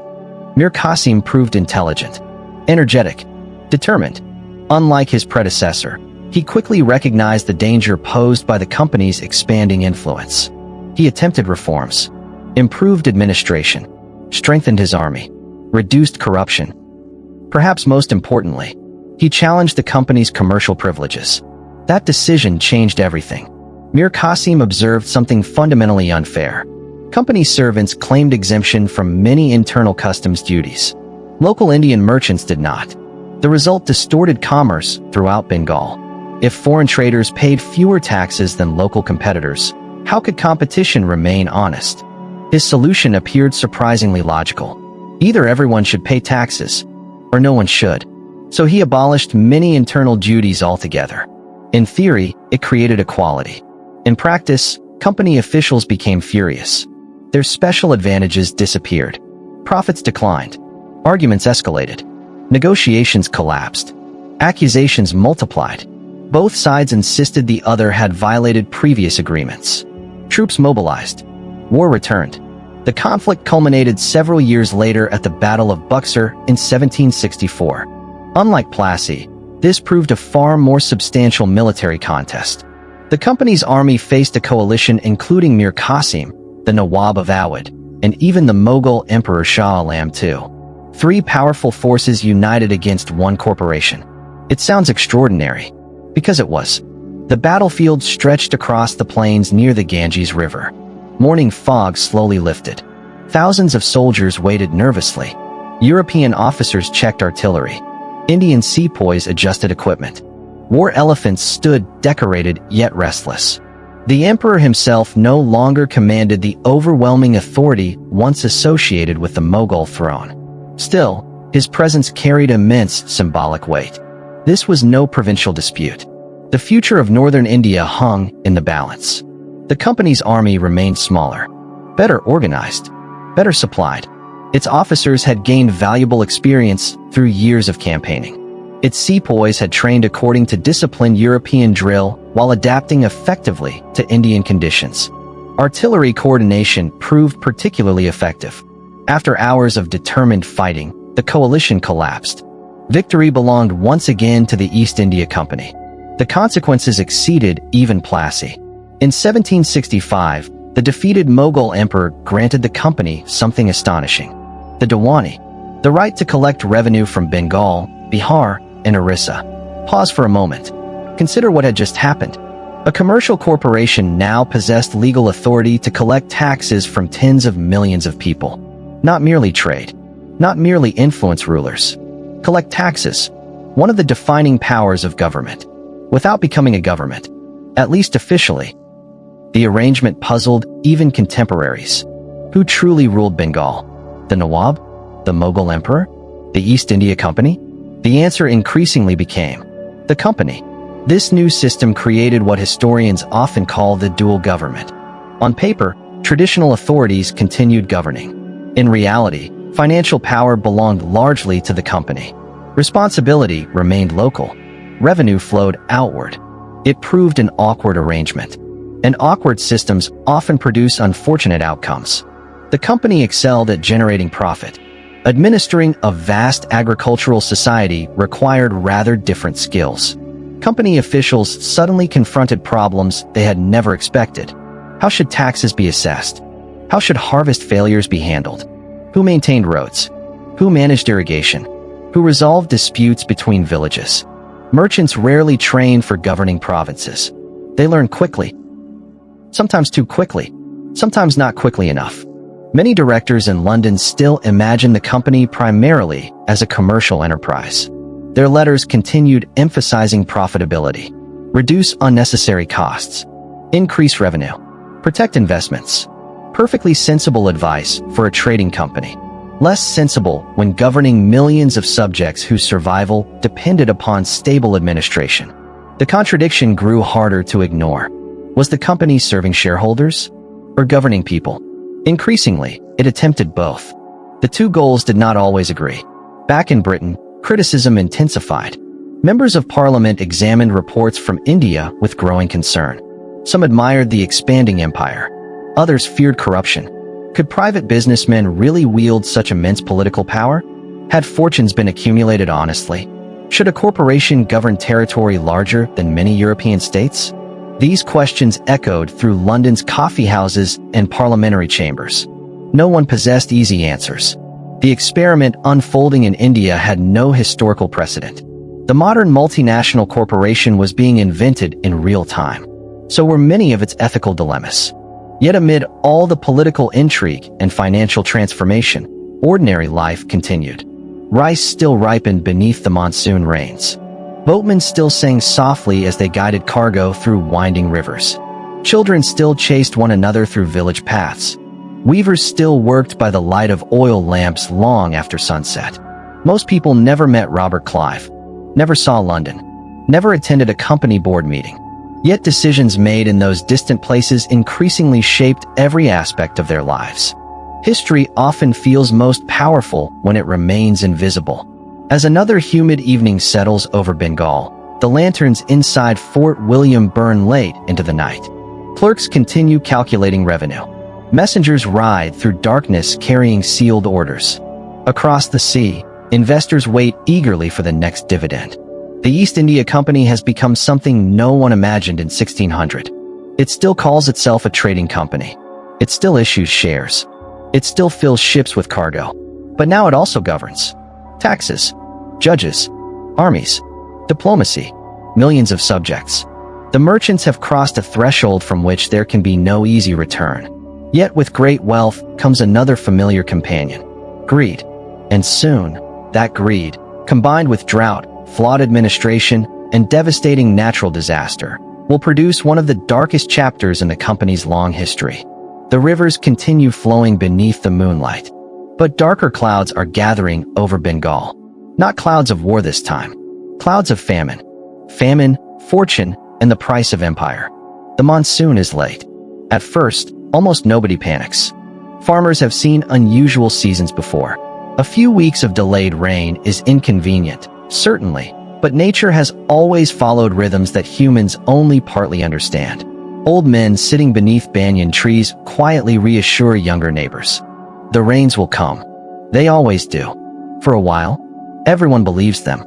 Mir Qasim proved intelligent, energetic, determined. Unlike his predecessor, he quickly recognized the danger posed by the company's expanding influence. He attempted reforms, improved administration, strengthened his army, reduced corruption. Perhaps most importantly, he challenged the company's commercial privileges. That decision changed everything. Mir Qasim observed something fundamentally unfair. Company servants claimed exemption from many internal customs duties. Local Indian merchants did not. The result distorted commerce throughout Bengal. If foreign traders paid fewer taxes than local competitors, how could competition remain honest? His solution appeared surprisingly logical. Either everyone should pay taxes, or no one should. So he abolished many internal duties altogether. In theory, it created equality. In practice, company officials became furious. Their special advantages disappeared. Profits declined. Arguments escalated. Negotiations collapsed. Accusations multiplied. Both sides insisted the other had violated previous agreements. Troops mobilized. War returned. The conflict culminated several years later at the Battle of Buxar in 1764. Unlike Plassey, this proved a far more substantial military contest. The company's army faced a coalition including Mir Qasim, the Nawab of Awadh, and even the Mughal Emperor Shah Alam II. Three powerful forces united against one corporation. It sounds extraordinary, because it was. The battlefield stretched across the plains near the Ganges River. Morning fog slowly lifted. Thousands of soldiers waited nervously. European officers checked artillery. Indian sepoys adjusted equipment. War elephants stood decorated yet restless. The emperor himself no longer commanded the overwhelming authority once associated with the Mughal throne. Still, his presence carried immense symbolic weight. This was no provincial dispute. The future of northern India hung in the balance. The company's army remained smaller, better organized, better supplied. Its officers had gained valuable experience through years of campaigning. Its sepoys had trained according to disciplined European drill while adapting effectively to Indian conditions. Artillery coordination proved particularly effective. After hours of determined fighting, the coalition collapsed. Victory belonged once again to the East India Company. The consequences exceeded even Plassey. In 1765, the defeated Mughal emperor granted the company something astonishing. The Diwani, the right to collect revenue from Bengal, Bihar, and Orissa. Pause for a moment. Consider what had just happened. A commercial corporation now possessed legal authority to collect taxes from tens of millions of people. Not merely trade. Not merely influence rulers. Collect taxes. One of the defining powers of government. Without becoming a government. At least officially. The arrangement puzzled even contemporaries. Who truly ruled Bengal? The Nawab? The Mughal emperor? The East India Company? The answer increasingly became the company. This new system created what historians often call the dual government. On paper, traditional authorities continued governing. In reality, financial power belonged largely to the company. Responsibility remained local. Revenue flowed outward. It proved an awkward arrangement. And awkward systems often produce unfortunate outcomes. The company excelled at generating profit. Administering a vast agricultural society required rather different skills. Company officials suddenly confronted problems they had never expected. How should taxes be assessed? How should harvest failures be handled? Who maintained roads? Who managed irrigation? Who resolved disputes between villages? Merchants rarely trained for governing provinces. They learned quickly. Sometimes too quickly. Sometimes not quickly enough. Many directors in London still imagine the company primarily as a commercial enterprise. Their letters continued emphasizing profitability, reduce unnecessary costs, increase revenue, protect investments. Perfectly sensible advice for a trading company. less sensible when governing millions of subjects whose survival depended upon stable administration. The contradiction grew harder to ignore. Was the company serving shareholders or governing people? Increasingly, it attempted both. The two goals did not always agree. Back in Britain, criticism intensified. Members of parliament examined reports from India with growing concern. Some admired the expanding empire. Others feared corruption. Could private businessmen really wield such immense political power? Had fortunes been accumulated honestly? Should a corporation govern territory larger than many European states? These questions echoed through London's coffee houses and parliamentary chambers. No one possessed easy answers. The experiment unfolding in India had no historical precedent. The modern multinational corporation was being invented in real time. So were many of its ethical dilemmas. Yet amid all the political intrigue and financial transformation, ordinary life continued. Rice still ripened beneath the monsoon rains. Boatmen still sang softly as they guided cargo through winding rivers. Children still chased one another through village paths. Weavers still worked by the light of oil lamps long after sunset. Most people never met Robert Clive, never saw London, never attended a company board meeting. Yet decisions made in those distant places increasingly shaped every aspect of their lives. History often feels most powerful when it remains invisible. As another humid evening settles over Bengal, the lanterns inside Fort William burn late into the night. Clerks continue calculating revenue. Messengers ride through darkness carrying sealed orders. Across the sea, investors wait eagerly for the next dividend. The East India Company has become something no one imagined in 1600. It still calls itself a trading company. It still issues shares. It still fills ships with cargo. But now it also governs. Taxes, judges, armies, diplomacy, millions of subjects. The merchants have crossed a threshold from which there can be no easy return. Yet with great wealth comes another familiar companion, greed. And soon, that greed, combined with drought, flawed administration, and devastating natural disaster, will produce one of the darkest chapters in the company's long history. The rivers continue flowing beneath the moonlight. But darker clouds are gathering over Bengal. Not clouds of war this time. Clouds of famine. Famine, fortune, and the price of empire. The monsoon is late. At first, almost nobody panics. Farmers have seen unusual seasons before. A few weeks of delayed rain is inconvenient, certainly, but nature has always followed rhythms that humans only partly understand. Old men sitting beneath banyan trees quietly reassure younger neighbors. The rains will come. They always do. For a while, everyone believes them.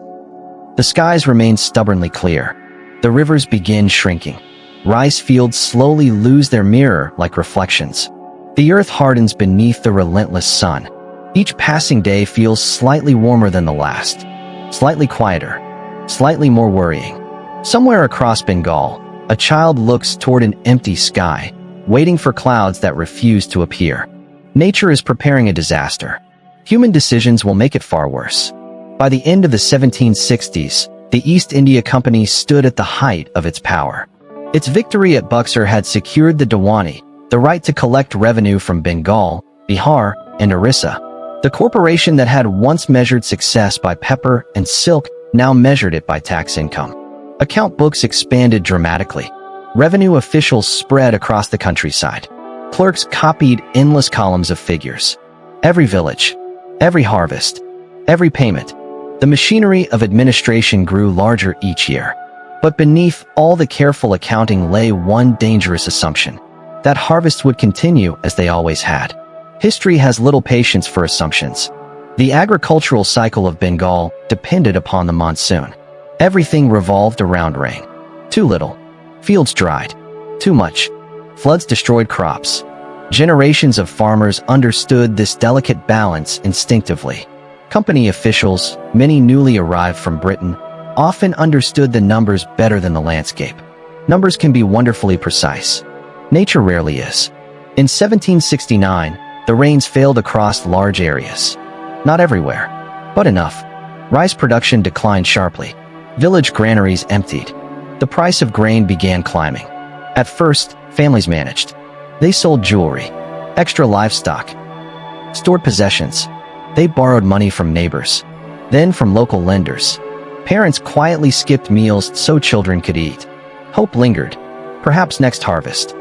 The skies remain stubbornly clear. The rivers begin shrinking. Rice fields slowly lose their mirror like reflections. The earth hardens beneath the relentless sun. Each passing day feels slightly warmer than the last. Slightly quieter. Slightly more worrying. Somewhere across Bengal, a child looks toward an empty sky, waiting for clouds that refuse to appear. Nature is preparing a disaster. Human decisions will make it far worse. By the end of the 1760s, the East India Company stood at the height of its power. Its victory at Buxar had secured the Diwani, the right to collect revenue from Bengal, Bihar, and Orissa. The corporation that had once measured success by pepper and silk now measured it by tax income. Account books expanded dramatically. Revenue officials spread across the countryside. Clerks copied endless columns of figures. Every village, every harvest, every payment. The machinery of administration grew larger each year. But beneath all the careful accounting lay one dangerous assumption: that harvests would continue as they always had. History has little patience for assumptions. The agricultural cycle of Bengal depended upon the monsoon. Everything revolved around rain. Too little. Fields dried. Too much. Floods destroyed crops. Generations of farmers understood this delicate balance instinctively. Company officials, many newly arrived from Britain, often understood the numbers better than the landscape. Numbers can be wonderfully precise. Nature rarely is. In 1769, the rains failed across large areas. Not everywhere, but enough. Rice production declined sharply. Village granaries emptied. The price of grain began climbing. At first, families managed. They sold jewelry, extra livestock, stored possessions. They borrowed money from neighbors, then from local lenders. Parents quietly skipped meals so children could eat. Hope lingered. Perhaps next harvest.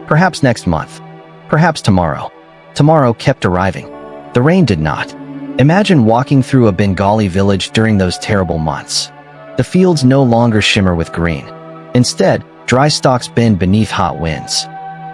Perhaps next month. Perhaps tomorrow. Tomorrow kept arriving. The rain did not. Imagine walking through a Bengali village during those terrible months. The fields no longer shimmer with green. Instead, dry stalks bend beneath hot winds.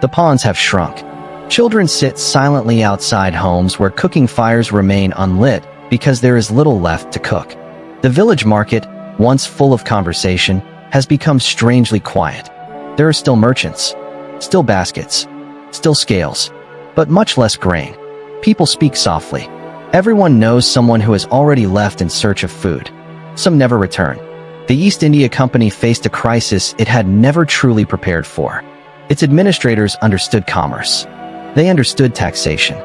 The ponds have shrunk. Children sit silently outside homes where cooking fires remain unlit because there is little left to cook. The village market, once full of conversation, has become strangely quiet. There are still merchants, still baskets, still scales, but much less grain. People speak softly. Everyone knows someone who has already left in search of food. Some never return. The East India Company faced a crisis it had never truly prepared for. Its administrators understood commerce. They understood taxation.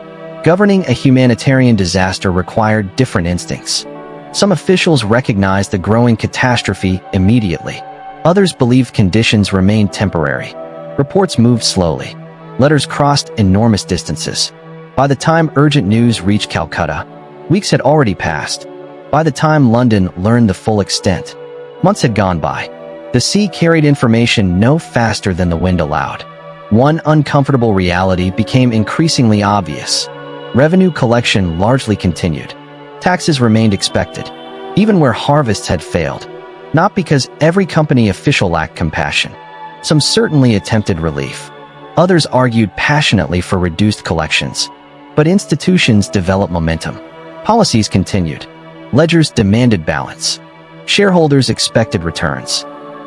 Governing a humanitarian disaster required different instincts. Some officials recognized the growing catastrophe immediately. Others believed conditions remained temporary. Reports moved slowly. Letters crossed enormous distances. By the time urgent news reached Calcutta, weeks had already passed. By the time London learned the full extent, months had gone by. The sea carried information no faster than the wind allowed. One uncomfortable reality became increasingly obvious. Revenue collection largely continued. Taxes remained expected, even where harvests had failed. Not because every company official lacked compassion. Some certainly attempted relief. Others argued passionately for reduced collections. But institutions developed momentum. Policies continued. Ledgers demanded balance. Shareholders expected returns.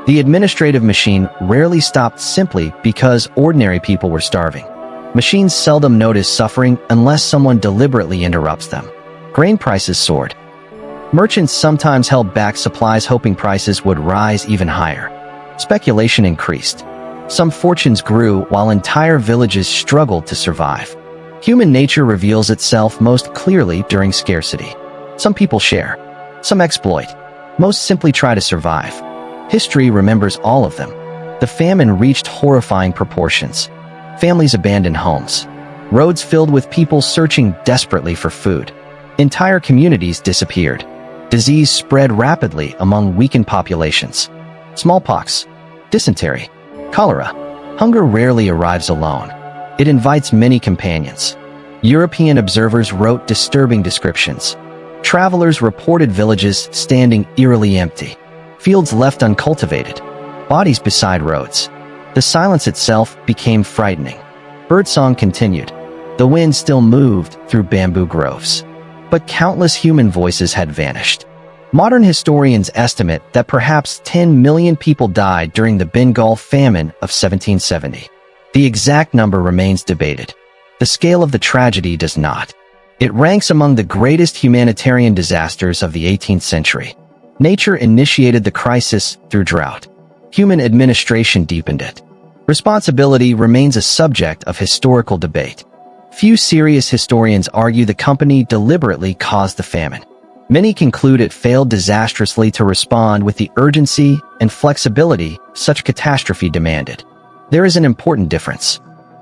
The administrative machine rarely stopped simply because ordinary people were starving. Machines seldom notice suffering unless someone deliberately interrupts them. Grain prices soared. Merchants sometimes held back supplies hoping prices would rise even higher. Speculation increased. Some fortunes grew while entire villages struggled to survive. Human nature reveals itself most clearly during scarcity. Some people share. Some exploit. Most simply try to survive. History remembers all of them. The famine reached horrifying proportions. Families abandoned homes. Roads filled with people searching desperately for food. Entire communities disappeared. Disease spread rapidly among weakened populations. Smallpox, dysentery, cholera. Hunger rarely arrives alone. It invites many companions. European observers wrote disturbing descriptions. Travelers reported villages standing eerily empty. Fields left uncultivated. Bodies beside roads. The silence itself became frightening. Birdsong continued. The wind still moved through bamboo groves. But countless human voices had vanished. Modern historians estimate that perhaps 10 million people died during the Bengal Famine of 1770. The exact number remains debated. The scale of the tragedy does not. It ranks among the greatest humanitarian disasters of the 18th century. Nature initiated the crisis through drought. Human administration deepened it. Responsibility remains a subject of historical debate. Few serious historians argue the company deliberately caused the famine. Many conclude it failed disastrously to respond with the urgency and flexibility such catastrophe demanded. There is an important difference.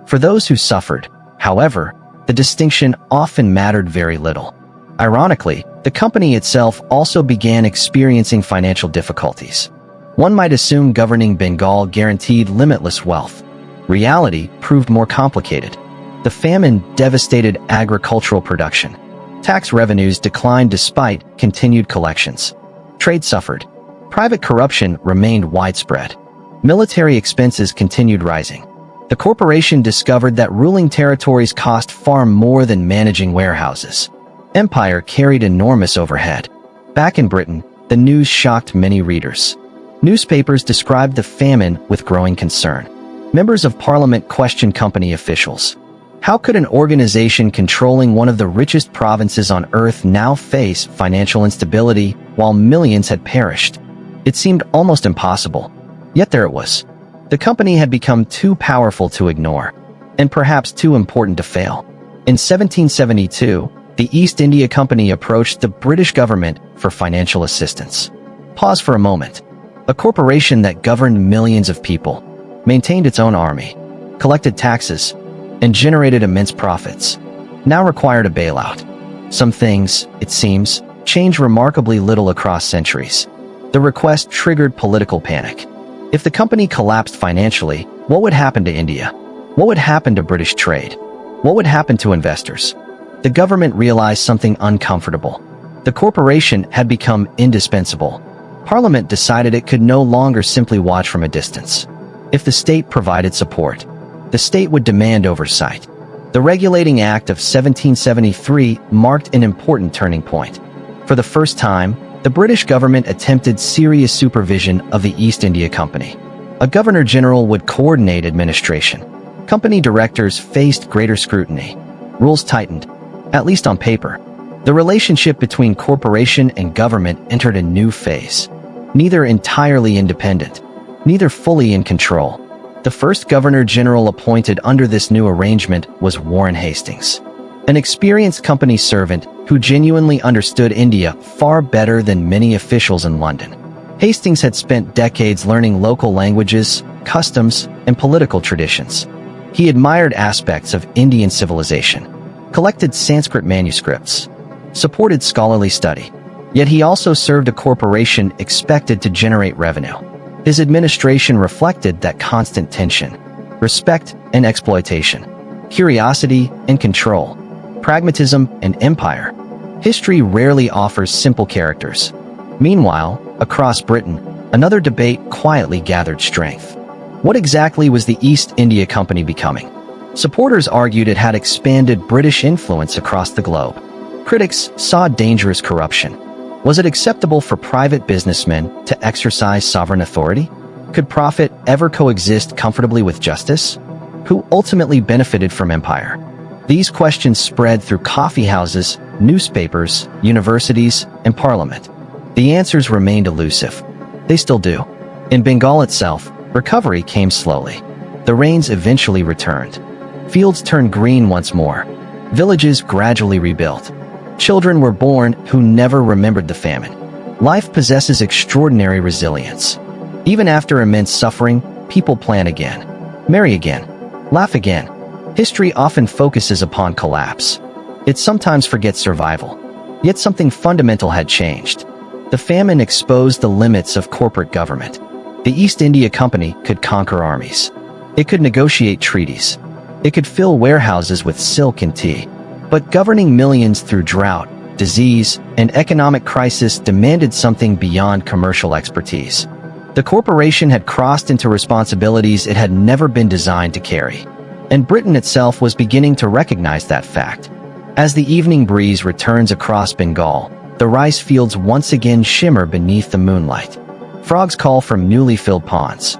For those who suffered, however, the distinction often mattered very little. Ironically, the company itself also began experiencing financial difficulties. One might assume governing Bengal guaranteed limitless wealth. Reality proved more complicated. The famine devastated agricultural production. Tax revenues declined despite continued collections. Trade suffered. Private corruption remained widespread. Military expenses continued rising. The corporation discovered that ruling territories cost far more than managing warehouses. Empire carried enormous overhead. Back in Britain, the news shocked many readers. Newspapers described the famine with growing concern. Members of parliament questioned company officials. How could an organization controlling one of the richest provinces on earth now face financial instability while millions had perished? It seemed almost impossible. Yet there it was. The company had become too powerful to ignore, and perhaps too important to fail. In 1772, the East India Company approached the British government for financial assistance. Pause for a moment. A corporation that governed millions of people, maintained its own army, collected taxes, and generated immense profits, now required a bailout. Some things, it seems, change remarkably little across centuries. The request triggered political panic. If the company collapsed financially, what would happen to India? What would happen to British trade? What would happen to investors? The government realized something uncomfortable. The corporation had become indispensable. Parliament decided it could no longer simply watch from a distance. If the state provided support, the state would demand oversight. The Regulating Act of 1773 marked an important turning point. For the first time, the British government attempted serious supervision of the East India Company. A governor-general would coordinate administration. Company directors faced greater scrutiny. Rules tightened, at least on paper. The relationship between corporation and government entered a new phase. Neither entirely independent, neither fully in control. The first governor-general appointed under this new arrangement was Warren Hastings, an experienced company servant who genuinely understood India far better than many officials in London. Hastings had spent decades learning local languages, customs, and political traditions. He admired aspects of Indian civilization, collected Sanskrit manuscripts, supported scholarly study. Yet he also served a corporation expected to generate revenue. His administration reflected that constant tension, respect and exploitation, curiosity and control, pragmatism and empire. History rarely offers simple characters. Meanwhile, across Britain, another debate quietly gathered strength. What exactly was the East India Company becoming? Supporters argued it had expanded British influence across the globe. Critics saw dangerous corruption. Was it acceptable for private businessmen to exercise sovereign authority? Could profit ever coexist comfortably with justice? Who ultimately benefited from empire? These questions spread through coffeehouses, newspapers, universities, and parliament. The answers remained elusive. They still do. In Bengal itself, recovery came slowly. The rains eventually returned. Fields turned green once more. Villages gradually rebuilt. Children were born who never remembered the famine. Life possesses extraordinary resilience. Even after immense suffering, people plan again, marry again, laugh again. History often focuses upon collapse. It sometimes forgets survival. Yet something fundamental had changed. The famine exposed the limits of corporate government. The East India Company could conquer armies. It could negotiate treaties. It could fill warehouses with silk and tea. But governing millions through drought, disease, and economic crisis demanded something beyond commercial expertise. The corporation had crossed into responsibilities it had never been designed to carry. And Britain itself was beginning to recognize that fact. As the evening breeze returns across Bengal, the rice fields once again shimmer beneath the moonlight. Frogs call from newly filled ponds.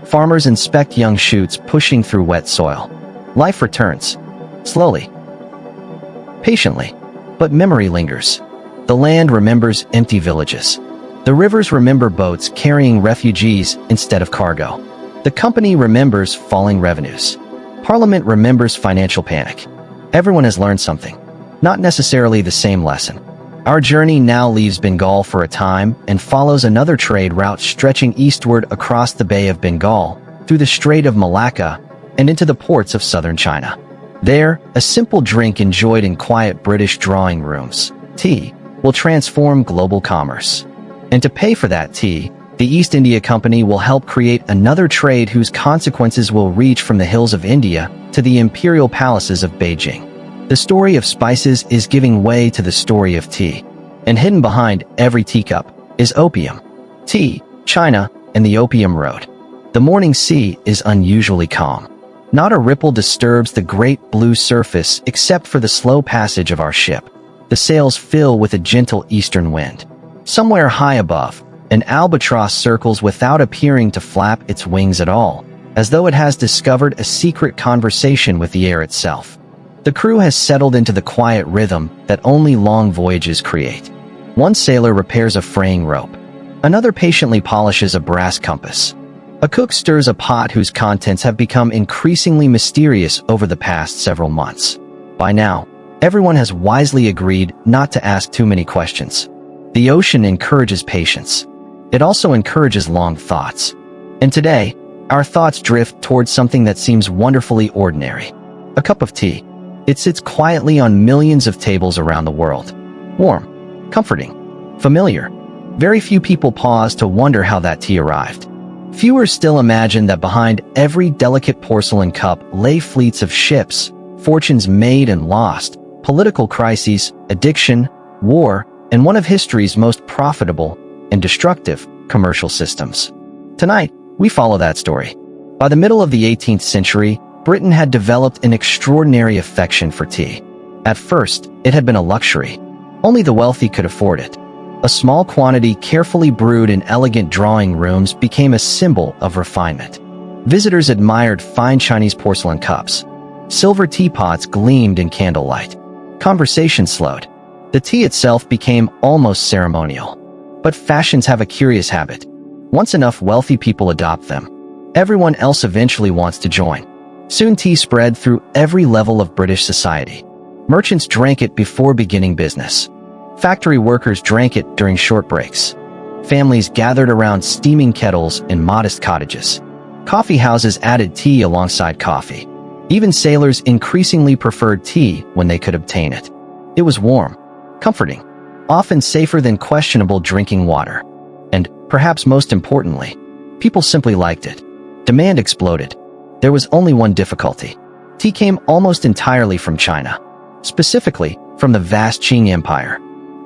Farmers inspect young shoots pushing through wet soil. Life returns. Slowly. Patiently. But memory lingers. The land remembers empty villages. The rivers remember boats carrying refugees instead of cargo. The company remembers falling revenues. Parliament remembers financial panic. Everyone has learned something. Not necessarily the same lesson. Our journey now leaves Bengal for a time and follows another trade route stretching eastward across the Bay of Bengal, through the Strait of Malacca, and into the ports of southern China. There, a simple drink enjoyed in quiet British drawing rooms, tea, will transform global commerce. And to pay for that tea, the East India Company will help create another trade whose consequences will reach from the hills of India to the imperial palaces of Beijing. The story of spices is giving way to the story of tea. And hidden behind every teacup is opium. Tea, China, and the Opium Road. The morning sea is unusually calm. Not a ripple disturbs the great blue surface except for the slow passage of our ship. The sails fill with a gentle eastern wind. Somewhere high above, an albatross circles without appearing to flap its wings at all, as though it has discovered a secret conversation with the air itself. The crew has settled into the quiet rhythm that only long voyages create. One sailor repairs a fraying rope. Another patiently polishes a brass compass. A cook stirs a pot whose contents have become increasingly mysterious over the past several months. By now, everyone has wisely agreed not to ask too many questions. The ocean encourages patience. It also encourages long thoughts. And today, our thoughts drift towards something that seems wonderfully ordinary. A cup of tea. It sits quietly on millions of tables around the world. Warm, comforting, familiar. Very few people pause to wonder how that tea arrived. Fewer still imagine that behind every delicate porcelain cup lay fleets of ships, fortunes made and lost, political crises, addiction, war, and one of history's most profitable and destructive commercial systems. Tonight, we follow that story. By the middle of the 18th century, Britain had developed an extraordinary affection for tea. At first, it had been a luxury. Only the wealthy could afford it. A small quantity carefully brewed in elegant drawing rooms became a symbol of refinement. Visitors admired fine Chinese porcelain cups. Silver teapots gleamed in candlelight. Conversation slowed. The tea itself became almost ceremonial. But fashions have a curious habit. Once enough wealthy people adopt them, everyone else eventually wants to join. Soon tea spread through every level of British society. Merchants drank it before beginning business. Factory workers drank it during short breaks. Families gathered around steaming kettles in modest cottages. Coffee houses added tea alongside coffee. Even sailors increasingly preferred tea when they could obtain it. It was warm, comforting, often safer than questionable drinking water. And, perhaps most importantly, people simply liked it. Demand exploded. There was only one difficulty. Tea came almost entirely from China, specifically from the vast Qing Empire.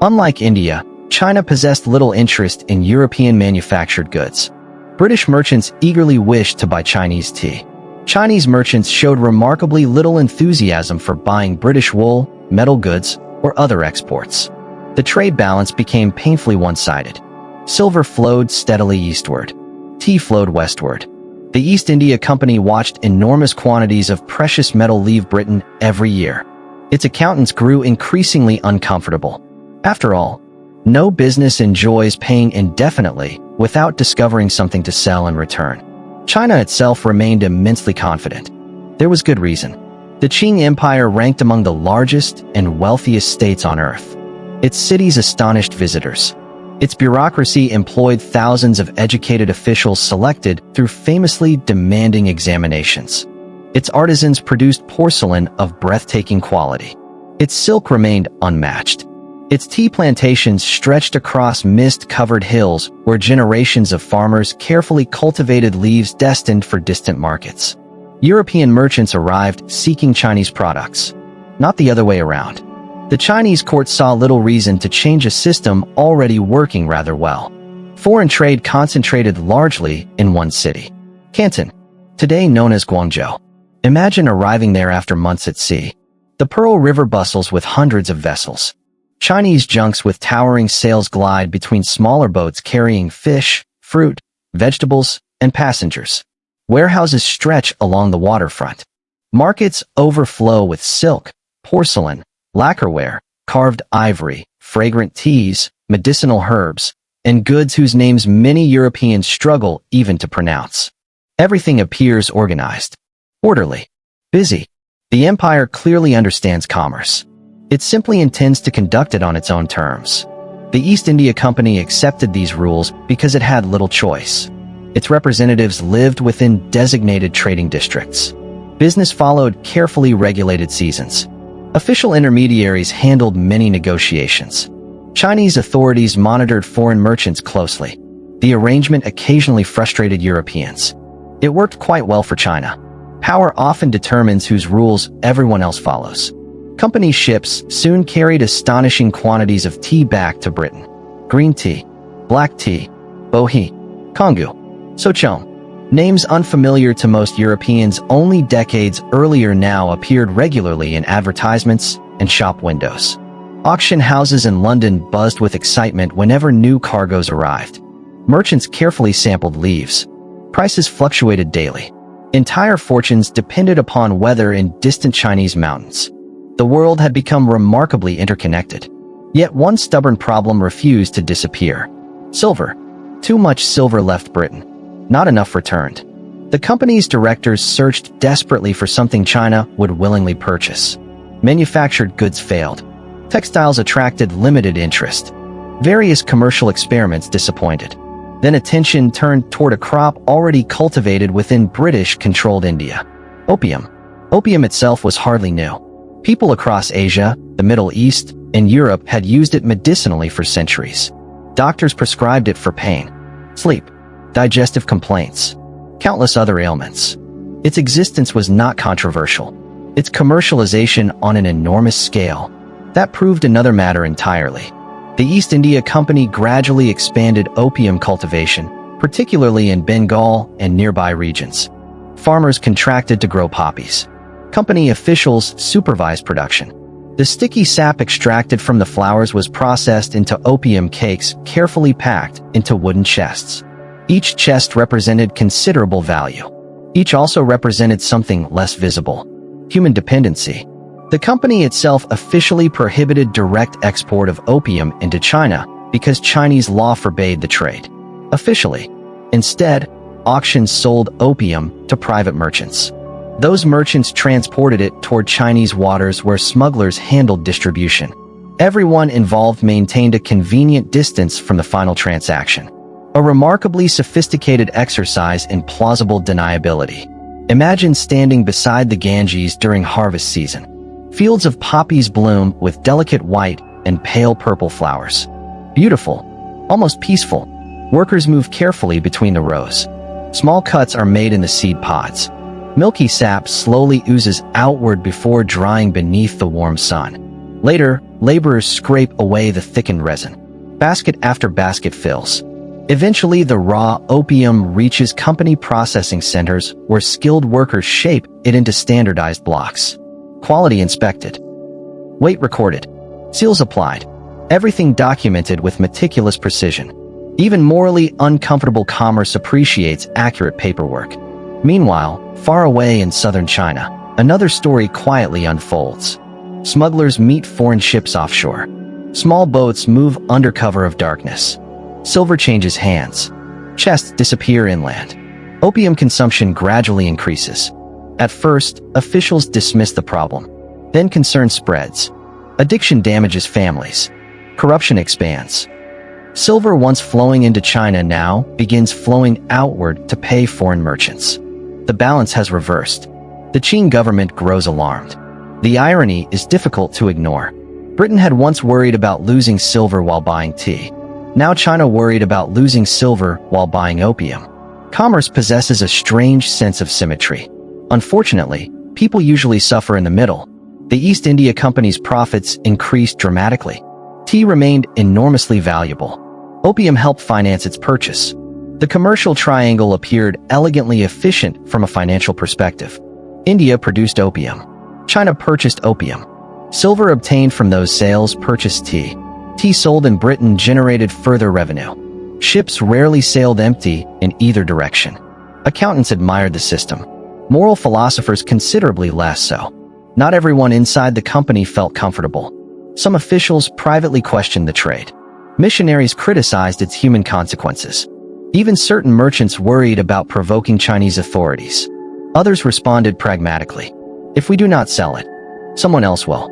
Unlike India, China possessed little interest in European-manufactured goods. British merchants eagerly wished to buy Chinese tea. Chinese merchants showed remarkably little enthusiasm for buying British wool, metal goods, or other exports. The trade balance became painfully one-sided. Silver flowed steadily eastward. Tea flowed westward. The East India Company watched enormous quantities of precious metal leave Britain every year. Its accountants grew increasingly uncomfortable. After all, no business enjoys paying indefinitely without discovering something to sell in return. China itself remained immensely confident. There was good reason. The Qing Empire ranked among the largest and wealthiest states on earth. Its cities astonished visitors. Its bureaucracy employed thousands of educated officials selected through famously demanding examinations. Its artisans produced porcelain of breathtaking quality. Its silk remained unmatched. Its tea plantations stretched across mist-covered hills where generations of farmers carefully cultivated leaves destined for distant markets. European merchants arrived seeking Chinese products, not the other way around. The Chinese court saw little reason to change a system already working rather well. Foreign trade concentrated largely in one city, Canton, today known as Guangzhou. Imagine arriving there after months at sea. The Pearl River bustles with hundreds of vessels. Chinese junks with towering sails glide between smaller boats carrying fish, fruit, vegetables, and passengers. Warehouses stretch along the waterfront. Markets overflow with silk, porcelain, lacquerware, carved ivory, fragrant teas, medicinal herbs, and goods whose names many Europeans struggle even to pronounce. Everything appears organized, orderly, busy. The empire clearly understands commerce. It simply intends to conduct it on its own terms. The East India Company accepted these rules because it had little choice. Its representatives lived within designated trading districts. Business followed carefully regulated seasons. Official intermediaries handled many negotiations. Chinese authorities monitored foreign merchants closely. The arrangement occasionally frustrated Europeans. It worked quite well for China. Power often determines whose rules everyone else follows. Company ships soon carried astonishing quantities of tea back to Britain. Green tea, black tea, bohea, kongu, sochong. Names unfamiliar to most Europeans only decades earlier now appeared regularly in advertisements and shop windows. Auction houses in London buzzed with excitement whenever new cargoes arrived. Merchants carefully sampled leaves. Prices fluctuated daily. Entire fortunes depended upon weather in distant Chinese mountains. The world had become remarkably interconnected. Yet one stubborn problem refused to disappear. Silver. Too much silver left Britain. Not enough returned. The company's directors searched desperately for something China would willingly purchase. Manufactured goods failed. Textiles attracted limited interest. Various commercial experiments disappointed. Then attention turned toward a crop already cultivated within British-controlled India. Opium. Opium itself was hardly new. People across Asia, the Middle East, and Europe had used it medicinally for centuries. Doctors prescribed it for pain, sleep, digestive complaints, countless other ailments. Its existence was not controversial. Its commercialization on an enormous scale, that proved another matter entirely. The East India Company gradually expanded opium cultivation, particularly in Bengal and nearby regions. Farmers contracted to grow poppies. Company officials supervised production. The sticky sap extracted from the flowers was processed into opium cakes carefully packed into wooden chests. Each chest represented considerable value. Each also represented something less visible: human dependency. The company itself officially prohibited direct export of opium into China because Chinese law forbade the trade. Officially. Instead, auctions sold opium to private merchants. Those merchants transported it toward Chinese waters where smugglers handled distribution. Everyone involved maintained a convenient distance from the final transaction. A remarkably sophisticated exercise in plausible deniability. Imagine standing beside the Ganges during harvest season. Fields of poppies bloom with delicate white and pale purple flowers. Beautiful, almost peaceful. Workers move carefully between the rows. Small cuts are made in the seed pods. Milky sap slowly oozes outward before drying beneath the warm sun. Later, laborers scrape away the thickened resin. Basket after basket fills. Eventually, the raw opium reaches company processing centers where skilled workers shape it into standardized blocks. Quality inspected. Weight recorded. Seals applied. Everything documented with meticulous precision. Even morally uncomfortable commerce appreciates accurate paperwork. Meanwhile, far away in southern China, another story quietly unfolds. Smugglers meet foreign ships offshore. Small boats move under cover of darkness. Silver changes hands. Chests disappear inland. Opium consumption gradually increases. At first, officials dismiss the problem. Then concern spreads. Addiction damages families. Corruption expands. Silver once flowing into China now begins flowing outward to pay foreign merchants. The balance has reversed. The Qing government grows alarmed. The irony is difficult to ignore. Britain had once worried about losing silver while buying tea. Now China worried about losing silver while buying opium. Commerce possesses a strange sense of symmetry. Unfortunately, people usually suffer in the middle. The East India Company's profits increased dramatically. Tea remained enormously valuable. Opium helped finance its purchase. The commercial triangle appeared elegantly efficient from a financial perspective. India produced opium. China purchased opium. Silver obtained from those sales purchased tea. Tea sold in Britain generated further revenue. Ships rarely sailed empty in either direction. Accountants admired the system. Moral philosophers considerably less so. Not everyone inside the company felt comfortable. Some officials privately questioned the trade. Missionaries criticized its human consequences. Even certain merchants worried about provoking Chinese authorities. Others responded pragmatically. If we do not sell it, someone else will.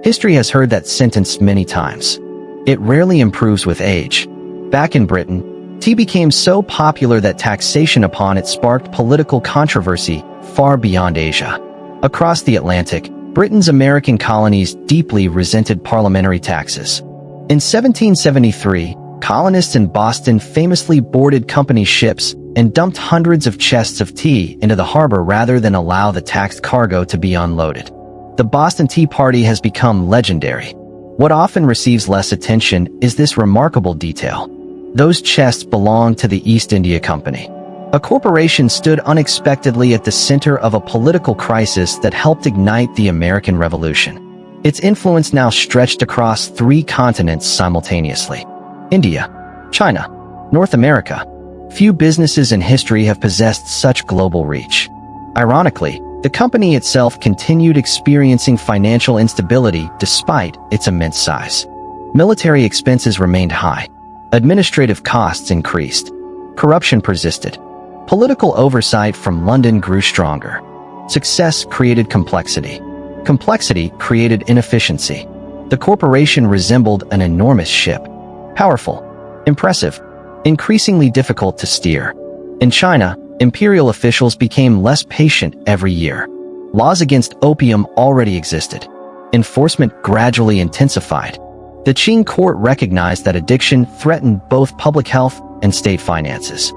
History has heard that sentence many times. It rarely improves with age. Back in Britain, tea became so popular that taxation upon it sparked political controversy far beyond Asia. Across the Atlantic, Britain's American colonies deeply resented parliamentary taxes. In 1773, colonists in Boston famously boarded company ships and dumped hundreds of chests of tea into the harbor rather than allow the taxed cargo to be unloaded. The Boston Tea Party has become legendary. What often receives less attention is this remarkable detail. Those chests belonged to the East India Company. A corporation stood unexpectedly at the center of a political crisis that helped ignite the American Revolution. Its influence now stretched across 3 continents simultaneously: India, China, North America. Few businesses in history have possessed such global reach. Ironically, the company itself continued experiencing financial instability despite its immense size. Military expenses remained high. Administrative costs increased. Corruption persisted. Political oversight from London grew stronger. Success created complexity. Complexity created inefficiency. The corporation resembled an enormous ship. Powerful, impressive, increasingly difficult to steer. In China, imperial officials became less patient every year. Laws against opium already existed. Enforcement gradually intensified. The Qing court recognized that addiction threatened both public health and state finances.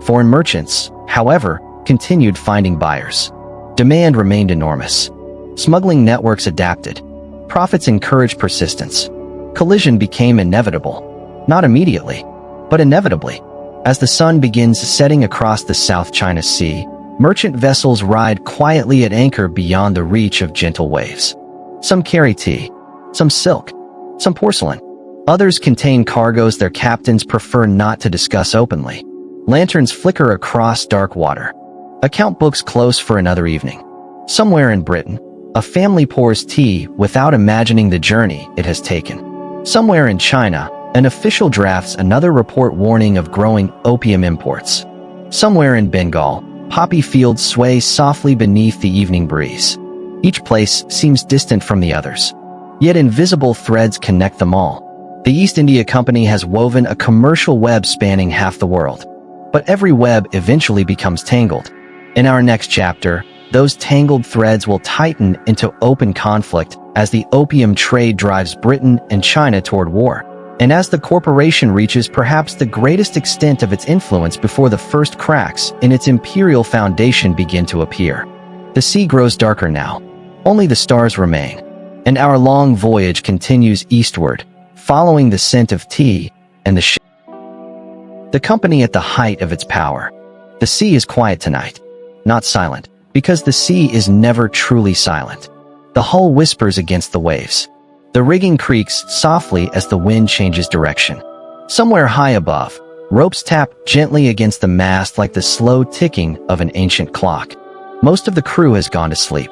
Foreign merchants, however, continued finding buyers. Demand remained enormous. Smuggling networks adapted. Profits encouraged persistence. Collision became inevitable. Not immediately, but inevitably. As the sun begins setting across the South China Sea, merchant vessels ride quietly at anchor beyond the reach of gentle waves. Some carry tea, some silk, some porcelain. Others contain cargoes their captains prefer not to discuss openly. Lanterns flicker across dark water. Account books close for another evening. Somewhere in Britain, a family pours tea without imagining the journey it has taken. Somewhere in China, an official drafts another report warning of growing opium imports. Somewhere in Bengal, poppy fields sway softly beneath the evening breeze. Each place seems distant from the others. Yet invisible threads connect them all. The East India Company has woven a commercial web spanning half the world. But every web eventually becomes tangled. In our next chapter, those tangled threads will tighten into open conflict as the opium trade drives Britain and China toward war, and as the corporation reaches perhaps the greatest extent of its influence before the first cracks in its imperial foundation begin to appear. The sea grows darker now. Only the stars remain, and our long voyage continues eastward, following the scent of tea and the company at the height of its power. The sea is quiet tonight, not silent, because the sea is never truly silent. The hull whispers against the waves. The rigging creaks softly as the wind changes direction. Somewhere high above, ropes tap gently against the mast like the slow ticking of an ancient clock. Most of the crew has gone to sleep.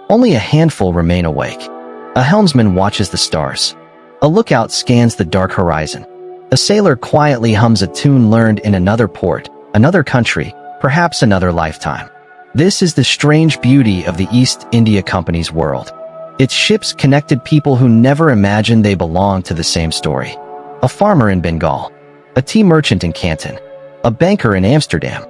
Only a handful remain awake. A helmsman watches the stars. A lookout scans the dark horizon. A sailor quietly hums a tune learned in another port, another country, perhaps another lifetime. This is the strange beauty of the East India Company's world. Its ships connected people who never imagined they belonged to the same story. A farmer in Bengal, a tea merchant in Canton, a banker in Amsterdam,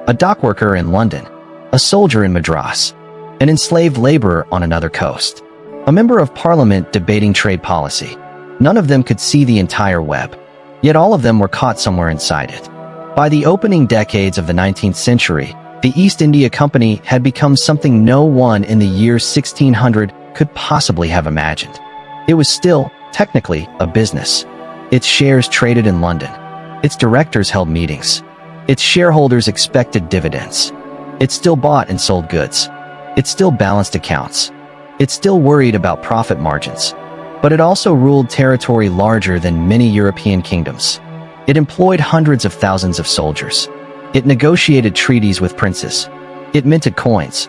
a dockworker in London, a soldier in Madras, an enslaved laborer on another coast, a member of parliament debating trade policy. None of them could see the entire web. Yet all of them were caught somewhere inside it. By the opening decades of the 19th century, the East India Company had become something no one in the year 1600 could possibly have imagined. It was still, technically, a business. Its shares traded in London. Its directors held meetings. Its shareholders expected dividends. It still bought and sold goods. It still balanced accounts. It still worried about profit margins. But it also ruled territory larger than many European kingdoms. It employed hundreds of thousands of soldiers. It negotiated treaties with princes. It minted coins,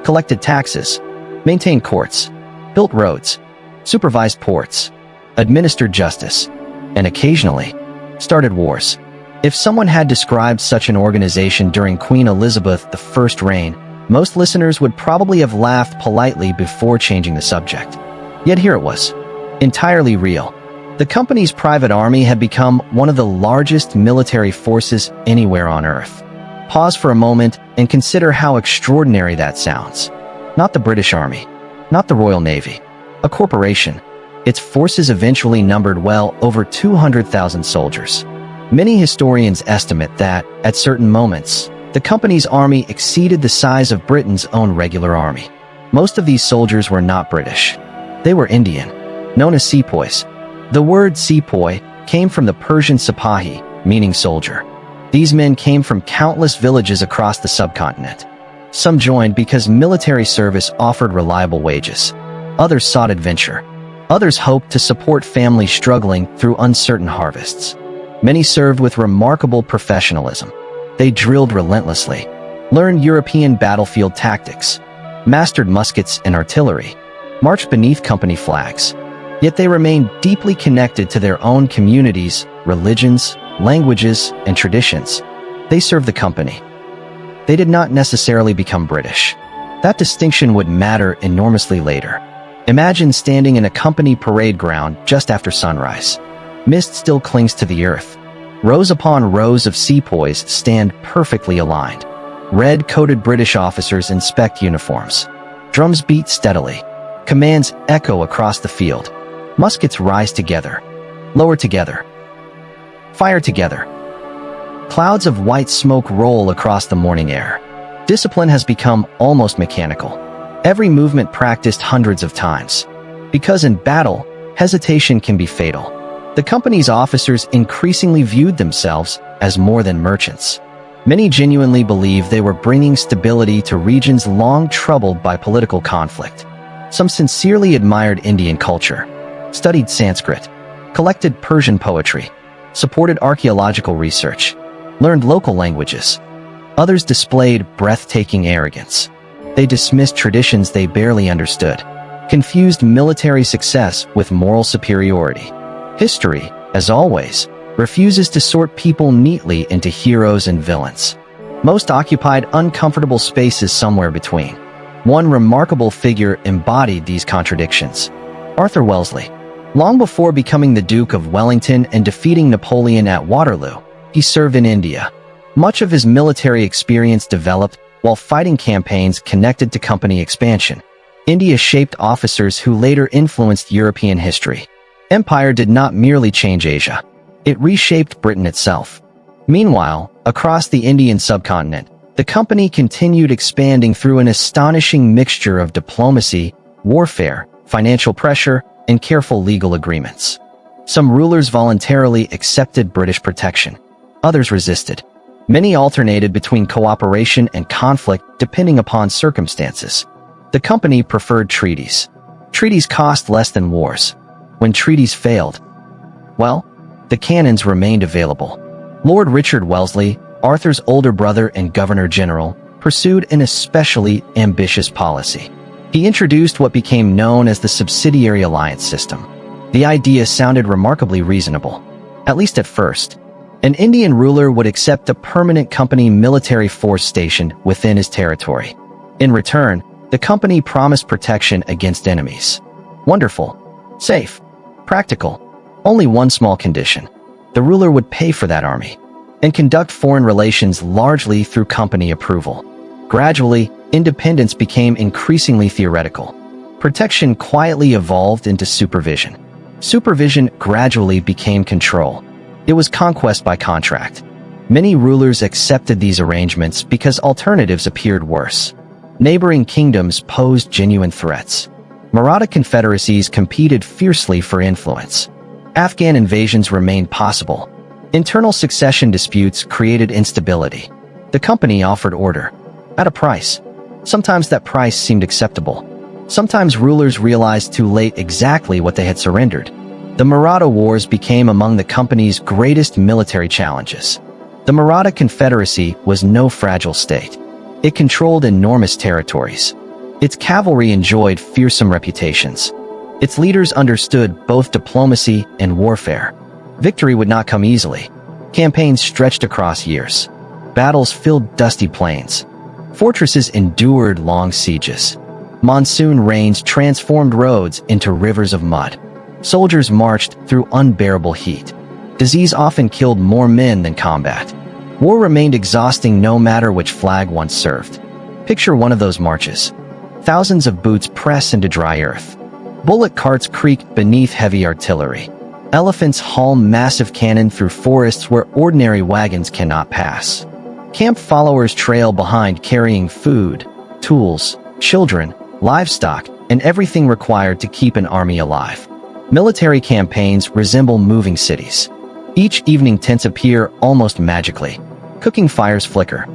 collected taxes, maintained courts, built roads, supervised ports, administered justice, and occasionally started wars. If someone had described such an organization during Queen Elizabeth I's reign, most listeners would probably have laughed politely before changing the subject. Yet here it was, entirely real. The company's private army had become one of the largest military forces anywhere on Earth. Pause for a moment and consider how extraordinary that sounds. Not the British Army, not the Royal Navy, a corporation. Its forces eventually numbered well over 200,000 soldiers. Many historians estimate that, at certain moments, the company's army exceeded the size of Britain's own regular army. Most of these soldiers were not British. They were Indian, known as sepoys. The word sepoy came from the Persian sipahi, meaning soldier. These men came from countless villages across the subcontinent. Some joined because military service offered reliable wages. Others sought adventure. Others hoped to support families struggling through uncertain harvests. Many served with remarkable professionalism. They drilled relentlessly, learned European battlefield tactics, mastered muskets and artillery, marched beneath company flags. Yet they remained deeply connected to their own communities, religions, languages, and traditions. They served the company. They did not necessarily become British. That distinction would matter enormously later. Imagine standing in a company parade ground just after sunrise. Mist still clings to the earth. Rows upon rows of sepoys stand perfectly aligned. Red-coated British officers inspect uniforms. Drums beat steadily. Commands echo across the field. Muskets rise together. Lower together. Fire together. Clouds of white smoke roll across the morning air. Discipline has become almost mechanical. Every movement practiced hundreds of times. Because in battle, hesitation can be fatal. The company's officers increasingly viewed themselves as more than merchants. Many genuinely believed they were bringing stability to regions long troubled by political conflict. Some sincerely admired Indian culture, studied Sanskrit, collected Persian poetry, supported archaeological research, learned local languages. Others displayed breathtaking arrogance. They dismissed traditions they barely understood, confused military success with moral superiority. History, as always, refuses to sort people neatly into heroes and villains. Most occupied uncomfortable spaces somewhere between. One remarkable figure embodied these contradictions: Arthur Wellesley. Long before becoming the Duke of Wellington and defeating Napoleon at Waterloo, he served in India. Much of his military experience developed while fighting campaigns connected to company expansion. India shaped officers who later influenced European history. Empire did not merely change Asia. It reshaped Britain itself. Meanwhile, across the Indian subcontinent, the company continued expanding through an astonishing mixture of diplomacy, warfare, financial pressure, and careful legal agreements. Some rulers voluntarily accepted British protection. Others resisted. Many alternated between cooperation and conflict depending upon circumstances. The company preferred treaties. Treaties cost less than wars. When treaties failed, well, the cannons remained available. Lord Richard Wellesley, Arthur's older brother and Governor-General, pursued an especially ambitious policy. He introduced what became known as the subsidiary alliance system. The idea sounded remarkably reasonable, at least at first. An Indian ruler would accept a permanent company military force stationed within his territory. In return, the company promised protection against enemies. Wonderful. Safe. Practical. Only one small condition. The ruler would pay for that army and conduct foreign relations largely through company approval. Gradually, independence became increasingly theoretical. Protection quietly evolved into supervision. Supervision gradually became control. It was conquest by contract. Many rulers accepted these arrangements because alternatives appeared worse. Neighboring kingdoms posed genuine threats. Maratha confederacies competed fiercely for influence. Afghan invasions remained possible. Internal succession disputes created instability. The company offered order, at a price. Sometimes that price seemed acceptable. Sometimes rulers realized too late exactly what they had surrendered. The Maratha Wars became among the company's greatest military challenges. The Maratha Confederacy was no fragile state. It controlled enormous territories. Its cavalry enjoyed fearsome reputations. Its leaders understood both diplomacy and warfare. Victory would not come easily. Campaigns stretched across years. Battles filled dusty plains. Fortresses endured long sieges. Monsoon rains transformed roads into rivers of mud. Soldiers marched through unbearable heat. Disease often killed more men than combat. War remained exhausting no matter which flag one served. Picture one of those marches. Thousands of boots press into dry earth. Bullock carts creak beneath heavy artillery. Elephants haul massive cannon through forests where ordinary wagons cannot pass. Camp followers trail behind carrying food, tools, children, livestock, and everything required to keep an army alive. Military campaigns resemble moving cities. Each evening tents appear almost magically. Cooking fires flicker.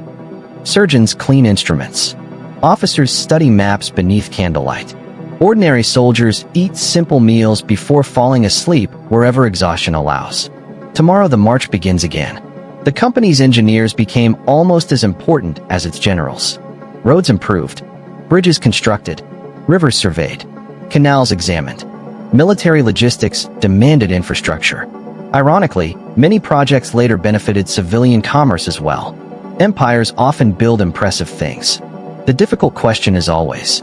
Surgeons clean instruments. Officers study maps beneath candlelight. Ordinary soldiers eat simple meals before falling asleep wherever exhaustion allows. Tomorrow the march begins again. The company's engineers became almost as important as its generals. Roads improved. Bridges constructed. Rivers surveyed. Canals examined. Military logistics demanded infrastructure. Ironically, many projects later benefited civilian commerce as well. Empires often build impressive things. The difficult question is always,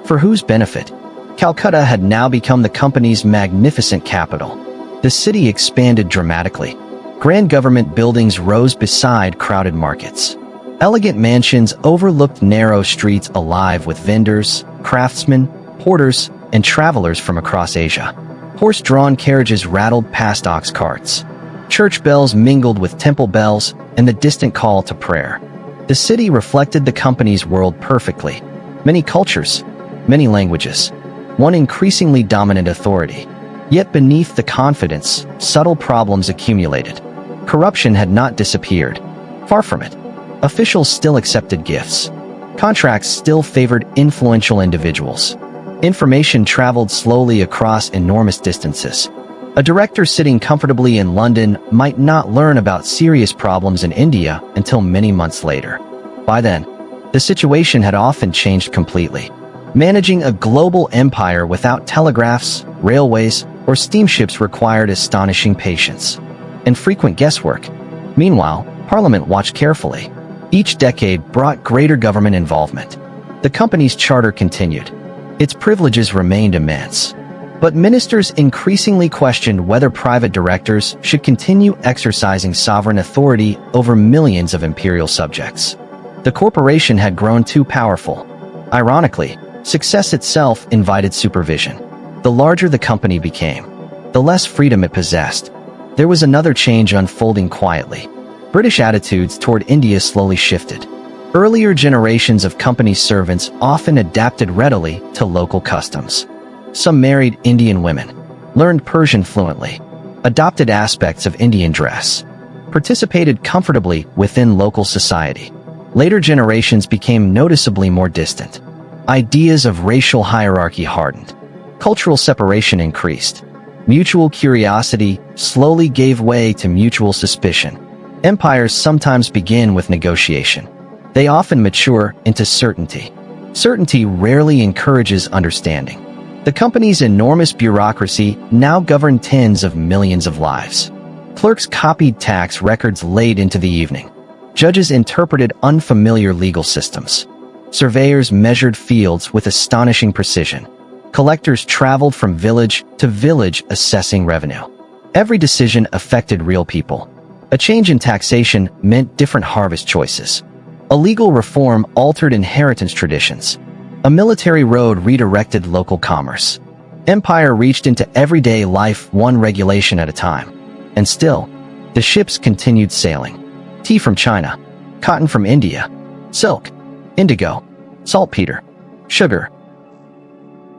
for whose benefit? Calcutta had now become the company's magnificent capital. The city expanded dramatically. Grand government buildings rose beside crowded markets. Elegant mansions overlooked narrow streets alive with vendors, craftsmen, porters, and travelers from across Asia. Horse-drawn carriages rattled past ox carts. Church bells mingled with temple bells and the distant call to prayer. The city reflected the company's world perfectly. Many cultures, many languages, one increasingly dominant authority. Yet beneath the confidence, subtle problems accumulated. Corruption had not disappeared. Far from it. Officials still accepted gifts. Contracts still favored influential individuals. Information traveled slowly across enormous distances. A director sitting comfortably in London might not learn about serious problems in India until many months later. By then, the situation had often changed completely. Managing a global empire without telegraphs, railways, or steamships required astonishing patience and frequent guesswork. Meanwhile, Parliament watched carefully. Each decade brought greater government involvement. The company's charter continued. Its privileges remained immense. But ministers increasingly questioned whether private directors should continue exercising sovereign authority over millions of imperial subjects. The corporation had grown too powerful. Ironically, success itself invited supervision. The larger the company became, the less freedom it possessed. There was another change unfolding quietly. British attitudes toward India slowly shifted. Earlier generations of company servants often adapted readily to local customs. Some married Indian women, learned Persian fluently, adopted aspects of Indian dress, participated comfortably within local society. Later generations became noticeably more distant. Ideas of racial hierarchy hardened. Cultural separation increased. Mutual curiosity slowly gave way to mutual suspicion. Empires sometimes begin with negotiation. They often mature into certainty. Certainty rarely encourages understanding. The company's enormous bureaucracy now governed tens of millions of lives. Clerks copied tax records late into the evening. Judges interpreted unfamiliar legal systems. Surveyors measured fields with astonishing precision. Collectors traveled from village to village assessing revenue. Every decision affected real people. A change in taxation meant different harvest choices. A legal reform altered inheritance traditions. A military road redirected local commerce. Empire reached into everyday life one regulation at a time. And still, the ships continued sailing. Tea from China, cotton from India, silk, indigo, saltpeter, sugar,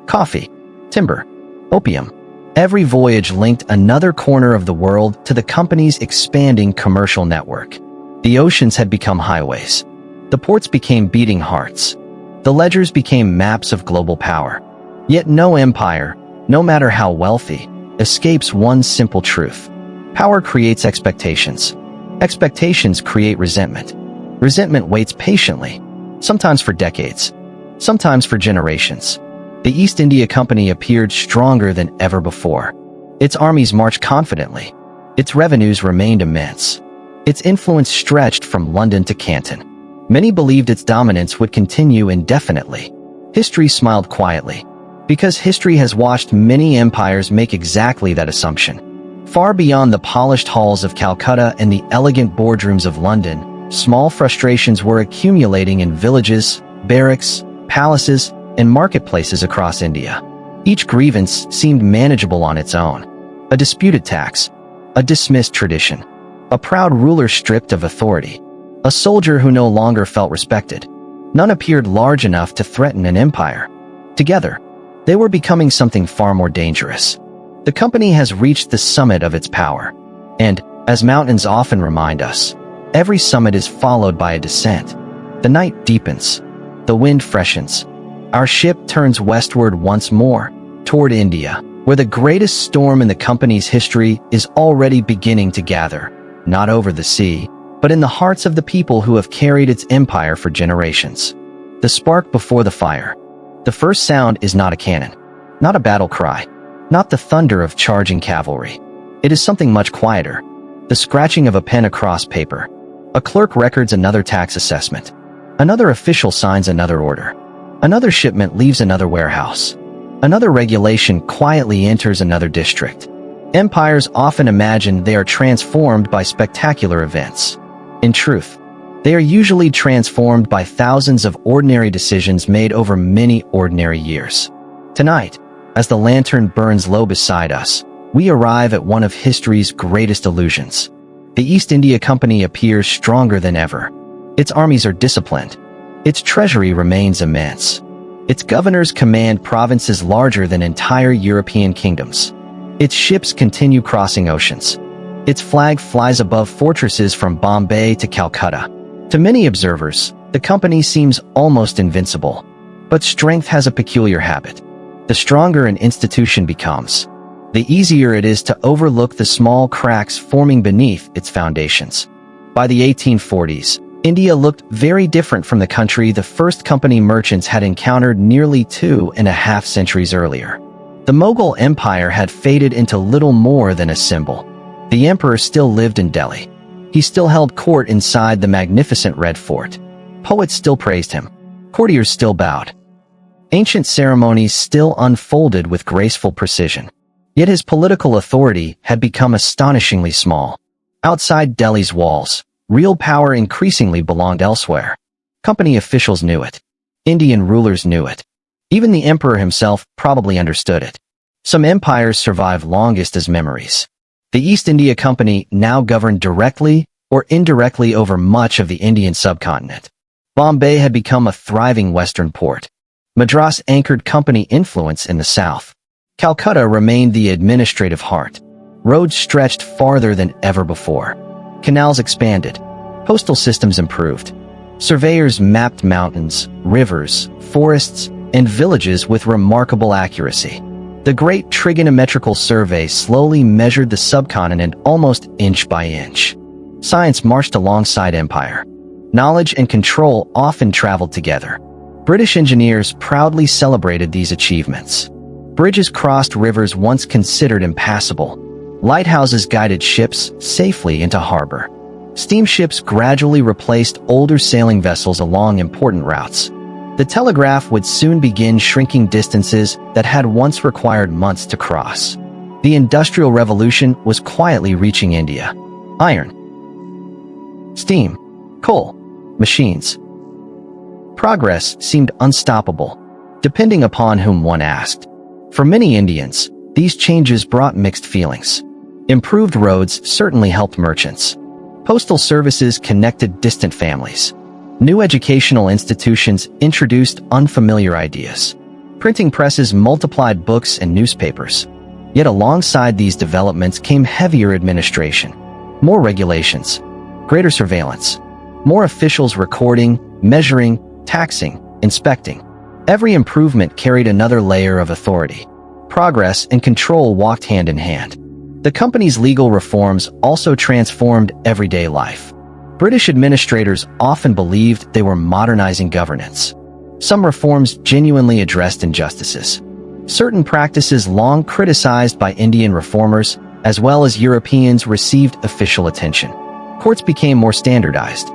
coffee, timber, opium. Every voyage linked another corner of the world to the company's expanding commercial network. The oceans had become highways. The ports became beating hearts. The ledgers became maps of global power. Yet no empire, no matter how wealthy, escapes one simple truth. Power creates expectations. Expectations create resentment. Resentment waits patiently, sometimes for decades, sometimes for generations. The East India Company appeared stronger than ever before. Its armies marched confidently. Its revenues remained immense. Its influence stretched from London to Canton. Many believed its dominance would continue indefinitely. History smiled quietly, because history has watched many empires make exactly that assumption. Far beyond the polished halls of Calcutta and the elegant boardrooms of London, small frustrations were accumulating in villages, barracks, palaces, and marketplaces across India. Each grievance seemed manageable on its own. A disputed tax, a dismissed tradition, a proud ruler stripped of authority, a soldier who no longer felt respected. None appeared large enough to threaten an empire. Together, they were becoming something far more dangerous. The company has reached the summit of its power. And, as mountains often remind us, every summit is followed by a descent. The night deepens. The wind freshens. Our ship turns westward once more, toward India, where the greatest storm in the company's history is already beginning to gather, not over the sea, but in the hearts of the people who have carried its empire for generations. The spark before the fire. The first sound is not a cannon, not a battle cry, not the thunder of charging cavalry. It is something much quieter. The scratching of a pen across paper. A clerk records another tax assessment. Another official signs another order. Another shipment leaves another warehouse. Another regulation quietly enters another district. Empires often imagine they are transformed by spectacular events. In truth, they are usually transformed by thousands of ordinary decisions made over many ordinary years. Tonight, As the lantern burns low beside us, we arrive at one of history's greatest illusions. The East India Company appears stronger than ever. Its armies are disciplined. Its treasury remains immense. Its governors command provinces larger than entire European kingdoms. Its ships continue crossing oceans. Its flag flies above fortresses from Bombay to Calcutta. To many observers, the company seems almost invincible. But strength has a peculiar habit. The stronger an institution becomes, the easier it is to overlook the small cracks forming beneath its foundations. By the 1840s, India looked very different from the country the first company merchants had encountered nearly 2.5 centuries earlier. The Mughal Empire had faded into little more than a symbol. The emperor still lived in Delhi. He still held court inside the magnificent Red Fort. Poets still praised him. Courtiers still bowed. Ancient ceremonies still unfolded with graceful precision. Yet his political authority had become astonishingly small. Outside Delhi's walls, real power increasingly belonged elsewhere. Company officials knew it. Indian rulers knew it. Even the emperor himself probably understood it. Some empires survive longest as memories. The East India Company now governed directly or indirectly over much of the Indian subcontinent. Bombay had become a thriving western port. Madras anchored company influence in the south. Calcutta remained the administrative heart. Roads stretched farther than ever before. Canals expanded. Postal systems improved. Surveyors mapped mountains, rivers, forests, and villages with remarkable accuracy. The great trigonometrical survey slowly measured the subcontinent almost inch by inch. Science marched alongside empire. Knowledge and control often traveled together. British engineers proudly celebrated these achievements. Bridges crossed rivers once considered impassable. Lighthouses guided ships safely into harbor. Steamships gradually replaced older sailing vessels along important routes. The telegraph would soon begin shrinking distances that had once required months to cross. The Industrial Revolution was quietly reaching India. Iron, steam, coal, machines. Progress seemed unstoppable, depending upon whom one asked. For many Indians, these changes brought mixed feelings. Improved roads certainly helped merchants. Postal services connected distant families. New educational institutions introduced unfamiliar ideas. Printing presses multiplied books and newspapers. Yet alongside these developments came heavier administration. More regulations, greater surveillance, more officials recording, measuring, taxing, inspecting. Every improvement carried another layer of authority. Progress and control walked hand in hand. The company's legal reforms also transformed everyday life. British administrators often believed they were modernizing governance. Some reforms genuinely addressed injustices. Certain practices long criticized by Indian reformers, as well as Europeans, received official attention. Courts became more standardized.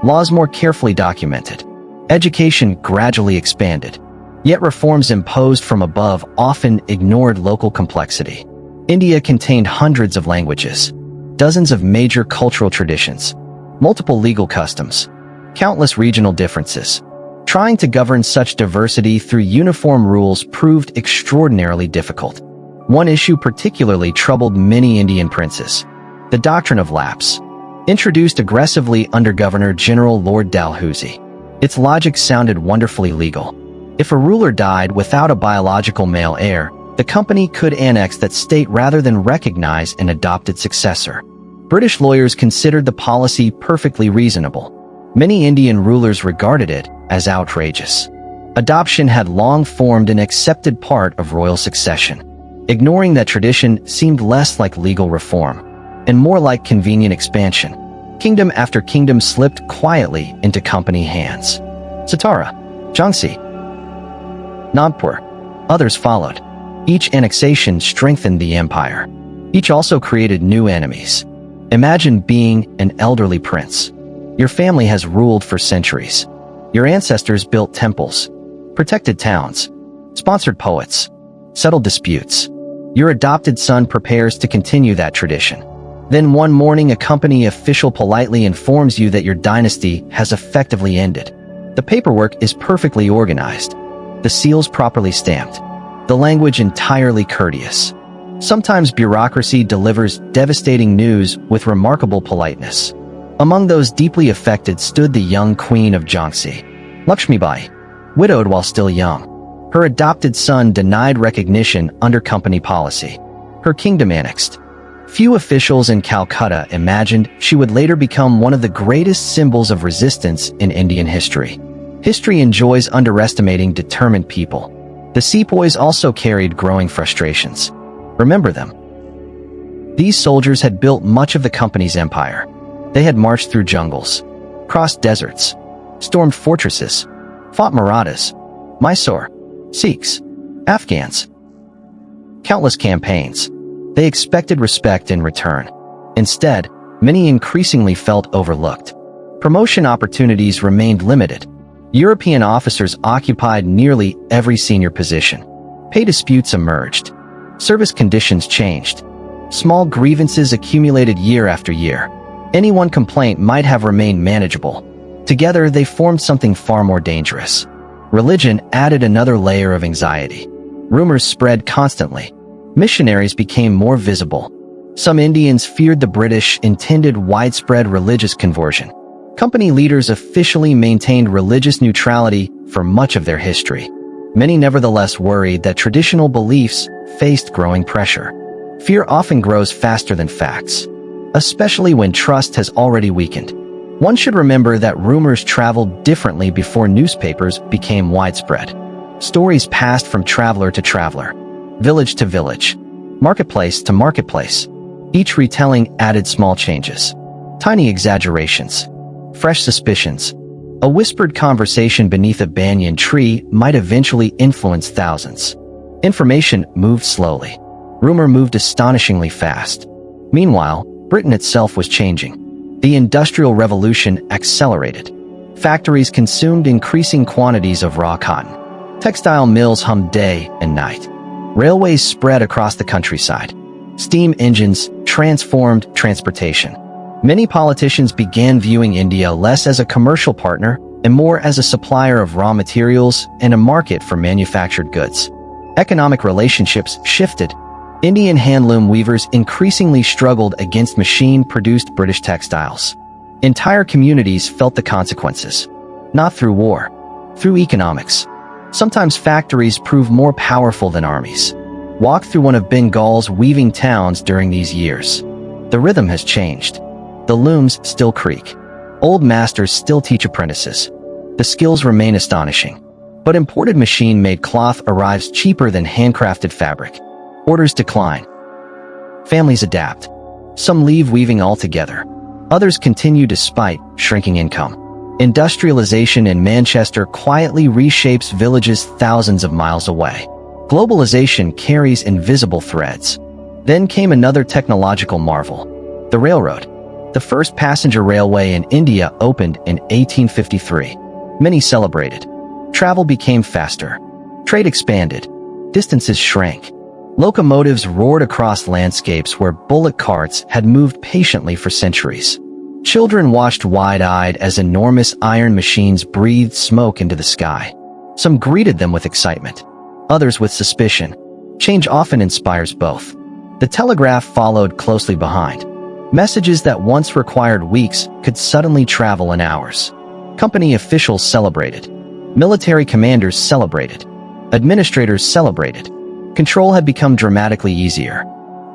Laws more carefully documented. Education gradually expanded. Yet reforms imposed from above often ignored local complexity. India contained hundreds of languages, dozens of major cultural traditions, multiple legal customs, countless regional differences. Trying to govern such diversity through uniform rules proved extraordinarily difficult. One issue particularly troubled many Indian princes: the doctrine of lapse. Introduced aggressively under Governor-General Lord Dalhousie. Its logic sounded wonderfully legal. If a ruler died without a biological male heir, the company could annex that state rather than recognize an adopted successor. British lawyers considered the policy perfectly reasonable. Many Indian rulers regarded it as outrageous. Adoption had long formed an accepted part of royal succession. Ignoring that tradition seemed less like legal reform and more like convenient expansion. Kingdom after kingdom slipped quietly into company hands. Satara, Jhansi, Nagpur. Others followed. Each annexation strengthened the empire. Each also created new enemies. Imagine being an elderly prince. Your family has ruled for centuries. Your ancestors built temples, protected towns, sponsored poets, settled disputes. Your adopted son prepares to continue that tradition. Then one morning a company official politely informs you that your dynasty has effectively ended. The paperwork is perfectly organized. The seals properly stamped. the language entirely courteous. Sometimes bureaucracy delivers devastating news with remarkable politeness. Among those deeply affected stood the young queen of Jhansi, Lakshmibai, widowed while still young. Her adopted son denied recognition under company policy. Her kingdom annexed. Few officials in Calcutta imagined she would later become one of the greatest symbols of resistance in Indian history. History enjoys underestimating determined people. The sepoys also carried growing frustrations. Remember them. These soldiers had built much of the company's empire. They had marched through jungles, crossed deserts, stormed fortresses, fought Marathas, Mysore, Sikhs, Afghans. Countless campaigns. They expected respect in return. Instead, many increasingly felt overlooked. Promotion opportunities remained limited. European officers occupied nearly every senior position. Pay disputes emerged. Service conditions changed. Small grievances accumulated year after year. Any one complaint might have remained manageable. Together, they formed something far more dangerous. Religion added another layer of anxiety. Rumors spread constantly. Missionaries became more visible. Some Indians feared the British intended widespread religious conversion. Company leaders officially maintained religious neutrality for much of their history. Many nevertheless worried that traditional beliefs faced growing pressure. Fear often grows faster than facts, especially when trust has already weakened. One should remember that rumors traveled differently before newspapers became widespread. Stories passed from traveler to traveler, village to village, marketplace to marketplace. Each retelling added small changes, tiny exaggerations, fresh suspicions. A whispered conversation beneath a banyan tree might eventually influence thousands. Information moved slowly. Rumor moved astonishingly fast. Meanwhile, Britain itself was changing. The Industrial Revolution accelerated. Factories consumed increasing quantities of raw cotton. Textile mills hummed day and night. Railways spread across the countryside. Steam engines transformed transportation. Many politicians began viewing India less as a commercial partner and more as a supplier of raw materials and a market for manufactured goods. Economic relationships shifted. Indian handloom weavers increasingly struggled against machine-produced British textiles. Entire communities felt the consequences. Not through war, through economics. Sometimes factories prove more powerful than armies. Walk through one of Bengal's weaving towns during these years. The rhythm has changed. The looms still creak. Old masters still teach apprentices. The skills remain astonishing. But imported machine-made cloth arrives cheaper than handcrafted fabric. Orders decline. Families adapt. Some leave weaving altogether. Others continue despite shrinking income. Industrialization in Manchester quietly reshapes villages thousands of miles away. Globalization carries invisible threads. Then came another technological marvel. The railroad. The first passenger railway in India opened in 1853. Many celebrated. Travel became faster. Trade expanded. Distances shrank. Locomotives roared across landscapes where bullock carts had moved patiently for centuries. Children watched wide-eyed as enormous iron machines breathed smoke into the sky. Some greeted them with excitement, others with suspicion. Change often inspires both. The telegraph followed closely behind. Messages that once required weeks could suddenly travel in hours. Company officials celebrated. Military commanders celebrated. Administrators celebrated. Control had become dramatically easier.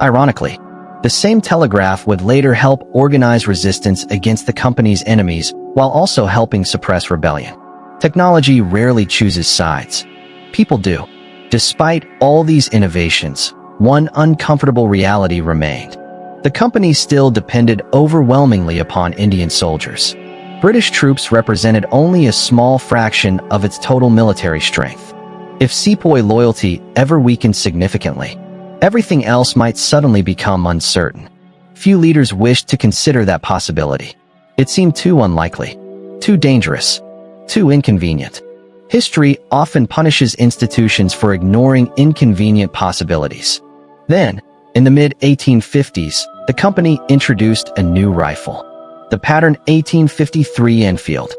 Ironically, the same telegraph would later help organize resistance against the company's enemies while also helping suppress rebellion. Technology rarely chooses sides. People do. Despite all these innovations, one uncomfortable reality remained. The company still depended overwhelmingly upon Indian soldiers. British troops represented only a small fraction of its total military strength. If sepoy loyalty ever weakened significantly, everything else might suddenly become uncertain. Few leaders wished to consider that possibility. It seemed too unlikely, too dangerous, too inconvenient. History often punishes institutions for ignoring inconvenient possibilities. Then, in the mid-1850s, the company introduced a new rifle. The pattern 1853 Enfield.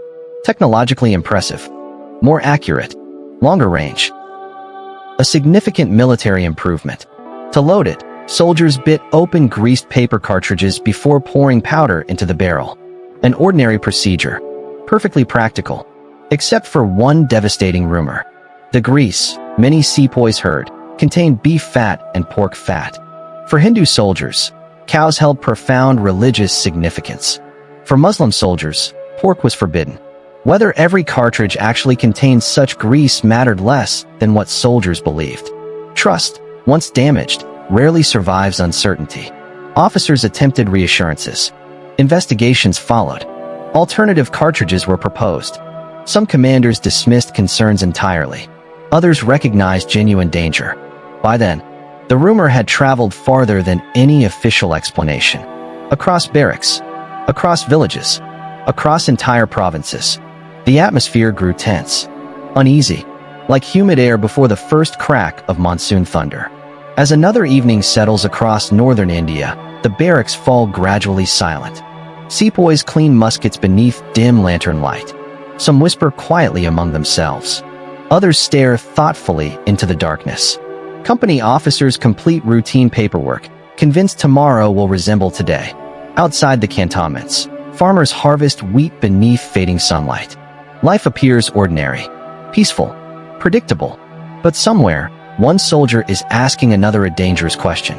Technologically impressive. More accurate. Longer range. a significant military improvement. To load it, soldiers bit open greased paper cartridges before pouring powder into the barrel. An ordinary procedure, perfectly practical, except for one devastating rumor. The grease, many sepoys heard, contained beef fat and pork fat. For Hindu soldiers, cows held profound religious significance. For Muslim soldiers, pork was forbidden. Whether every cartridge actually contained such grease mattered less than what soldiers believed. Trust, once damaged, rarely survives uncertainty. Officers attempted reassurances. Investigations followed. Alternative cartridges were proposed. Some commanders dismissed concerns entirely. Others recognized genuine danger. By then, the rumor had traveled farther than any official explanation. Across barracks, across villages, across entire provinces, the atmosphere grew tense, uneasy, like humid air before the first crack of monsoon thunder. As another evening settles across northern India, the barracks fall gradually silent. Sepoys clean muskets beneath dim lantern light. Some whisper quietly among themselves. Others stare thoughtfully into the darkness. Company officers complete routine paperwork, convinced tomorrow will resemble today. Outside the cantonments, farmers harvest wheat beneath fading sunlight. Life appears ordinary, peaceful, predictable. But somewhere, one soldier is asking another a dangerous question.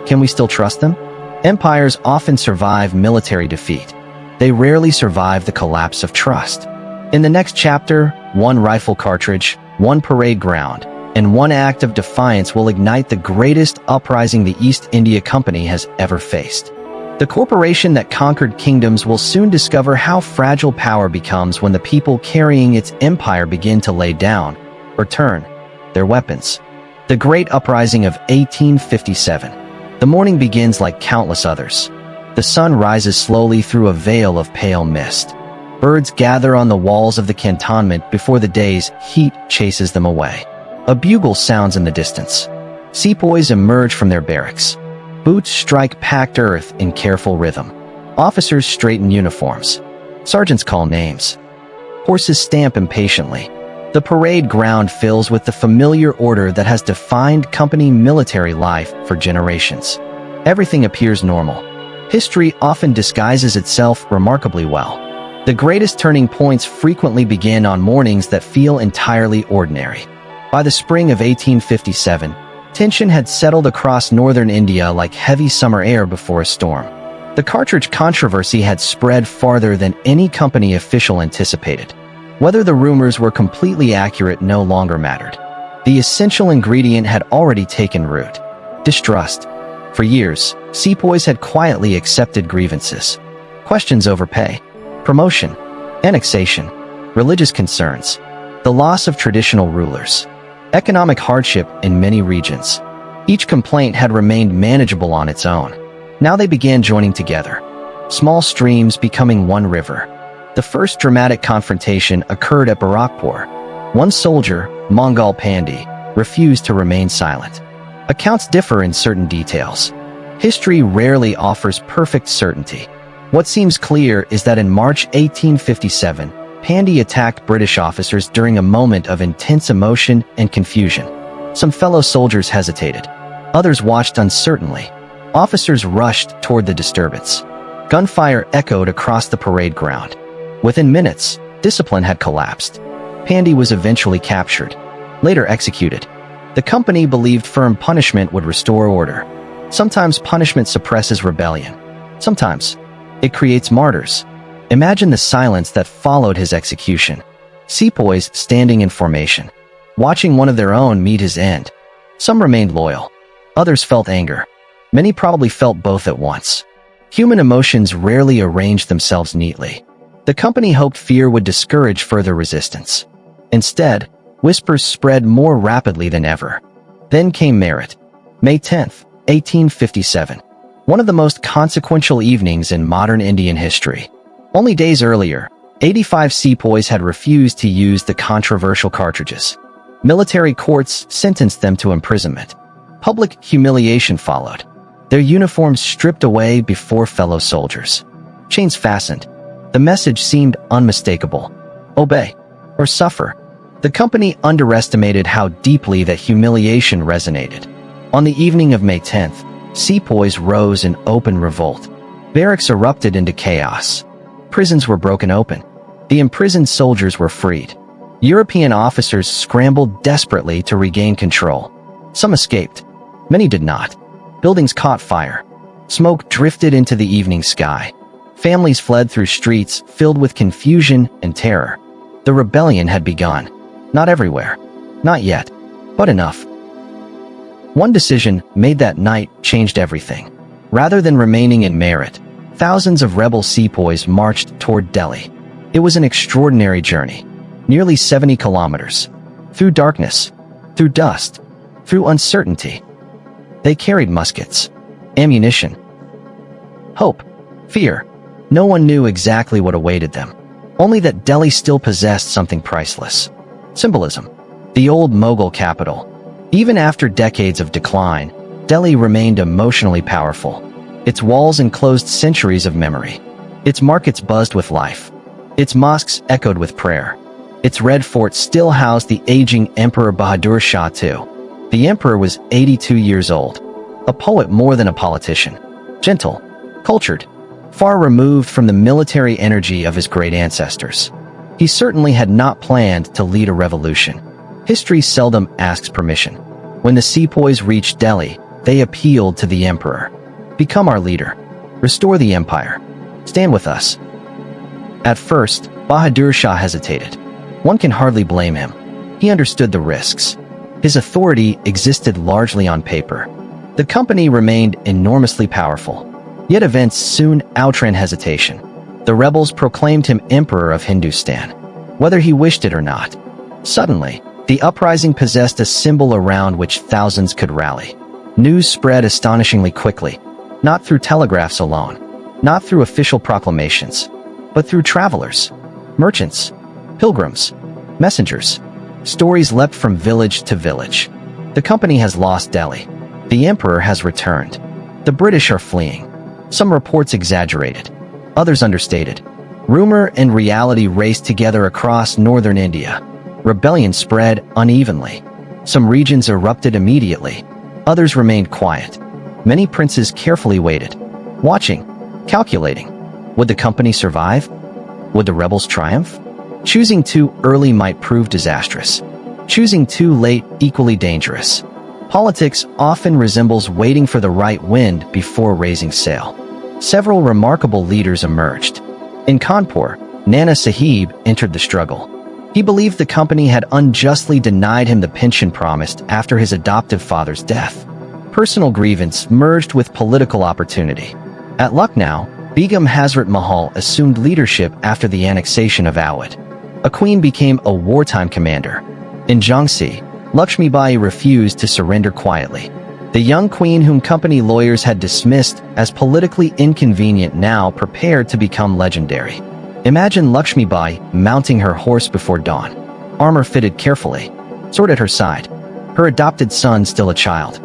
Can we still trust them? Empires often survive military defeat. They rarely survive the collapse of trust. In the next chapter, one rifle cartridge, one parade ground, and one act of defiance will ignite the greatest uprising the East India Company has ever faced. The corporation that conquered kingdoms will soon discover how fragile power becomes when the people carrying its empire begin to lay down, or turn, their weapons. The Great Uprising of 1857. The morning begins like countless others. The sun rises slowly through a veil of pale mist. Birds gather on the walls of the cantonment before the day's heat chases them away. A bugle sounds in the distance. Sepoys emerge from their barracks. Boots strike packed earth in careful rhythm. Officers straighten uniforms. Sergeants call names. Horses stamp impatiently. The parade ground fills with the familiar order that has defined company military life for generations. Everything appears normal. History often disguises itself remarkably well. The greatest turning points frequently begin on mornings that feel entirely ordinary. By the spring of 1857, tension had settled across northern India like heavy summer air before a storm. The cartridge controversy had spread farther than any company official anticipated. Whether the rumors were completely accurate no longer mattered. The essential ingredient had already taken root: distrust. For years, sepoys had quietly accepted grievances. Questions over pay, promotion, annexation, religious concerns, the loss of traditional rulers, economic hardship in many regions. Each complaint had remained manageable on its own. Now they began joining together, small streams becoming one river. The first dramatic confrontation occurred at Barakpur. One soldier, Bengal Famine, refused to remain silent. Accounts differ in certain details. History rarely offers perfect certainty. What seems clear is that in March 1857, Pandey attacked British officers during a moment of intense emotion and confusion. Some fellow soldiers hesitated. Others watched uncertainly. Officers rushed toward the disturbance. Gunfire echoed across the parade ground. Within minutes, discipline had collapsed. Pandey was eventually captured, later executed. The company believed firm punishment would restore order. Sometimes punishment suppresses rebellion. Sometimes it creates martyrs. Imagine the silence that followed his execution. Sepoys standing in formation, watching one of their own meet his end. Some remained loyal. Others felt anger. Many probably felt both at once. Human emotions rarely arrange themselves neatly. The company hoped fear would discourage further resistance. Instead, whispers spread more rapidly than ever. Then came merit. May 10th, 1857. One of the most consequential evenings in modern Indian history. Only days earlier, 85 sepoys had refused to use the controversial cartridges. Military courts sentenced them to imprisonment. Public humiliation followed. Their uniforms stripped away before fellow soldiers. Chains fastened. The message seemed unmistakable. Obey or suffer. The company underestimated how deeply that humiliation resonated. On the evening of May 10th, sepoys rose in open revolt. Barracks erupted into chaos. Prisons were broken open. The imprisoned soldiers were freed. European officers scrambled desperately to regain control. Some escaped. Many did not. Buildings caught fire. Smoke drifted into the evening sky. Families fled through streets filled with confusion and terror. The rebellion had begun. Not everywhere. Not yet. But enough. One decision made that night changed everything. Rather than remaining in Meerut, thousands of rebel sepoys marched toward Delhi. It was an extraordinary journey. Nearly 70 kilometers. Through darkness. Through dust. Through uncertainty. They carried muskets. Ammunition. Hope. Fear. No one knew exactly what awaited them. Only that Delhi still possessed something priceless. Symbolism. The old Mughal capital. Even after decades of decline, Delhi remained emotionally powerful. Its walls enclosed centuries of memory. Its markets buzzed with life. Its mosques echoed with prayer. Its red fort still housed the aging Emperor Bahadur Shah II. The emperor was 82 years old. A poet more than a politician. Gentle. Cultured. Far removed from the military energy of his great ancestors. He certainly had not planned to lead a revolution. History seldom asks permission. When the sepoys reached Delhi, they appealed to the emperor. Become our leader. Restore the empire. Stand with us. At first, Bahadur Shah hesitated. One can hardly blame him. He understood the risks. His authority existed largely on paper. The company remained enormously powerful. Yet events soon outran hesitation. The rebels proclaimed him Emperor of Hindustan, whether he wished it or not. Suddenly, the uprising possessed a symbol around which thousands could rally. News spread astonishingly quickly, not through telegraphs alone, not through official proclamations, but through travelers, merchants, pilgrims, messengers. Stories leapt from village to village. The company has lost Delhi. The emperor has returned. The British are fleeing. Some reports exaggerated, others understated. Rumor and reality raced together across northern India. Rebellion spread unevenly. Some regions erupted immediately. Others remained quiet. Many princes carefully waited, watching, calculating. Would the company survive? Would the rebels triumph? Choosing too early might prove disastrous. Choosing too late equally dangerous. Politics often resembles waiting for the right wind before raising sail. Several remarkable leaders emerged. In Kanpur, Nana Sahib entered the struggle. He believed the company had unjustly denied him the pension promised after his adoptive father's death. Personal grievance merged with political opportunity. At Lucknow, Begum Hazrat Mahal assumed leadership after the annexation of Awadh. A queen became a wartime commander. In Jhansi, Lakshmibai refused to surrender quietly. The young queen whom company lawyers had dismissed as politically inconvenient now prepared to become legendary. Imagine Lakshmibai mounting her horse before dawn, armor fitted carefully, sword at her side, her adopted son still a child,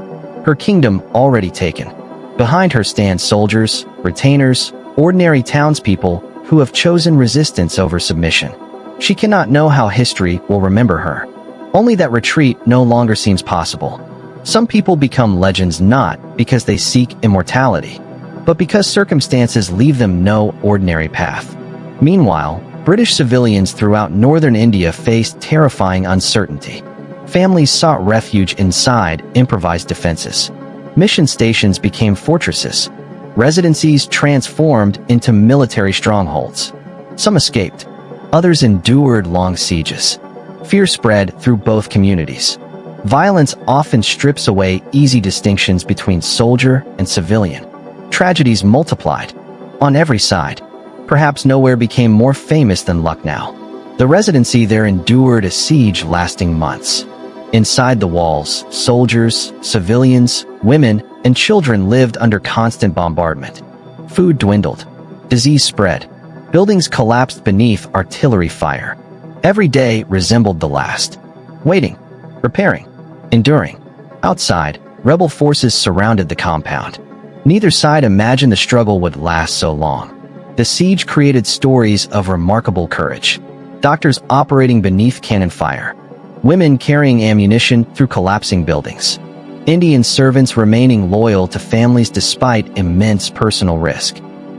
her kingdom already taken. Behind her stand soldiers, retainers, ordinary townspeople who have chosen resistance over submission. She cannot know how history will remember her. Only that retreat no longer seems possible. Some people become legends not because they seek immortality, but because circumstances leave them no ordinary path. Meanwhile, British civilians throughout northern India faced terrifying uncertainty. Families sought refuge inside improvised defenses. Mission stations became fortresses. Residencies transformed into military strongholds. Some escaped. Others endured long sieges. Fear spread through both communities. Violence often strips away easy distinctions between soldier and civilian. Tragedies multiplied. On every side. Perhaps nowhere became more famous than Lucknow. The residency there endured a siege lasting months. Inside the walls, soldiers, civilians, women, and children lived under constant bombardment. Food dwindled. Disease spread. Buildings collapsed beneath artillery fire. Every day resembled the last. Waiting, repairing, enduring. Outside, rebel forces surrounded the compound. Neither side imagined the struggle would last so long. The siege created stories of remarkable courage. Doctors operating beneath cannon fire. women carrying ammunition through collapsing buildings, Indian servants remaining loyal to families despite immense personal risk,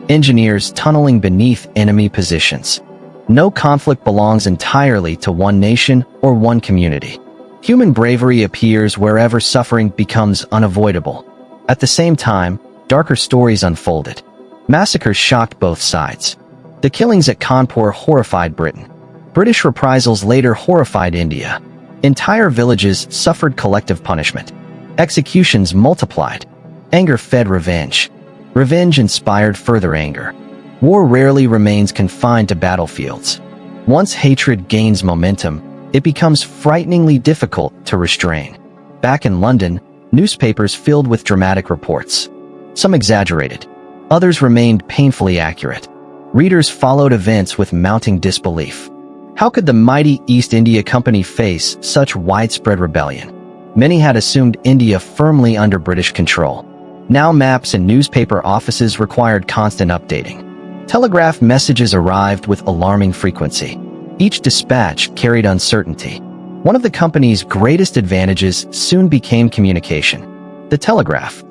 engineers tunneling beneath enemy positions. No conflict belongs entirely to one nation or one community. Human bravery appears wherever suffering becomes unavoidable. At the same time, darker stories unfolded. Massacres shocked both sides. The killings at Kanpur horrified Britain. British reprisals later horrified India. Entire villages suffered collective punishment. Executions multiplied. Anger fed revenge. Revenge inspired further anger. War rarely remains confined to battlefields. Once hatred gains momentum, it becomes frighteningly difficult to restrain. Back in London, newspapers filled with dramatic reports. Some exaggerated. Others remained painfully accurate. Readers followed events with mounting disbelief. How could the mighty East India Company face such widespread rebellion? Many had assumed India firmly under British control. Now maps and newspaper offices required constant updating. Telegraph messages arrived with alarming frequency. Each dispatch carried uncertainty. One of the company's greatest advantages soon became communication. The telegraph.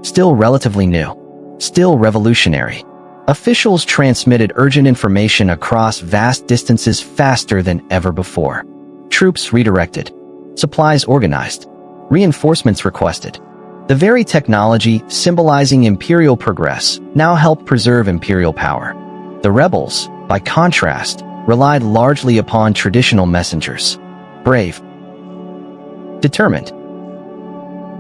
Still relatively new. Still revolutionary. Officials transmitted urgent information across vast distances faster than ever before. Troops redirected. Supplies organized. Reinforcements requested. The very technology symbolizing imperial progress now helped preserve imperial power. The rebels, by contrast, relied largely upon traditional messengers. Brave. Determined.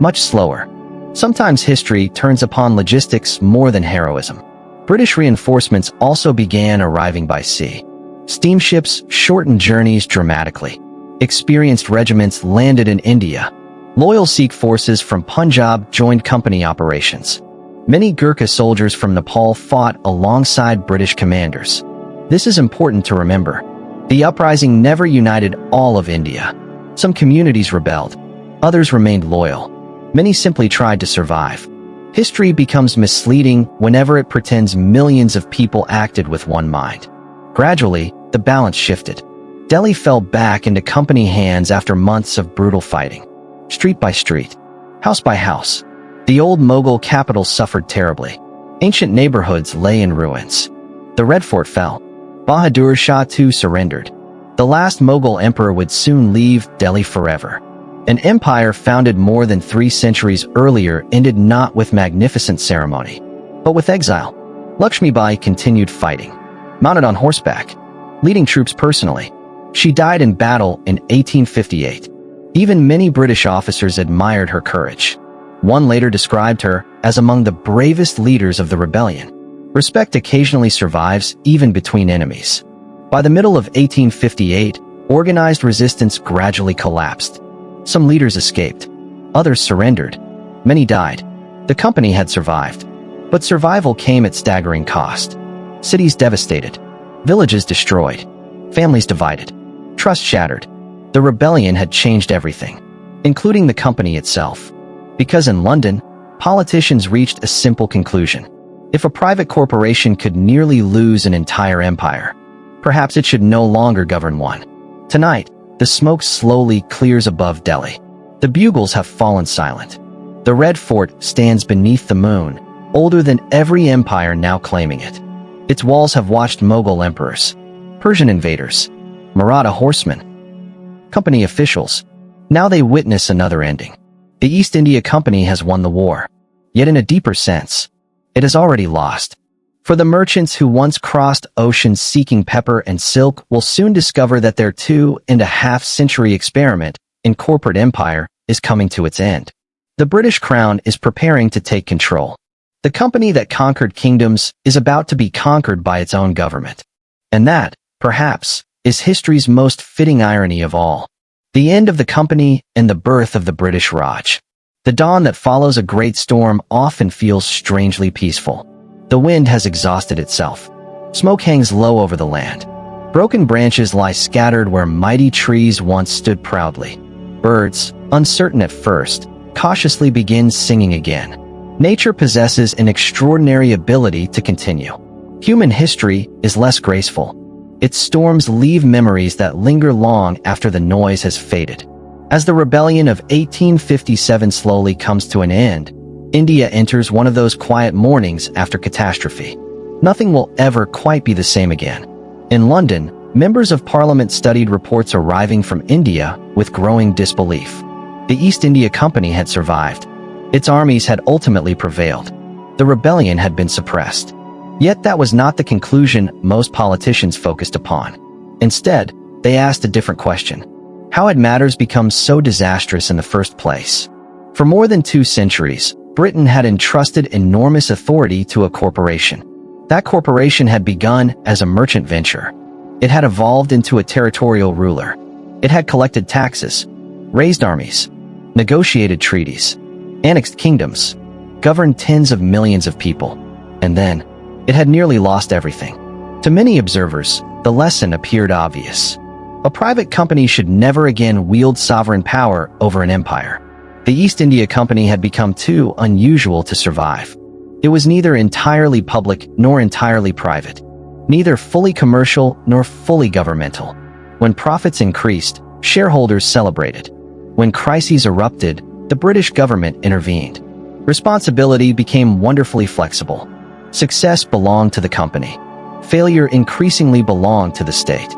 Much slower. Sometimes history turns upon logistics more than heroism. British reinforcements also began arriving by sea. Steamships shortened journeys dramatically. Experienced regiments landed in India. Loyal Sikh forces from Punjab joined company operations. Many Gurkha soldiers from Nepal fought alongside British commanders. This is important to remember. The uprising never united all of India. Some communities rebelled. Others remained loyal. Many simply tried to survive. History becomes misleading whenever it pretends millions of people acted with one mind. Gradually, the balance shifted. Delhi fell back into company hands after months of brutal fighting. Street by street, house by house, the old Mughal capital suffered terribly. Ancient neighborhoods lay in ruins. The Red Fort fell. Bahadur Shah too surrendered. The last Mughal emperor would soon leave Delhi forever. An empire founded more than 3 centuries earlier ended not with magnificent ceremony, but with exile. Lakshmibai continued fighting, mounted on horseback, leading troops personally. She died in battle in 1858. Even many British officers admired her courage. One later described her as among the bravest leaders of the rebellion. Respect occasionally survives even between enemies. By the middle of 1858, organized resistance gradually collapsed. Some leaders escaped. Others surrendered. Many died. The company had survived. But survival came at staggering cost. Cities devastated. Villages destroyed. Families divided. Trust shattered. The rebellion had changed everything, including the company itself. Because in London, politicians reached a simple conclusion. If a private corporation could nearly lose an entire empire, perhaps it should no longer govern one. Tonight, the smoke slowly clears above Delhi. The bugles have fallen silent. The Red Fort stands beneath the moon, older than every empire now claiming it. Its walls have watched Mughal emperors, Persian invaders, Maratha horsemen, company officials. Now they witness another ending. The East India Company has won the war. Yet in a deeper sense, it has already lost. For the merchants who once crossed oceans seeking pepper and silk will soon discover that their 2.5-century experiment in corporate empire is coming to its end. The British Crown is preparing to take control. The company that conquered kingdoms is about to be conquered by its own government. And that, perhaps, is history's most fitting irony of all. The end of the company and the birth of the British Raj. The dawn that follows a great storm often feels strangely peaceful. The wind has exhausted itself. Smoke hangs low over the land. Broken branches lie scattered where mighty trees once stood proudly. Birds, uncertain at first, cautiously begin singing again. Nature possesses an extraordinary ability to continue. Human history is less graceful. Its storms leave memories that linger long after the noise has faded. As the rebellion of 1857 slowly comes to an end, India enters one of those quiet mornings after catastrophe. Nothing will ever quite be the same again. In London, members of Parliament studied reports arriving from India with growing disbelief. The East India Company had survived. Its armies had ultimately prevailed. The rebellion had been suppressed. Yet that was not the conclusion most politicians focused upon. Instead, they asked a different question. How had matters become so disastrous in the first place? For more than 2 centuries, Britain had entrusted enormous authority to a corporation. That corporation had begun as a merchant venture. It had evolved into a territorial ruler. It had collected taxes, raised armies, negotiated treaties, annexed kingdoms, governed tens of millions of people. And then, it had nearly lost everything. To many observers, the lesson appeared obvious. A private company should never again wield sovereign power over an empire. The East India Company had become too unusual to survive. It was neither entirely public nor entirely private, neither fully commercial nor fully governmental. When profits increased, shareholders celebrated. When crises erupted, the British government intervened. Responsibility became wonderfully flexible. Success belonged to the company. Failure increasingly belonged to the state.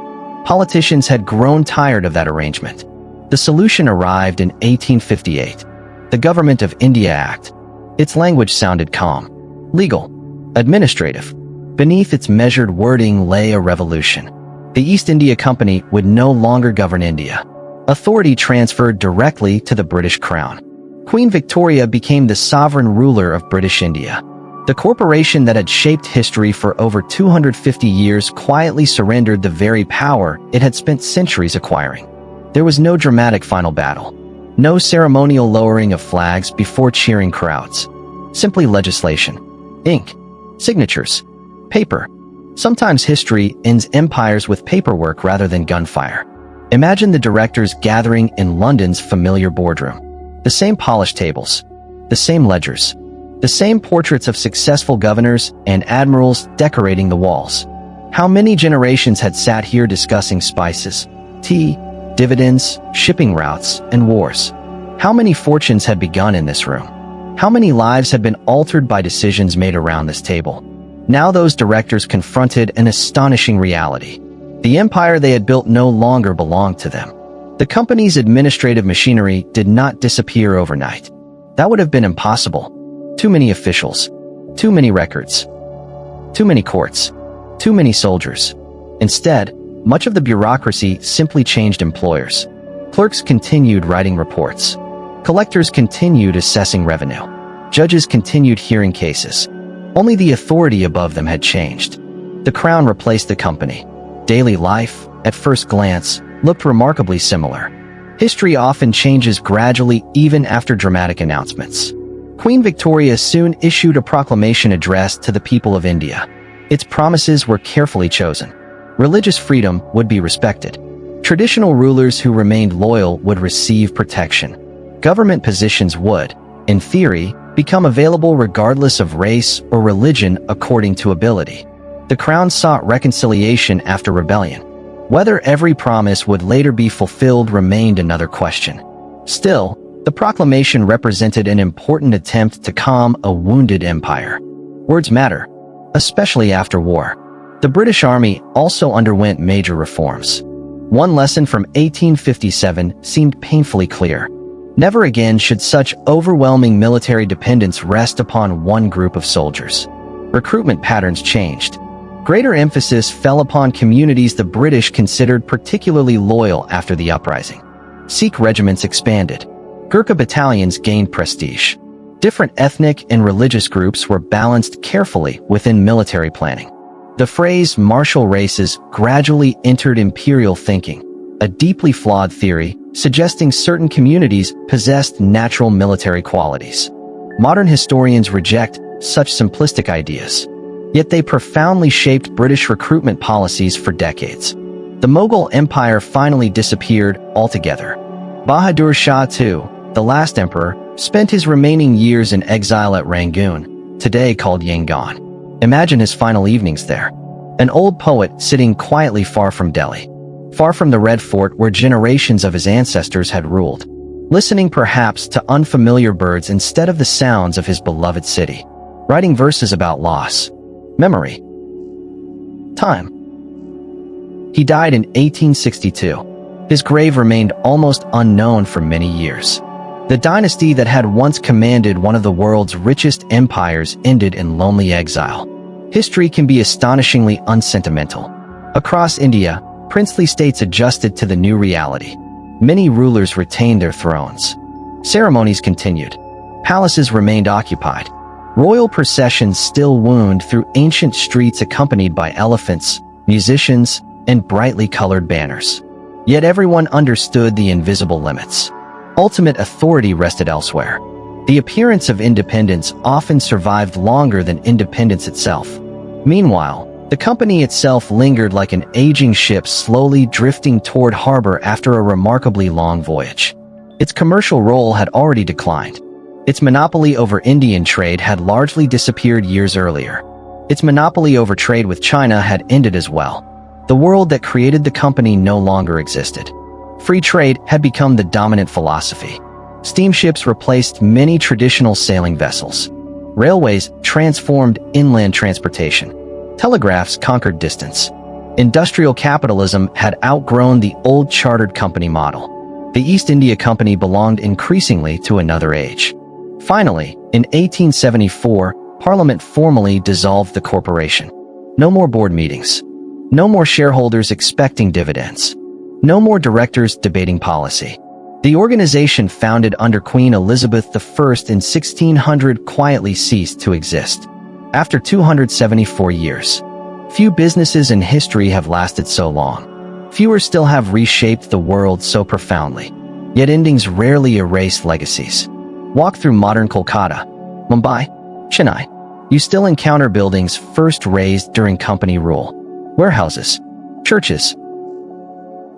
Politicians had grown tired of that arrangement. The solution arrived in 1858, the Government of India Act. Its language sounded calm, legal, administrative. Beneath its measured wording lay a revolution. The East India Company would no longer govern India. Authority transferred directly to the British Crown. Queen Victoria became the sovereign ruler of British India. The corporation that had shaped history for over 250 years quietly surrendered the very power it had spent centuries acquiring. There was no dramatic final battle. No ceremonial lowering of flags before cheering crowds. Simply legislation. Ink. Signatures. Paper. Sometimes history ends empires with paperwork rather than gunfire. Imagine the directors gathering in London's familiar boardroom. The same polished tables. The same ledgers. The same portraits of successful governors and admirals decorating the walls. How many generations had sat here discussing spices, tea, dividends, shipping routes, and wars? How many fortunes had begun in this room? How many lives had been altered by decisions made around this table? Now those directors confronted an astonishing reality. The empire they had built no longer belonged to them. The company's administrative machinery did not disappear overnight. That would have been impossible. Too many officials, too many records, too many courts, too many soldiers. Instead, much of the bureaucracy simply changed employers. Clerks continued writing reports. Collectors continued assessing revenue. Judges continued hearing cases. Only the authority above them had changed. The crown replaced the company. Daily life, at first glance, looked remarkably similar. History often changes gradually even after dramatic announcements. Queen Victoria soon issued a proclamation addressed to the people of India. Its promises were carefully chosen. Religious freedom would be respected. Traditional rulers who remained loyal would receive protection. Government positions would, in theory, become available regardless of race or religion according to ability. The crown sought reconciliation after rebellion. Whether every promise would later be fulfilled remained another question. Still, the proclamation represented an important attempt to calm a wounded empire. Words matter, especially after war. The British Army also underwent major reforms. One lesson from 1857 seemed painfully clear. Never again should such overwhelming military dependence rest upon one group of soldiers. Recruitment patterns changed. Greater emphasis fell upon communities the British considered particularly loyal after the uprising. Sikh regiments expanded. Gurkha battalions gained prestige. Different ethnic and religious groups were balanced carefully within military planning. The phrase martial races gradually entered imperial thinking, a deeply flawed theory suggesting certain communities possessed natural military qualities. Modern historians reject such simplistic ideas, yet they profoundly shaped British recruitment policies for decades. The Mughal Empire finally disappeared altogether. Bahadur Shah II, the last emperor, spent his remaining years in exile at Rangoon, today called Yangon. Imagine his final evenings there. An old poet sitting quietly far from Delhi, far from the Red Fort where generations of his ancestors had ruled, listening perhaps to unfamiliar birds instead of the sounds of his beloved city, writing verses about loss, memory, time. He died in 1862. His grave remained almost unknown for many years. The dynasty that had once commanded one of the world's richest empires ended in lonely exile. History can be astonishingly unsentimental. Across India, princely states adjusted to the new reality. Many rulers retained their thrones. Ceremonies continued. Palaces remained occupied. Royal processions still wound through ancient streets accompanied by elephants, musicians, and brightly colored banners. Yet everyone understood the invisible limits. Ultimate authority rested elsewhere. The appearance of independence often survived longer than independence itself. Meanwhile, the company itself lingered like an aging ship slowly drifting toward harbor after a remarkably long voyage. Its commercial role had already declined. Its monopoly over Indian trade had largely disappeared years earlier. Its monopoly over trade with China had ended as well. The world that created the company no longer existed. Free trade had become the dominant philosophy. Steamships replaced many traditional sailing vessels. Railways transformed inland transportation. Telegraphs conquered distance. Industrial capitalism had outgrown the old chartered company model. The East India Company belonged increasingly to another age. Finally, in 1874, Parliament formally dissolved the corporation. No more board meetings. No more shareholders expecting dividends. No more directors debating policy. The organization founded under Queen Elizabeth I in 1600 quietly ceased to exist. After 274 years. Few businesses in history have lasted so long. Fewer still have reshaped the world so profoundly. Yet endings rarely erase legacies. Walk through modern Calcutta, Mumbai, Chennai. You still encounter buildings first raised during company rule. Warehouses, churches,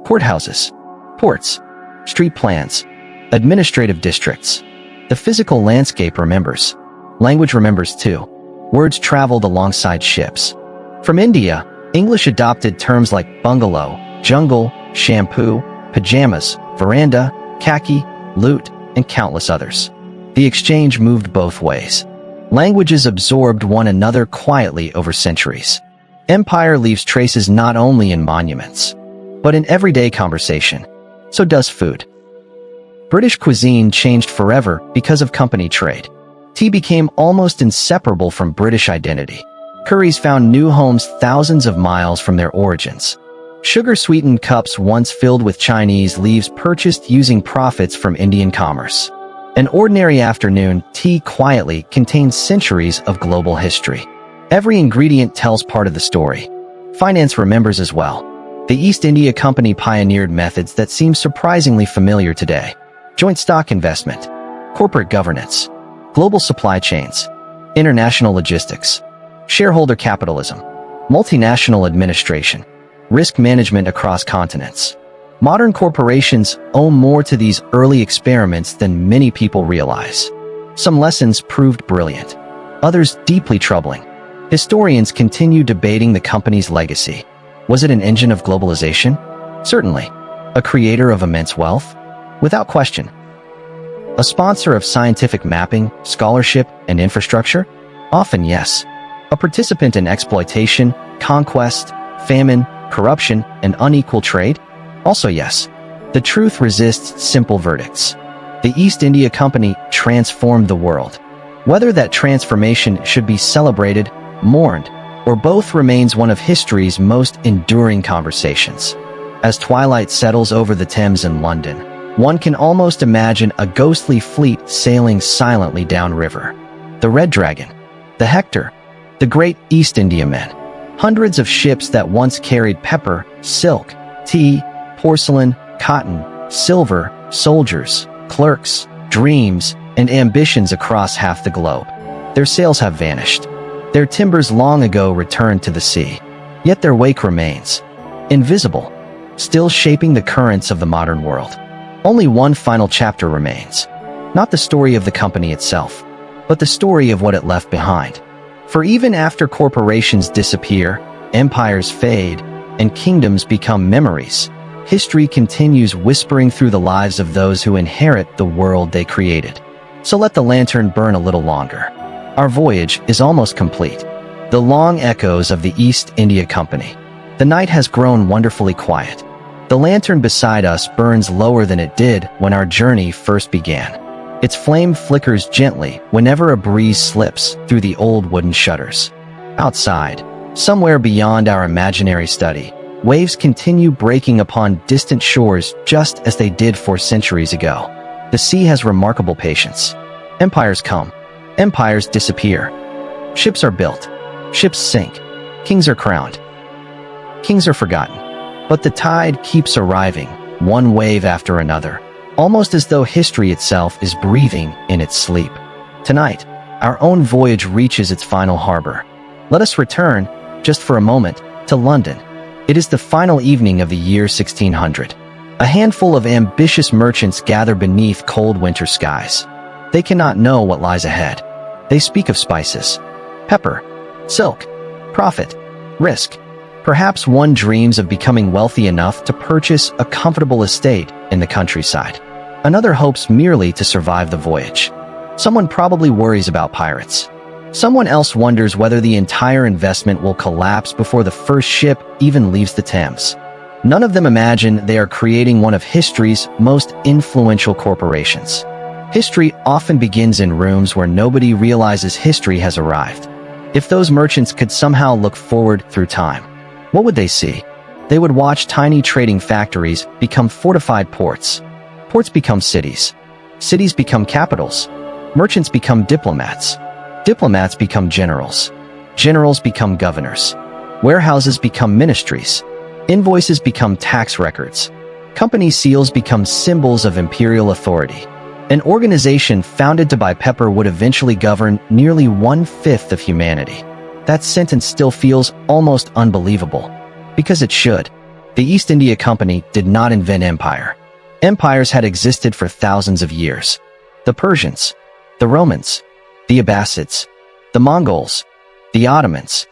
courthouses, ports, street plans, administrative districts. The physical landscape remembers. Language remembers too. Words traveled alongside ships. From India, English adopted terms like bungalow, jungle, shampoo, pajamas, veranda, khaki, loot, and countless others. The exchange moved both ways. Languages absorbed one another quietly over centuries. Empire leaves traces not only in monuments, but in everyday conversation. So does food. British cuisine changed forever because of company trade. Tea became almost inseparable from British identity. Curries found new homes thousands of miles from their origins. Sugar-sweetened cups once filled with Chinese leaves purchased using profits from Indian commerce. An ordinary afternoon tea quietly contains centuries of global history. Every ingredient tells part of the story. Finance remembers as well. The East India Company pioneered methods that seem surprisingly familiar today. Joint stock investment, corporate governance, global supply chains, international logistics, shareholder capitalism, multinational administration, risk management across continents. Modern corporations owe more to these early experiments than many people realize. Some lessons proved brilliant, others deeply troubling. Historians continue debating the company's legacy. Was it an engine of globalization? Certainly. A creator of immense wealth? Without question. A sponsor of scientific mapping, scholarship, and infrastructure? Often yes. A participant in exploitation, conquest, famine, corruption, and unequal trade? Also yes. The truth resists simple verdicts. The East India Company transformed the world. Whether that transformation should be celebrated, mourned, or both remains one of history's most enduring conversations. As twilight settles over the Thames in London, one can almost imagine a ghostly fleet sailing silently downriver. The Red Dragon, the Hector, the great East Indiamen. Hundreds of ships that once carried pepper, silk, tea, porcelain, cotton, silver, soldiers, clerks, dreams, and ambitions across half the globe. Their sails have vanished. Their timbers long ago returned to the sea. Yet their wake remains. Invisible. Still shaping the currents of the modern world. Only one final chapter remains. Not the story of the company itself, but the story of what it left behind. For even after corporations disappear, empires fade, and kingdoms become memories, history continues whispering through the lives of those who inherit the world they created. So let the lantern burn a little longer. Our voyage is almost complete. The long echoes of the East India Company. The night has grown wonderfully quiet. The lantern beside us burns lower than it did when our journey first began. Its flame flickers gently whenever a breeze slips through the old wooden shutters. Outside, somewhere beyond our imaginary study, waves continue breaking upon distant shores just as they did 4 centuries ago. The sea has remarkable patience. Empires come. Empires disappear. Ships are built. Ships sink. Kings are crowned. Kings are forgotten. But the tide keeps arriving, one wave after another, almost as though history itself is breathing in its sleep. Tonight, our own voyage reaches its final harbor. Let us return, just for a moment, to London. It is the final evening of the year 1600. A handful of ambitious merchants gather beneath cold winter skies. They cannot know what lies ahead. They speak of spices, pepper, silk, profit, risk. Perhaps one dreams of becoming wealthy enough to purchase a comfortable estate in the countryside. Another hopes merely to survive the voyage. Someone probably worries about pirates. Someone else wonders whether the entire investment will collapse before the first ship even leaves the Thames. None of them imagine they are creating one of history's most influential corporations. History often begins in rooms where nobody realizes history has arrived. If those merchants could somehow look forward through time, what would they see? They would watch tiny trading factories become fortified ports. Ports become cities. Cities become capitals. Merchants become diplomats. Diplomats become generals. Generals become governors. Warehouses become ministries. Invoices become tax records. Company seals become symbols of imperial authority. An organization founded to buy pepper would eventually govern nearly 1/5 of humanity. That sentence still feels almost unbelievable. Because it should. The East India Company did not invent empire. Empires had existed for thousands of years. The Persians, the Romans, the Abbasids, the Mongols, the Ottomans,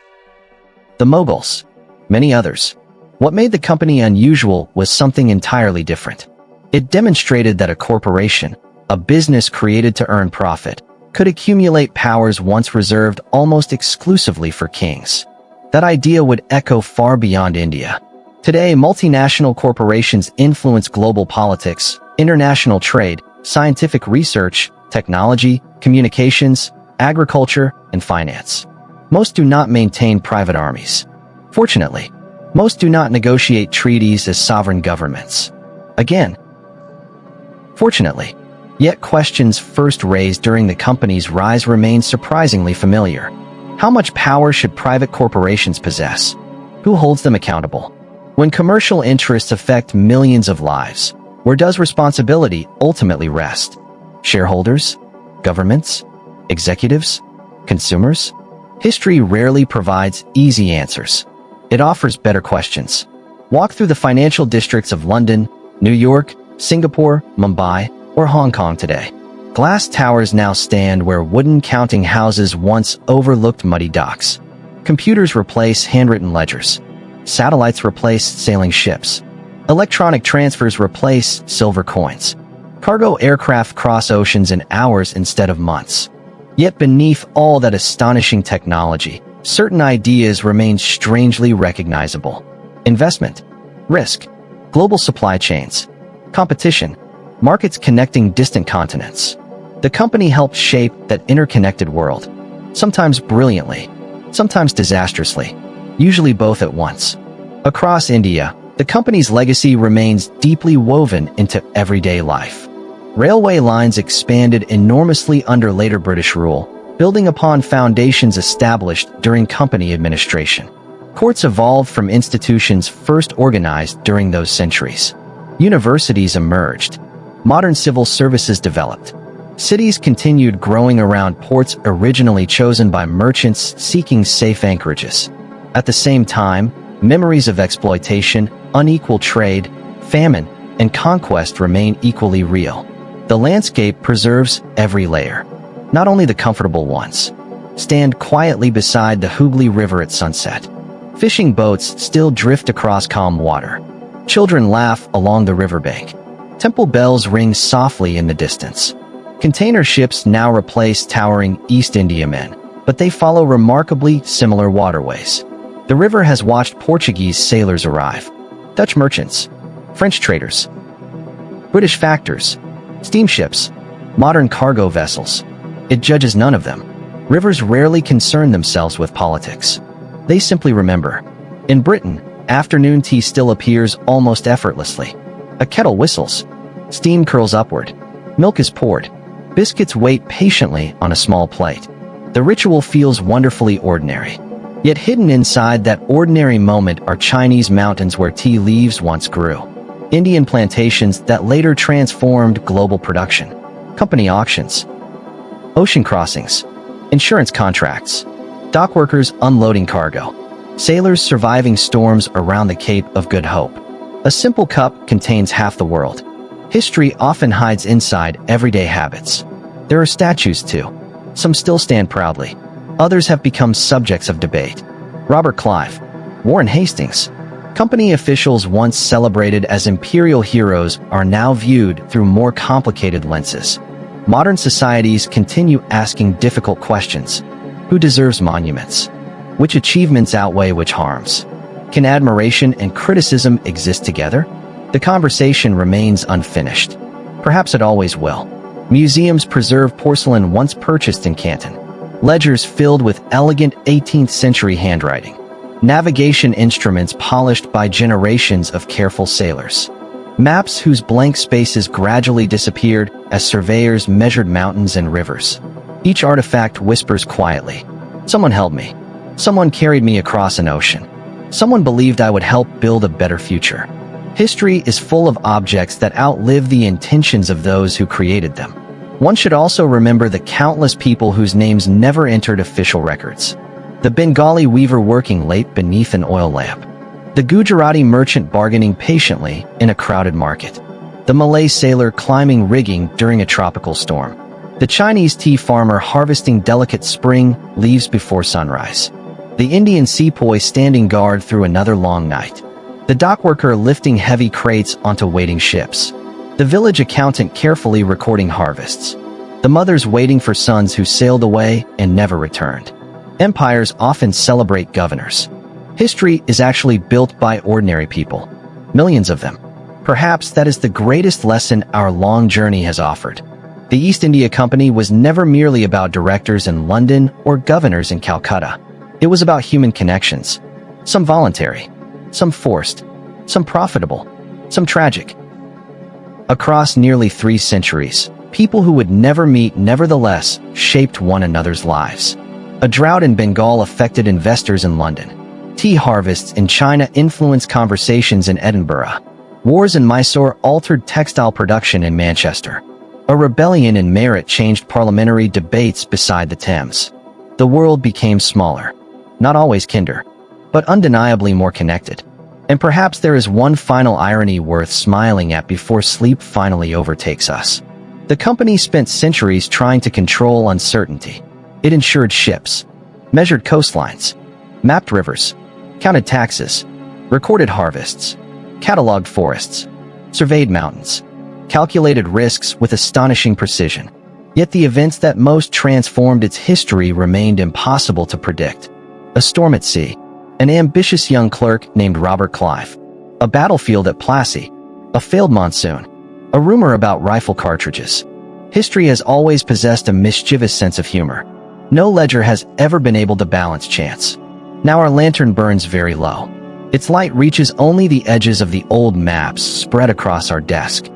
the Mughals, many others. What made the company unusual was something entirely different. It demonstrated that a corporation, a business created to earn profit, could accumulate powers once reserved almost exclusively for kings. That idea would echo far beyond India. Today, multinational corporations influence global politics, international trade, scientific research, technology, communications, agriculture, and finance. Most do not maintain private armies. Fortunately, most do not negotiate treaties as sovereign governments. Again, fortunately, yet questions first raised during the company's rise remain surprisingly familiar. How much power should private corporations possess? Who holds them accountable? When commercial interests affect millions of lives, where does responsibility ultimately rest? Shareholders? Governments? Executives? Consumers? History rarely provides easy answers. It offers better questions. Walk through the financial districts of London, New York, Singapore, Mumbai, or Hong Kong today. Glass towers now stand where wooden counting houses once overlooked muddy docks. Computers replace handwritten ledgers. Satellites replace sailing ships. Electronic transfers replace silver coins. Cargo aircraft cross oceans in hours instead of months. Yet beneath all that astonishing technology, certain ideas remain strangely recognizable. Investment, risk, global supply chains, competition, markets connecting distant continents. The company helped shape that interconnected world, sometimes brilliantly, sometimes disastrously, usually both at once. Across India, the company's legacy remains deeply woven into everyday life. Railway lines expanded enormously under later British rule, building upon foundations established during company administration. Courts evolved from institutions first organized during those centuries. Universities emerged. Modern civil services developed. Cities continued growing around ports originally chosen by merchants seeking safe anchorages. At the same time, memories of exploitation, unequal trade, famine, and conquest remain equally real. The landscape preserves every layer, not only the comfortable ones. Stand quietly beside the Hooghly River at sunset. Fishing boats still drift across calm water. Children laugh along the riverbank. Temple bells ring softly in the distance. Container ships now replace towering East Indiamen, but they follow remarkably similar waterways. The river has watched Portuguese sailors arrive, Dutch merchants, French traders, British factors, steamships, modern cargo vessels. It judges none of them. Rivers rarely concern themselves with politics. They simply remember. In Britain, afternoon tea still appears almost effortlessly. A kettle whistles. Steam curls upward. Milk is poured. Biscuits wait patiently on a small plate. The ritual feels wonderfully ordinary. Yet hidden inside that ordinary moment are Chinese mountains where tea leaves once grew. Indian plantations that later transformed global production. Company auctions. Ocean crossings. Insurance contracts. Dockworkers unloading cargo. Sailors surviving storms around the Cape of Good Hope. A simple cup contains half the world. History often hides inside everyday habits. There are statues too. Some still stand proudly. Others have become subjects of debate. Robert Clive, Warren Hastings. Company officials once celebrated as imperial heroes are now viewed through more complicated lenses. Modern societies continue asking difficult questions. Who deserves monuments? Which achievements outweigh which harms? Can admiration and criticism exist together? The conversation remains unfinished. Perhaps it always will. Museums preserve porcelain once purchased in Canton. Ledgers filled with elegant 18th century handwriting. Navigation instruments polished by generations of careful sailors. Maps whose blank spaces gradually disappeared as surveyors measured mountains and rivers. Each artifact whispers quietly. Someone held me. Someone carried me across an ocean. Someone believed I would help build a better future. History is full of objects that outlive the intentions of those who created them. One should also remember the countless people whose names never entered official records. The Bengali weaver working late beneath an oil lamp. The Gujarati merchant bargaining patiently in a crowded market. The Malay sailor climbing rigging during a tropical storm. The Chinese tea farmer harvesting delicate spring leaves before sunrise. The Indian sepoy standing guard through another long night. The dockworker lifting heavy crates onto waiting ships. The village accountant carefully recording harvests. The mothers waiting for sons who sailed away and never returned. Empires often celebrate governors. History is actually built by ordinary people. Millions of them. Perhaps that is the greatest lesson our long journey has offered. The East India Company was never merely about directors in London or governors in Calcutta. It was about human connections. Some voluntary. Some forced. Some profitable. Some tragic. Across nearly 3 centuries, people who would never meet nevertheless shaped one another's lives. A drought in Bengal affected investors in London. Tea harvests in China influenced conversations in Edinburgh. Wars in Mysore altered textile production in Manchester. A rebellion in Meerut changed parliamentary debates beside the Thames. The world became smaller. Not always kinder, but undeniably more connected. And perhaps there is one final irony worth smiling at before sleep finally overtakes us. The company spent centuries trying to control uncertainty. It insured ships, measured coastlines, mapped rivers, counted taxes, recorded harvests, cataloged forests, surveyed mountains, calculated risks with astonishing precision. Yet the events that most transformed its history remained impossible to predict. A storm at sea, an ambitious young clerk named Robert Clive, a battlefield at Plassey, a failed monsoon, a rumor about rifle cartridges. History has always possessed a mischievous sense of humor. No ledger has ever been able to balance chance. Now our lantern burns very low. Its light reaches only the edges of the old maps spread across our desk.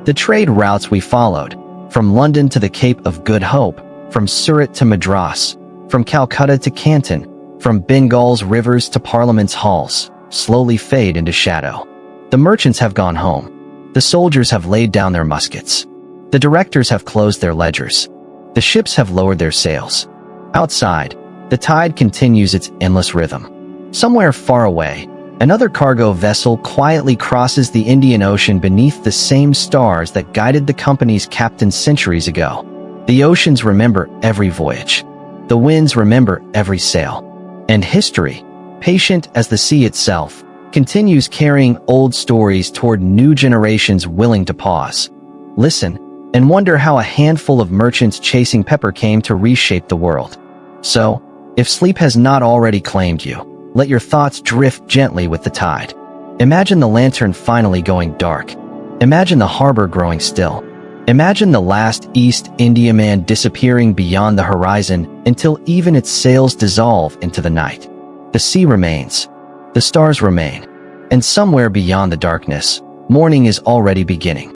The trade routes we followed, from London to the Cape of Good Hope, from Surat to Madras, from Calcutta to Canton, from Bengal's rivers to Parliament's halls, slowly fade into shadow. The merchants have gone home. The soldiers have laid down their muskets. The directors have closed their ledgers. The ships have lowered their sails. Outside, the tide continues its endless rhythm. Somewhere far away, another cargo vessel quietly crosses the Indian Ocean beneath the same stars that guided the company's captain centuries ago. The oceans remember every voyage. The winds remember every sail. And history, patient as the sea itself, continues carrying old stories toward new generations willing to pause, listen, and wonder how a handful of merchants chasing pepper came to reshape the world. So, if sleep has not already claimed you, let your thoughts drift gently with the tide. Imagine the lantern finally going dark. Imagine the harbor growing still. Imagine the last East Indiaman disappearing beyond the horizon until even its sails dissolve into the night. The sea remains. The stars remain. And somewhere beyond the darkness, morning is already beginning.